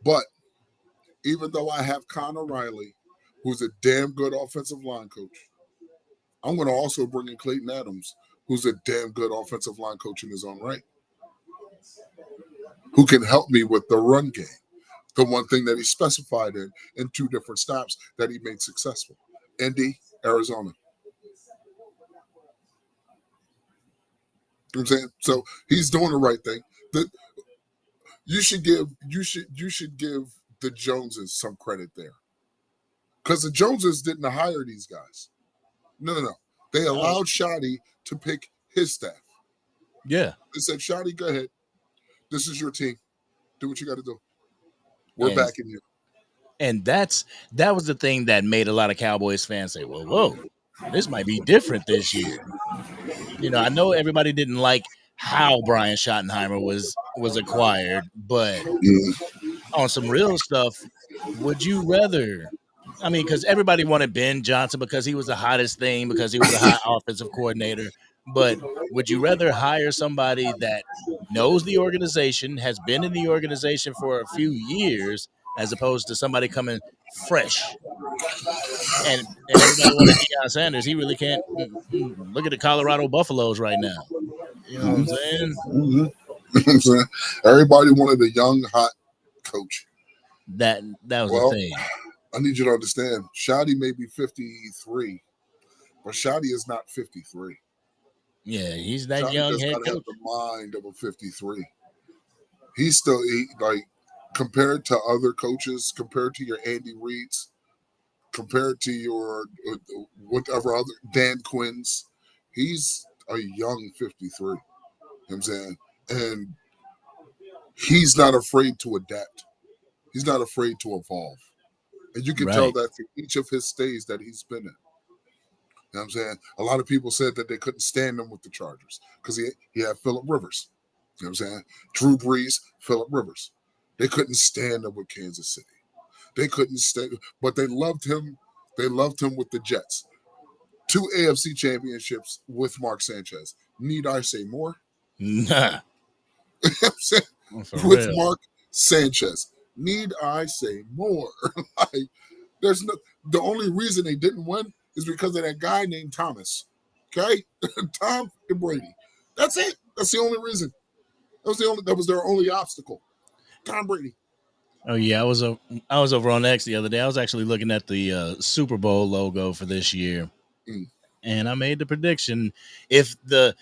Speaker 4: But even though I have Connor Riley, who's a damn good offensive line coach, I'm going to also bring in Clayton Adams, who's a damn good offensive line coach in his own right, who can help me with the run game. The one thing that he specified in 2 different stops that he made successful. Indy, Arizona. You know what I'm saying? So he's doing the right thing. You should give the Joneses some credit there. Because the Joneses didn't hire these guys. No. They allowed Shotty to pick his staff.
Speaker 3: Yeah.
Speaker 4: They said, Shotty, go ahead. This is your team. Do what you got to do. We're
Speaker 3: And
Speaker 4: backing you.
Speaker 3: and that was the thing that made a lot of Cowboys fans say, well, whoa, this might be different this year. I know everybody didn't like how Brian Schottenheimer was acquired, but
Speaker 4: Mm.
Speaker 3: on some real stuff, would you rather? I mean, because everybody wanted Ben Johnson because he was the hottest thing, because he was a hot offensive coordinator. But would you rather hire somebody that knows the organization, has been in the organization for a few years, as opposed to somebody coming fresh? And everybody wanted Deion Sanders. He really can't look at the Colorado Buffaloes right now. You know what I'm saying?
Speaker 4: Mm-hmm. You know what I'm saying? Everybody wanted a young, hot coach.
Speaker 3: That was the
Speaker 4: Well,
Speaker 3: thing.
Speaker 4: I need you to understand, Shotty may be 53, but Shotty is not 53.
Speaker 3: Yeah, he's that
Speaker 4: Shotty
Speaker 3: young
Speaker 4: does
Speaker 3: head
Speaker 4: not have
Speaker 3: coach.
Speaker 4: the mind of a 53. He's still like compared to other coaches, compared to your Andy Reid's, compared to your whatever other Dan Quinn's, he's a young 53. You know what I'm saying? And he's not afraid to adapt. He's not afraid to evolve. And you can tell
Speaker 3: Right.
Speaker 4: that through each of his stays that he's been in. You know what I'm saying? A lot of people said that they couldn't stand him with the Chargers because he had Phillip Rivers. You know what I'm saying? Drew Brees, Phillip Rivers. They couldn't stand him with Kansas City. They couldn't stand, but they loved him. They loved him with the Jets. 2 AFC championships with Mark Sanchez. Need I say more?
Speaker 3: Nah,
Speaker 4: You know what I'm saying?
Speaker 3: for
Speaker 4: With
Speaker 3: real.
Speaker 4: Mark Sanchez. Need I say more? Like, there's no. The only reason they didn't win is because of that guy named Thomas. Okay, Tom and Brady. That's it. That's the only reason. That was their only obstacle. Tom Brady.
Speaker 3: Oh yeah, I was over on X the other day. I was actually looking at the Super Bowl logo for this year,
Speaker 4: Mm.
Speaker 3: and I made the prediction: if the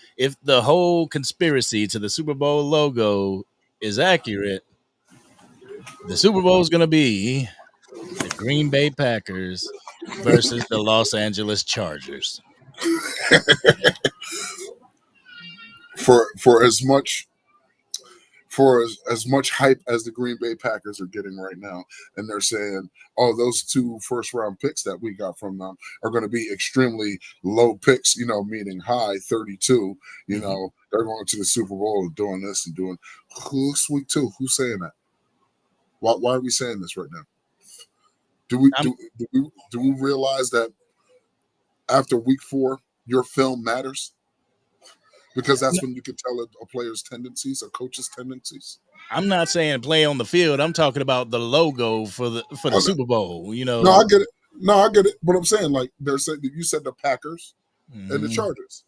Speaker 3: whole conspiracy to the Super Bowl logo is accurate, the Super Bowl is going to be the Green Bay Packers versus the Los Angeles Chargers.
Speaker 4: for as much as much hype as the Green Bay Packers are getting right now, and they're saying, "Oh, those 2 first-round picks that we got from them are going to be extremely low picks," meaning high 32. They're going to the Super Bowl and doing this and doing. Who's week 2? Who's saying that? Why are we saying this right now? Do we realize that after week 4, your film matters? Because that's when you can tell a player's tendencies, a coach's tendencies.
Speaker 3: I'm not saying play on the field. I'm talking about the logo for the
Speaker 4: Okay.
Speaker 3: Super Bowl.
Speaker 4: No, I get it. But I'm saying, like, you said the Packers and the Chargers.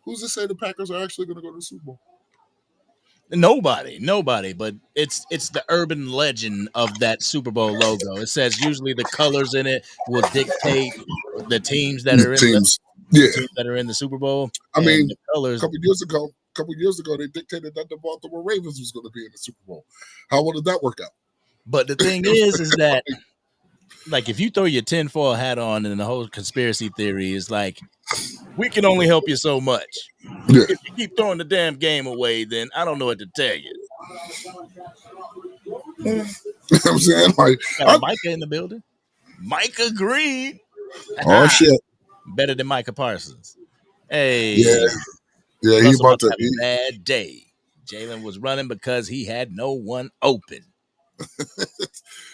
Speaker 4: Who's to say the Packers are actually going to go to the Super Bowl?
Speaker 3: Nobody. But it's the urban legend of that Super Bowl logo. It says usually the colors in it will dictate the teams that are in the teams that are in the Super Bowl.
Speaker 4: I mean,
Speaker 3: the colors.
Speaker 4: A couple years ago, they dictated that the Baltimore Ravens was going to be in the Super Bowl. How well did that work out?
Speaker 3: But the thing is that, like, if you throw your tinfoil hat on and the whole conspiracy theory is like, we can only help you so much.
Speaker 4: Yeah.
Speaker 3: If you keep throwing the damn game away, then I don't know what to tell you.
Speaker 4: You know what I'm saying? Like,
Speaker 3: Got Micah in the building. Micah Green.
Speaker 4: Oh, shit.
Speaker 3: Better than Micah Parsons. Hey.
Speaker 4: Yeah, he about to
Speaker 3: have a bad day. Jalen was running because he had no one open.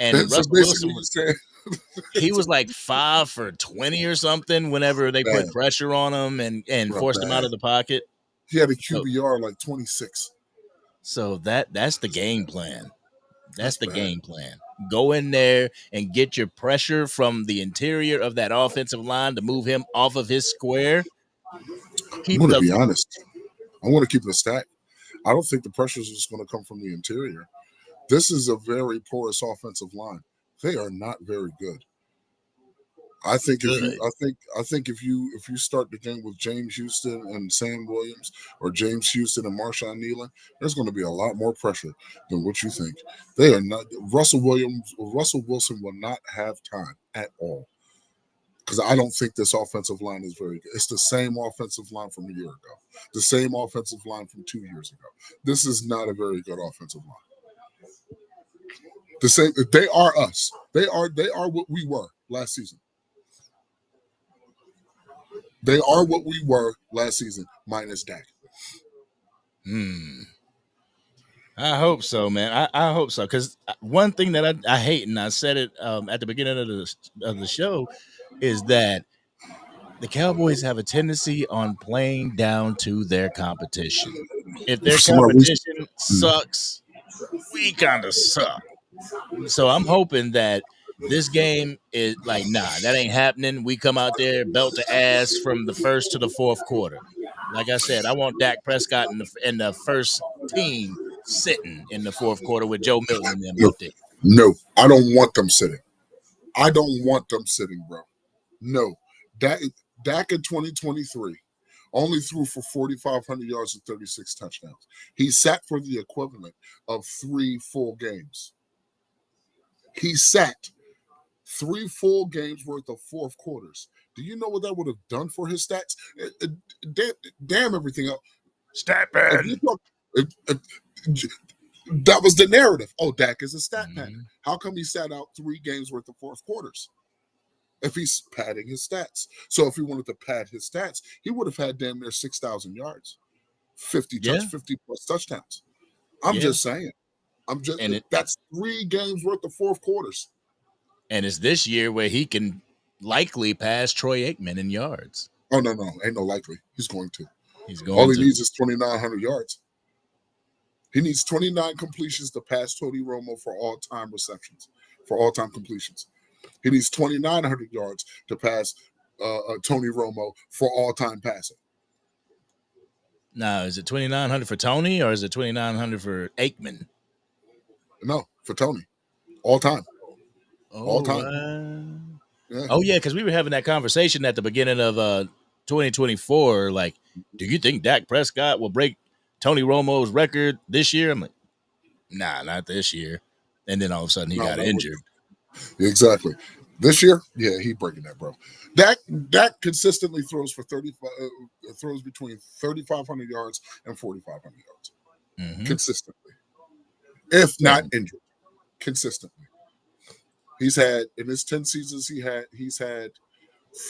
Speaker 3: And Russell Wilson was like 5 for 20 or something whenever they put pressure on him and forced him out of the pocket.
Speaker 4: He had a QBR like 26.
Speaker 3: So that's the game plan. That's the game plan. Go in there and get your pressure from the interior of that offensive line to move him off of his square.
Speaker 4: I'm going to be honest. I want to keep it a stack. I don't think the pressure is just going to come from the interior. This is a very porous offensive line. They are not very good. I think if you start the game with James Houston and Sam Williams, or James Houston and Marshawn Nealon, there's going to be a lot more pressure than what you think. They are not. Russell Wilson will not have time at all, because I don't think this offensive line is very good. It's the same offensive line from a year ago, the same offensive line from 2 years ago. This is not a very good offensive line. The same. They are us. They are what we were last season. They are what we were last season, minus Dak.
Speaker 3: I hope so, man. I hope so, because one thing that I hate, and I said it at the beginning of the show, is that the Cowboys have a tendency on playing down to their competition. If their competition sucks, we kind of suck. So I'm hoping that this game is like, nah, that ain't happening. We come out there, belt to ass from the first to the fourth quarter. Like I said, I want Dak Prescott in the first team sitting in the fourth quarter with Joe Milton and them up there.
Speaker 4: No, I don't want them sitting. Bro. No. Dak in 2023 only threw for 4,500 yards and 36 touchdowns. He sat for the equivalent of 3 full games. He sat 3 full games worth of fourth quarters. Do you know what that would have done for his stats? Damn everything else.
Speaker 3: Stat pad.
Speaker 4: That was the narrative. Oh, Dak is a stat pad. How come he sat out 3 games worth of fourth quarters? If he's padding his stats. So if he wanted to pad his stats, he would have had damn near 6,000 yards, 50 plus touchdowns. I'm just saying. That's 3 games worth of fourth quarters.
Speaker 3: And it's this year where he can likely pass Troy Aikman in yards.
Speaker 4: Oh, no. Ain't no likely. He's going to. All he needs is 2,900 yards. He needs 29 completions to pass Tony Romo for all-time receptions, for all-time completions. He needs 2,900 yards to pass Tony Romo for all-time passing.
Speaker 3: Now, is it 2,900 for Tony or is it 2,900 for Aikman?
Speaker 4: No, for Tony. All-time.
Speaker 3: All time. Yeah. Oh, yeah, because we were having that conversation at the beginning of 2024. Like, do you think Dak Prescott will break Tony Romo's record this year? I'm like, nah, not this year. And then all of a sudden he got injured.
Speaker 4: Exactly. This year, yeah, he breaking that, bro. Dak consistently throws for 35, throws between 3,500 yards and 4,500 yards, consistently, if not injured, consistently. He's had in his 10 seasons, he's had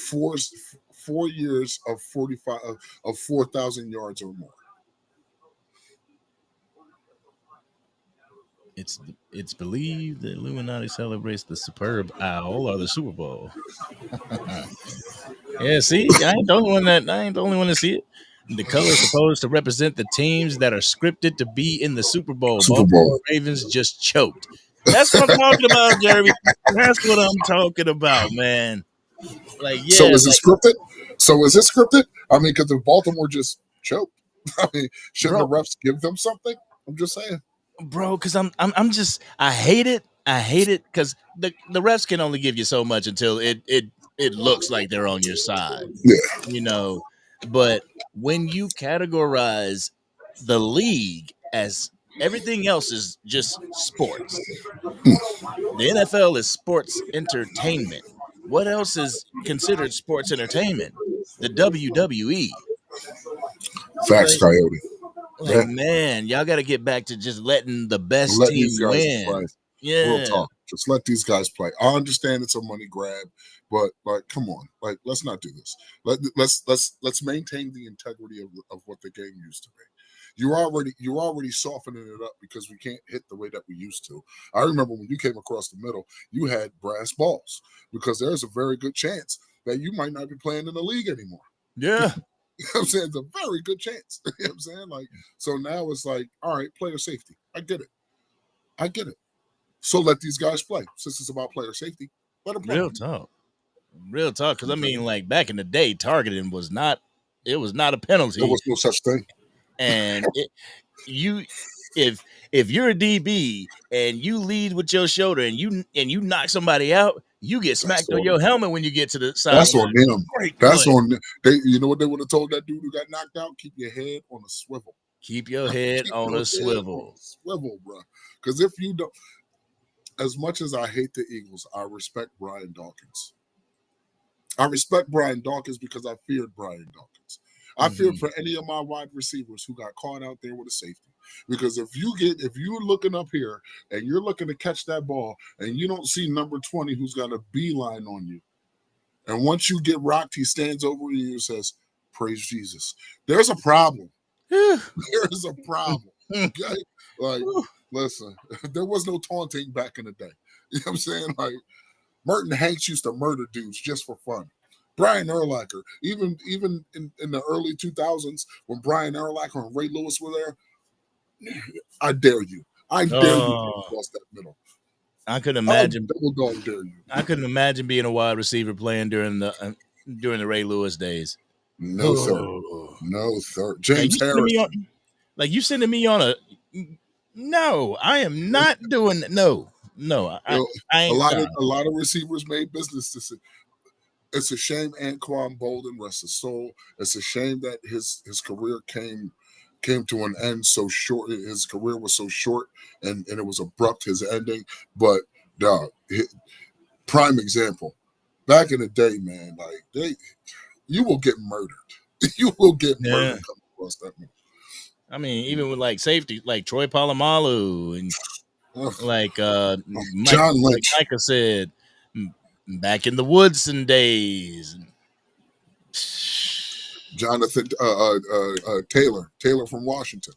Speaker 4: four years of 4,000 yards or more.
Speaker 3: It's believed that Illuminati celebrates the superb owl or the Super Bowl. Yeah, see, I ain't the only one to see it. The color is supposed to represent the teams that are scripted to be in the Super Bowl.
Speaker 4: Super Bowl.
Speaker 3: Baltimore Ravens just choked. That's what I'm talking about, Jeremy. That's what I'm talking about, man. Like, yeah.
Speaker 4: So is it scripted? I mean, because if Baltimore just choked, I mean, shouldn't the refs give them something? I'm just saying.
Speaker 3: Bro, because I hate it because the refs can only give you so much until it looks like they're on your side.
Speaker 4: Yeah.
Speaker 3: But when you categorize the league as everything else is just sports, the NFL is sports entertainment. What else is considered sports entertainment? The WWE.
Speaker 4: Facts, Coyote.
Speaker 3: Man, y'all got to get back to just letting the best
Speaker 4: Let
Speaker 3: team
Speaker 4: these guys
Speaker 3: win.
Speaker 4: play.
Speaker 3: Yeah,
Speaker 4: Real talk. Just let these guys play. I understand it's a money grab, but come on, let's not do this. Let's maintain the integrity of what the game used to be. You're already softening it up because we can't hit the way that we used to. I remember when you came across the middle, you had brass balls because there's a very good chance that you might not be playing in the league anymore.
Speaker 3: Yeah.
Speaker 4: You know what I'm saying? It's a very good chance. You know what I'm saying? So now it's all right, player safety. I get it. So let these guys play. Since it's about player safety, let them play.
Speaker 3: Real talk. Because I mean, back in the day, targeting was not a penalty.
Speaker 4: There was no such thing.
Speaker 3: And if you're a DB and you lead with your shoulder and you knock somebody out, you get smacked on your helmet when you get to the side.
Speaker 4: That's on them. That's on them. You know what they would have told that dude who got knocked out? Keep your head on a swivel.
Speaker 3: Keep your head on a swivel.
Speaker 4: Swivel, bro. Because if you don't, as much as I hate the Eagles, I respect Brian Dawkins. I respect Brian Dawkins because I feared Brian Dawkins. I feared for any of my wide receivers who got caught out there with a safety. Because if you're looking up here and you're looking to catch that ball and you don't see number 20 who's got a beeline on you, and once you get rocked, he stands over you and says, "Praise Jesus." There's a problem. There is a problem. Okay? Listen, there was no taunting back in the day. You know what I'm saying? Merton Hanks used to murder dudes just for fun. Brian Urlacher, even in the early 2000s when Brian Urlacher and Ray Lewis were there, I dare you. I dare you to cross that middle.
Speaker 3: I couldn't imagine.
Speaker 4: Double dog dare you.
Speaker 3: I couldn't imagine being a wide receiver playing during the Ray Lewis days.
Speaker 4: No, sir. James Harris.
Speaker 3: You sending me on a? No, I am not doing. No. I ain't.
Speaker 4: A lot of receivers made business decisions. It's a shame Anquan Bolden, rest his soul. It's a shame that his career came to an end so short. His career was so short and it was abrupt, his ending. But prime example. Back in the day, man, you will get murdered. You will get murdered coming across that man.
Speaker 3: I mean, even with safety, like Troy Polamalu and
Speaker 4: John Lynch.
Speaker 3: Like Micah said, back in the Woodson days.
Speaker 4: Jonathan Taylor from Washington.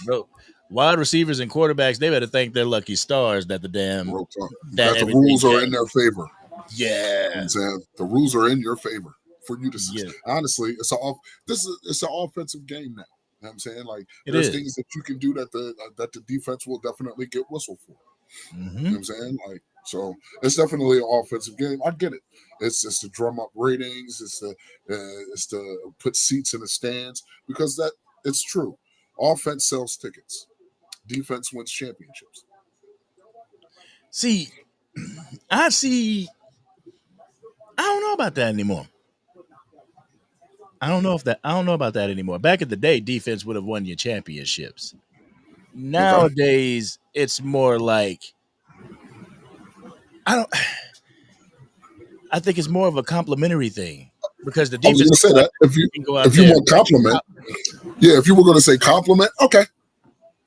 Speaker 3: Bro, wide receivers and quarterbacks, they better thank their lucky stars that
Speaker 4: that the rules are in their favor.
Speaker 3: Yeah,
Speaker 4: you know I'm saying? The rules are in your favor for you to. Honestly, it's an offensive game now. You know what I'm saying? There's things that you can do that the defense will definitely get whistled for. You know what I'm saying? So it's definitely an offensive game. I get it. It's to drum up ratings. It's to put seats in the stands because it's true. Offense sells tickets. Defense wins championships.
Speaker 3: I don't know about that anymore. I don't know about that anymore. Back in the day, defense would have won you championships. Nowadays, it's more like I think it's more of a complimentary thing because the
Speaker 4: I was
Speaker 3: defense
Speaker 4: going to say that
Speaker 3: can go out
Speaker 4: if you
Speaker 3: there.
Speaker 4: want compliment, yeah, if you were going to say compliment, okay,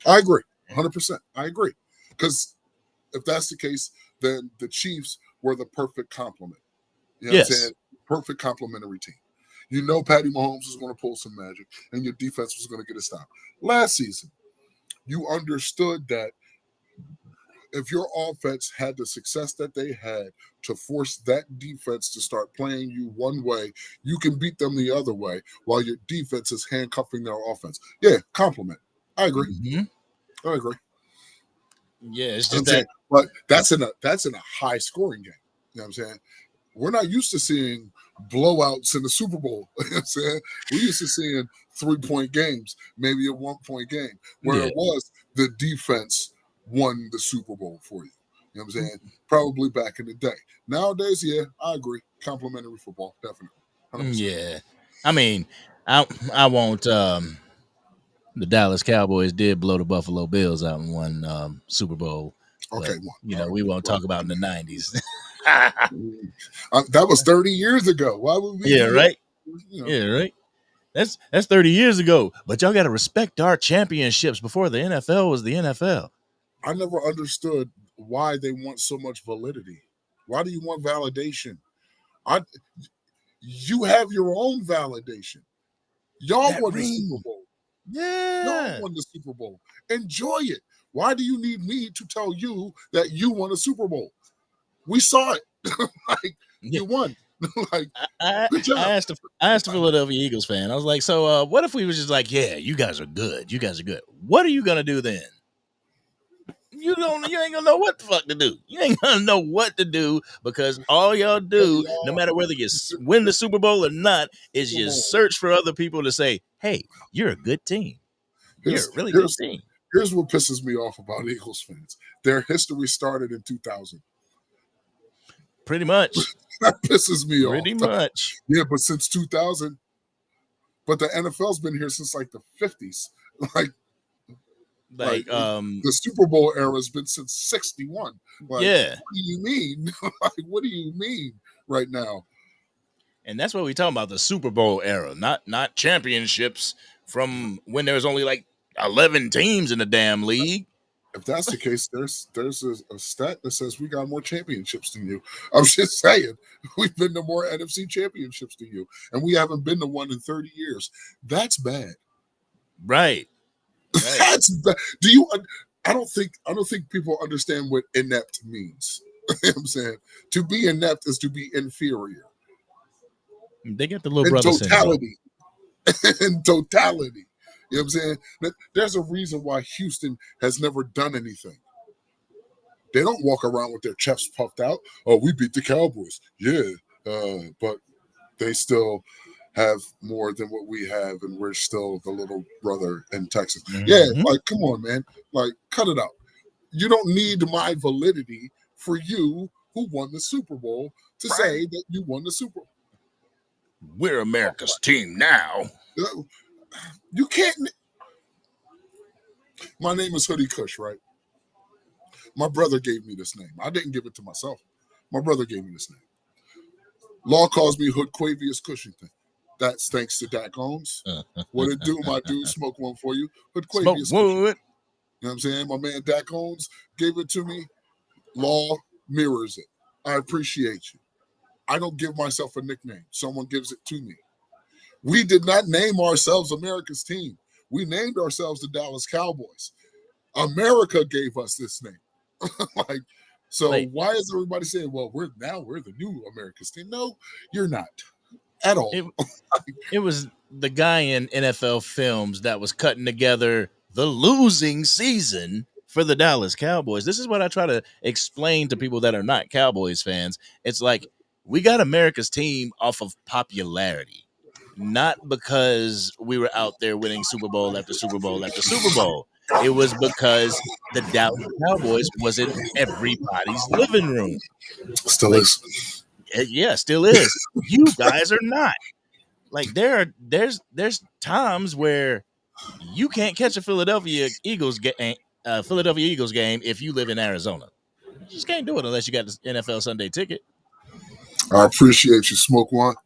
Speaker 4: I agree, 100%. I agree, because if that's the case, then the Chiefs were the perfect compliment. You know what I'm
Speaker 3: Yes.
Speaker 4: saying? Perfect complimentary team. You know, Patty Mahomes was going to pull some magic, and your defense was going to get a stop. Last season, you understood that if your offense had the success that they had to force that defense to start playing you one way, you can beat them the other way while your defense is handcuffing their offense. Yeah, compliment. I agree.
Speaker 3: Mhm.
Speaker 4: I agree.
Speaker 3: Yeah, it's
Speaker 4: I'm
Speaker 3: just
Speaker 4: saying,
Speaker 3: that.
Speaker 4: but that's in a high scoring game. You know what I'm saying? We're not used to seeing blowouts in the Super Bowl. You know what I'm saying? We're used to seeing 3-point games, maybe a 1-point game, where
Speaker 3: Yeah.
Speaker 4: it was the defense won the Super Bowl for you. You know what I'm saying? Probably back in the day. Nowadays, yeah, I agree. Complimentary football, definitely. 100%.
Speaker 3: Yeah. I mean, I won't the Dallas Cowboys did blow the Buffalo Bills out in one Super Bowl.
Speaker 4: Okay,
Speaker 3: But
Speaker 4: one.
Speaker 3: we won't talk about in the 90s.
Speaker 4: That was 30 years ago. Why would we
Speaker 3: Yeah,
Speaker 4: do that?
Speaker 3: right.
Speaker 4: You know,
Speaker 3: Yeah, right. That's 30 years ago. But y'all got to respect our championships before the NFL was the NFL.
Speaker 4: I never understood why they want so much validity. Why do you want validation? You have your own validation. Y'all
Speaker 3: That
Speaker 4: won the Super
Speaker 3: ring.
Speaker 4: Bowl. Y'all
Speaker 3: Yeah.
Speaker 4: won the Super Bowl. Enjoy it. Why do you need me to tell you that you won a Super Bowl? We saw it. Like,
Speaker 3: Yeah.
Speaker 4: you won. Like,
Speaker 3: I
Speaker 4: good job.
Speaker 3: asked the Philadelphia Eagles fan. I was like, so what if we was just like, yeah, you guys are good. You guys are good. What are you gonna do then? You ain't gonna know what the fuck to do. You ain't gonna know what to do because all y'all
Speaker 4: Hey,
Speaker 3: do, no
Speaker 4: y'all.
Speaker 3: matter whether you win the Super Bowl or not, is
Speaker 4: Come
Speaker 3: you
Speaker 4: on.
Speaker 3: search for other people to say, hey, you're a good team. You're
Speaker 4: Here's
Speaker 3: a really good
Speaker 4: here's
Speaker 3: team.
Speaker 4: here's what pisses me off about Eagles fans. Their history started in 2000.
Speaker 3: Pretty much.
Speaker 4: That pisses me off.
Speaker 3: Pretty much.
Speaker 4: Yeah, but since 2000, but the NFL's been here since like the 50s. Like
Speaker 3: Like,
Speaker 4: the Super Bowl era has been since 61. Like,
Speaker 3: yeah.
Speaker 4: what do you mean? Like, what do you mean right now?
Speaker 3: And that's what we talking about, the Super Bowl era, not championships from when there was only like 11 teams in the damn league.
Speaker 4: If that's the case, there's a stat that says we got more championships than you. I'm just saying, we've been to more NFC championships than you, and we haven't been to one in 30 years. That's bad.
Speaker 3: Right. Right.
Speaker 4: That's bad. Do you? I don't think people understand what inept means. You know what I'm saying, to be inept is to be inferior
Speaker 3: They get the little
Speaker 4: in
Speaker 3: brother syndrome.
Speaker 4: totality. In totality. You know what I'm saying? There's a reason why Houston has never done anything. They don't walk around with their chests puffed out. Oh, we beat the Cowboys. Yeah. But they still have more than what we have, and we're still the little brother in Texas. Yeah, like, come on, man. Like, cut it out. You don't need my validity for you who won the Super Bowl to say that you won the Super Bowl.
Speaker 3: We're America's team now.
Speaker 4: You can't. My name is Hoodie Kush, right? My brother gave me this name. I didn't give it to myself. My brother gave me this name. Law calls me Hood Quavius Cushington. That's thanks to Dak Owens. What it do, my dude? Smoke one for you. Hood Quavius Cushington. You know what I'm saying? My man Dak Owens gave it to me. Law mirrors it. I appreciate you. I don't give myself a nickname. Someone gives it to me. We did not name ourselves America's team. We named ourselves the Dallas Cowboys. America gave us this name. Like, so why is everybody saying, well, we're the new America's team? No, you're not at all.
Speaker 3: It was the guy in NFL Films that was cutting together the losing season for the Dallas Cowboys. This is what I try to explain to people that are not Cowboys fans. It's like we got America's team off of popularity, not because we were out there winning Super Bowl after Super Bowl after Super Bowl. It was because the Dallas Cowboys was in everybody's living room.
Speaker 4: Still is.
Speaker 3: Yeah, still is. You guys are not. Like there's times where you can't catch a Philadelphia Eagles game if you live in Arizona. You just can't do it unless you got the NFL Sunday ticket.
Speaker 4: I appreciate you, Smoke One.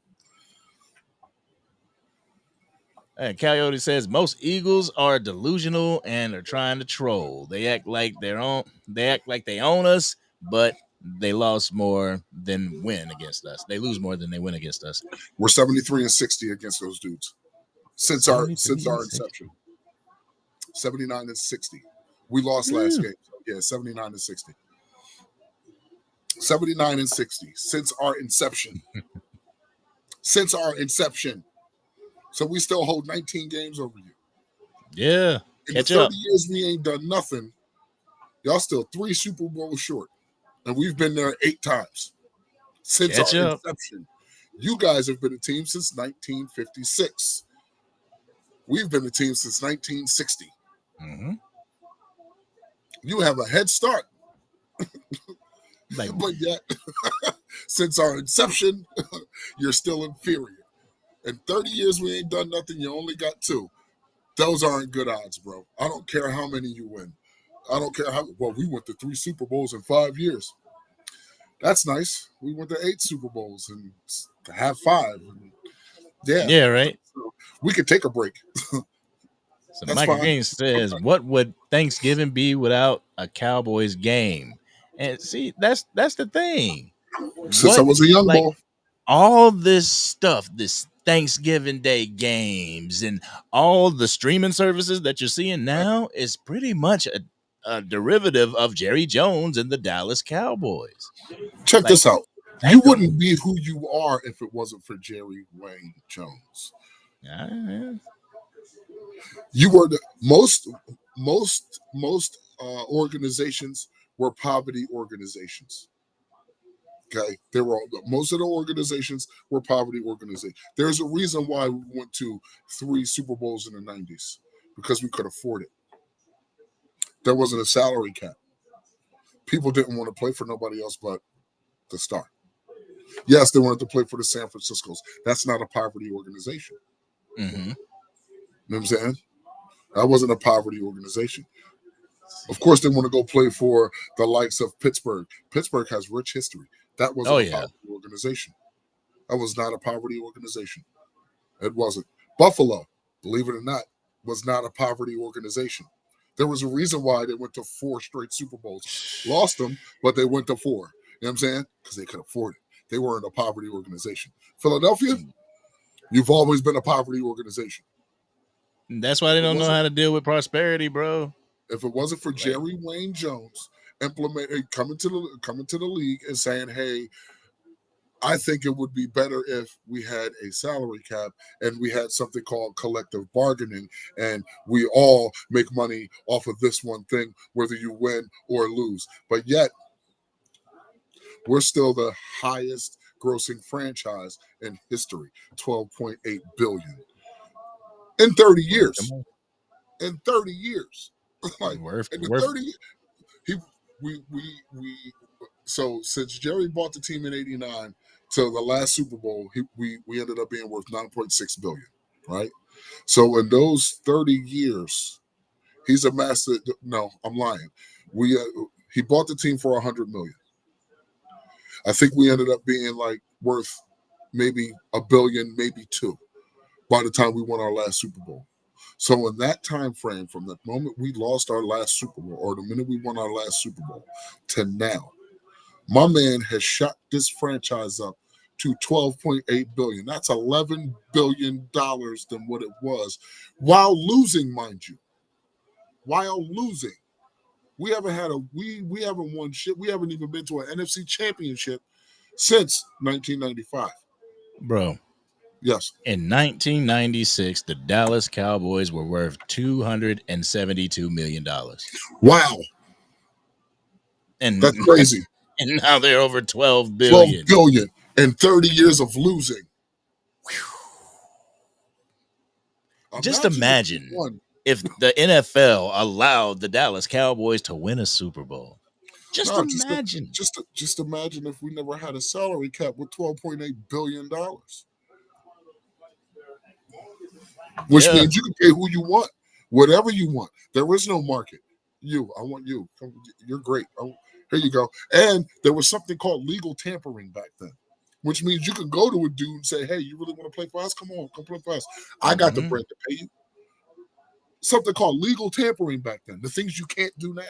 Speaker 3: And Coyote says most Eagles are delusional and are trying to troll. They act like they own us, but they lost more than win against us. They lose more than they win against us.
Speaker 4: We're 73-60 against those dudes since our inception. 79-60. We lost last game. Yeah, 79-60. 79-60 since our inception. Since our inception. So we still hold 19 games over you.
Speaker 3: Yeah.
Speaker 4: In the 30 years we ain't done nothing. Y'all still 3 Super Bowls short. And we've been there 8 times since our inception. You guys have been a team since 1956. We've been a team since 1960.
Speaker 3: Mm-hmm.
Speaker 4: You have a head start.
Speaker 3: Like,
Speaker 4: but yet, since our inception, you're still inferior. In 30 years, we ain't done nothing. You only got 2. Those aren't good odds, bro. I don't care how many you win. I don't care how. Well, we went to 3 Super Bowls in 5 years. That's nice. We went to 8 Super Bowls and to have 5.
Speaker 3: Yeah, right.
Speaker 4: So we could take a break.
Speaker 3: So Michael Green says, "What would Thanksgiving be without a Cowboys game?" And see, that's the thing.
Speaker 4: Since I was a young boy,
Speaker 3: all this stuff, this Thanksgiving Day games, and all the streaming services that you're seeing now is pretty much a derivative of Jerry Jones and the Dallas Cowboys.
Speaker 4: Check this out. You wouldn't be who you are if it wasn't for Jerry Wayne Jones.
Speaker 3: Yeah.
Speaker 4: You were the most organizations were poverty organizations. Okay, most of the organizations were poverty organizations. There's a reason why we went to 3 Super Bowls in the 90s, because we could afford it. There wasn't a salary cap. People didn't want to play for nobody else but the star. Yes, they wanted to play for the San Franciscos. That's not a poverty organization.
Speaker 3: Mm-hmm.
Speaker 4: You know what I'm saying? That wasn't a poverty organization. Of course, they want to go play for the likes of Pittsburgh. Pittsburgh has rich history. That wasn't a poverty organization. That was not a poverty organization. It wasn't. Buffalo, believe it or not, was not a poverty organization. There was a reason why they went to 4 straight Super Bowls. Lost them, but they went to 4. You know what I'm saying? Because they could afford it. They weren't a poverty organization. Philadelphia, you've always been a poverty organization.
Speaker 3: That's why they don't know how to deal with prosperity, bro.
Speaker 4: If it wasn't for Jerry Wayne Jones coming to the league and saying, "Hey, I think it would be better if we had a salary cap and we had something called collective bargaining, and we all make money off of this one thing, whether you win or lose." But yet, we're still the highest grossing franchise in history, $12.8 billion in 30 years. In 30 years, so since Jerry bought the team in '89 till the last Super Bowl, we ended up being worth $9.6 billion, right? So in those 30 years, he's amassed. No, I'm lying. He bought the team for $100 million. I think we ended up being worth maybe $1 billion, maybe $2 billion by the time we won our last Super Bowl. So in that time frame, from the moment we lost our last Super Bowl, or the minute we won our last Super Bowl, to now, my man has shot this franchise up to $12.8 billion. That's $11 billion than what it was, while losing, mind you. While losing, we haven't won shit. We haven't even been to an NFC championship since 1995,
Speaker 3: bro.
Speaker 4: Yes.
Speaker 3: In 1996, the Dallas Cowboys were worth $272 million.
Speaker 4: Wow.
Speaker 3: And
Speaker 4: that's crazy.
Speaker 3: And now they're over $12 billion.
Speaker 4: $12 billion in 30 years of losing.
Speaker 3: Just imagine if the NFL allowed the Dallas Cowboys to win a Super Bowl. Just imagine.
Speaker 4: Just imagine if we never had a salary cap with $12.8 billion. Which means you can pay who you want, whatever you want. There is no market. I want you. You're great. Here you go. And there was something called legal tampering back then, which means you could go to a dude and say, hey, you really want to play for us? Come on, come play for us. I got the bread to pay you. Something called legal tampering back then. The things you can't do now.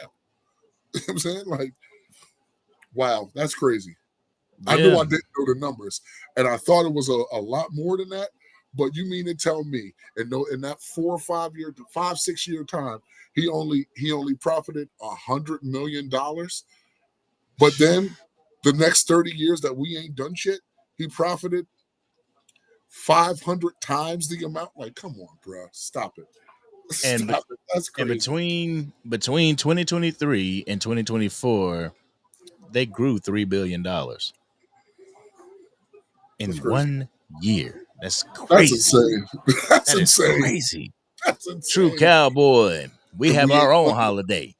Speaker 4: You know what I'm saying? Like, wow, that's crazy. I knew I didn't know the numbers, and I thought it was a lot more than that. But you mean to tell me, in that 4 or 5 year, 5, 6 year time, he only profited $100 million. But then the next 30 years that we ain't done shit, he profited 500 times the amount. Like, come on, bro, stop it. Stop it. That's crazy.
Speaker 3: And between 2023 and 2024, they grew $3 billion in 1 year. That's crazy.
Speaker 4: That's insane. That's insane.
Speaker 3: Crazy.
Speaker 4: That's insane.
Speaker 3: True cowboy. We have our own holiday,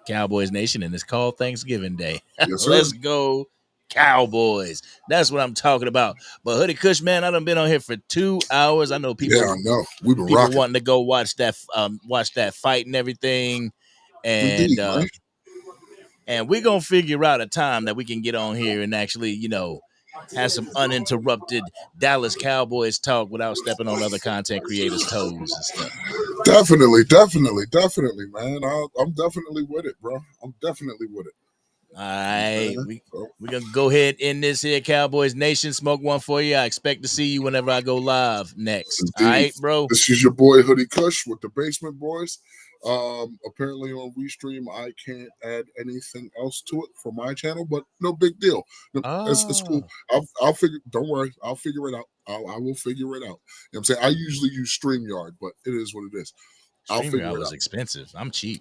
Speaker 3: Cowboys Nation, and it's called Thanksgiving Day.
Speaker 4: Yes,
Speaker 3: Let's go, Cowboys. That's what I'm talking about. But Hoodie Kush, man, I done been on here for 2 hours. I know people.
Speaker 4: Yeah, I know. We've been
Speaker 3: people
Speaker 4: rocking.
Speaker 3: wanting to go watch that fight and everything, and
Speaker 4: Indeed, right?
Speaker 3: and we're gonna figure out a time that we can get on here and actually, have some uninterrupted Dallas Cowboys talk without stepping on other content creators' toes and stuff.
Speaker 4: Definitely, man. I'm definitely with it, bro. I'm definitely with it.
Speaker 3: All right, we're gonna go ahead in this here Cowboys Nation. Smoke one for you. I expect to see you whenever I go live next.
Speaker 4: Indeed.
Speaker 3: All right, bro.
Speaker 4: This is your boy Hoodie Kush with the Basement Boys. Apparently on Restream, I can't add anything else to it for my channel, but no big deal. It's cool. I'll figure. Don't worry, I'll figure it out. I will figure it out. You know what I'm saying? I usually use StreamYard, but it is what it is.
Speaker 3: StreamYard was expensive. I'm cheap.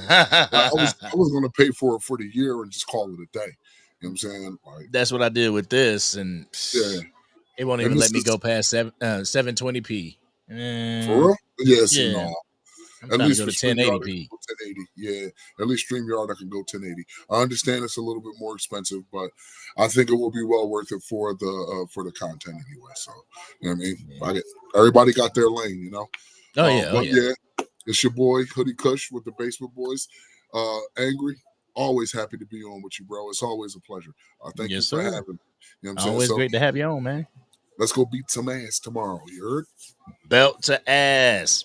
Speaker 4: I was going to pay for it for the year and just call it a day. You know what I'm saying? Like,
Speaker 3: that's what I did with this, and it won't even let me go past 720p.
Speaker 4: For real? Yes,
Speaker 3: yeah.
Speaker 4: No.
Speaker 3: At least for 1080p.
Speaker 4: 1080, yeah. At least StreamYard, I can go 1080. I understand it's a little bit more expensive, but I think it will be well worth it for the content anyway. So, you know what I mean? Yeah. Everybody got their lane, you know. Yeah. It's your boy Hoodie Kush with the Basement Boys. Angry, always happy to be on with you, bro. It's always a pleasure. Thank you for having me. You know what I'm saying?
Speaker 3: Always great to have you on, man.
Speaker 4: Let's go beat some ass tomorrow. You heard?
Speaker 3: Belt to ass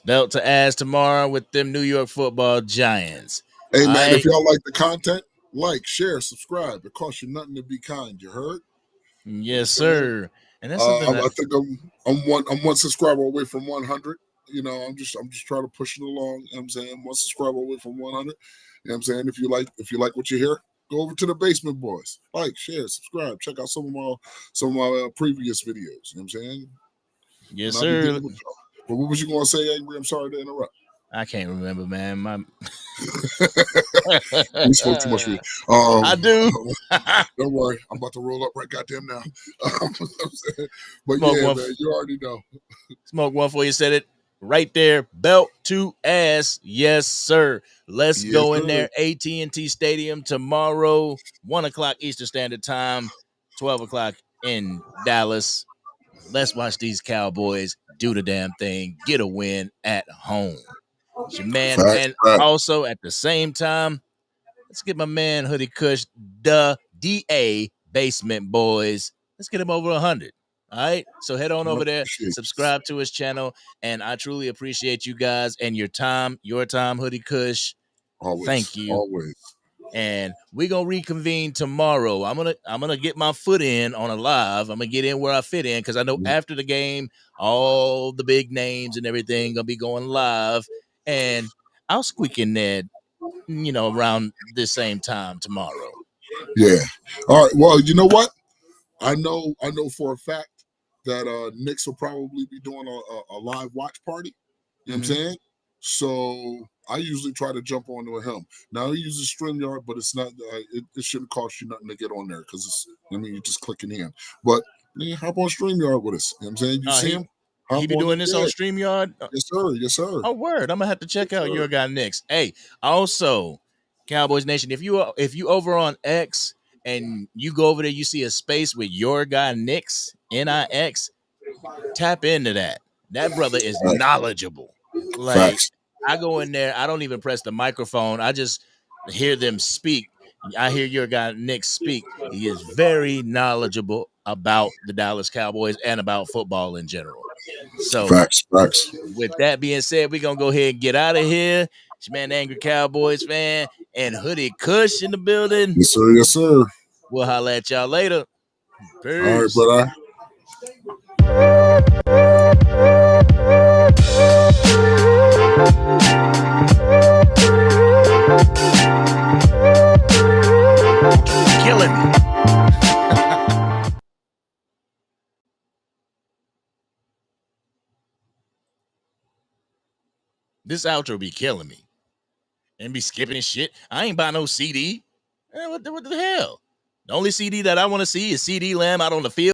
Speaker 3: tomorrow with them New York Football Giants.
Speaker 4: Hey, man, if y'all like the content, like, share, subscribe. It costs you nothing to be kind. You heard?
Speaker 3: Yes, sir. And that's
Speaker 4: I think I'm one subscriber away from 100. You know, I'm just trying to push it along. You know what I'm saying? One subscriber away from 100. You know what I'm saying? If you like what you hear, go over to the Basement Boys. Like, share, subscribe. Check out some of my previous videos. You know what I'm saying?
Speaker 3: Yes, sir.
Speaker 4: But what was you going to say, Angry? I'm sorry to interrupt.
Speaker 3: I can't remember, man.
Speaker 4: You smoke too much weed.
Speaker 3: I do.
Speaker 4: Don't worry. I'm about to roll up right goddamn now. But man, you already know.
Speaker 3: Smoke one for you. Said it right there. Belt to ass. Yes, sir. Let's go in there. AT&T Stadium tomorrow, 1:00 Eastern Standard Time, 12:00 in Dallas. Let's watch these Cowboys do the damn thing, get a win at home. It's your man, and also at the same time, let's get my man Hoodie Kush, the DA Basement Boys. Let's get him over 100. All right, so head on over there, subscribe to his channel, and I truly appreciate you guys and your time, Hoodie Kush.
Speaker 4: Always,
Speaker 3: thank you.
Speaker 4: Always.
Speaker 3: And we're gonna reconvene tomorrow. I'm gonna get my foot in on a live. I'm gonna get in where I fit in because I know after the game, all the big names and everything gonna be going live, and I'll squeak in there, around this same time tomorrow.
Speaker 4: Yeah. All right. Well, you know what? I know for a fact that Knicks will probably be doing a live watch party. You know what I'm saying? So I usually try to jump onto him. Now he uses StreamYard, but it's not. It shouldn't cost you nothing to get on there because you're just clicking in. But hop on StreamYard with us. You know what I'm saying? You see him?
Speaker 3: He be doing this on StreamYard?
Speaker 4: Yes, sir. Yes, sir.
Speaker 3: Oh, word! I'm gonna have to check out your guy Knicks. Hey, also, Cowboys Nation, if you over on X and you go over there, you see a space with your guy Nix, Nix, tap into that. That brother is knowledgeable. Like, I go in there, I don't even press the microphone. I just hear them speak, I hear your guy Nick speak. He is very knowledgeable about the Dallas Cowboys and about football in general. So,
Speaker 4: Facts.
Speaker 3: with that being said, we're gonna go ahead and get out of here. It's your man, Angry Cowboys fan, and Hoodie Kush in the building.
Speaker 4: Yes, sir. Yes, sir.
Speaker 3: We'll holla at y'all later.
Speaker 4: All right,
Speaker 3: Peace.
Speaker 4: brother.
Speaker 3: Killing me. This outro be killing me. And be skipping shit. I ain't buy no CD. What the hell? The only CD that I want to see is CD Lamb out on the field.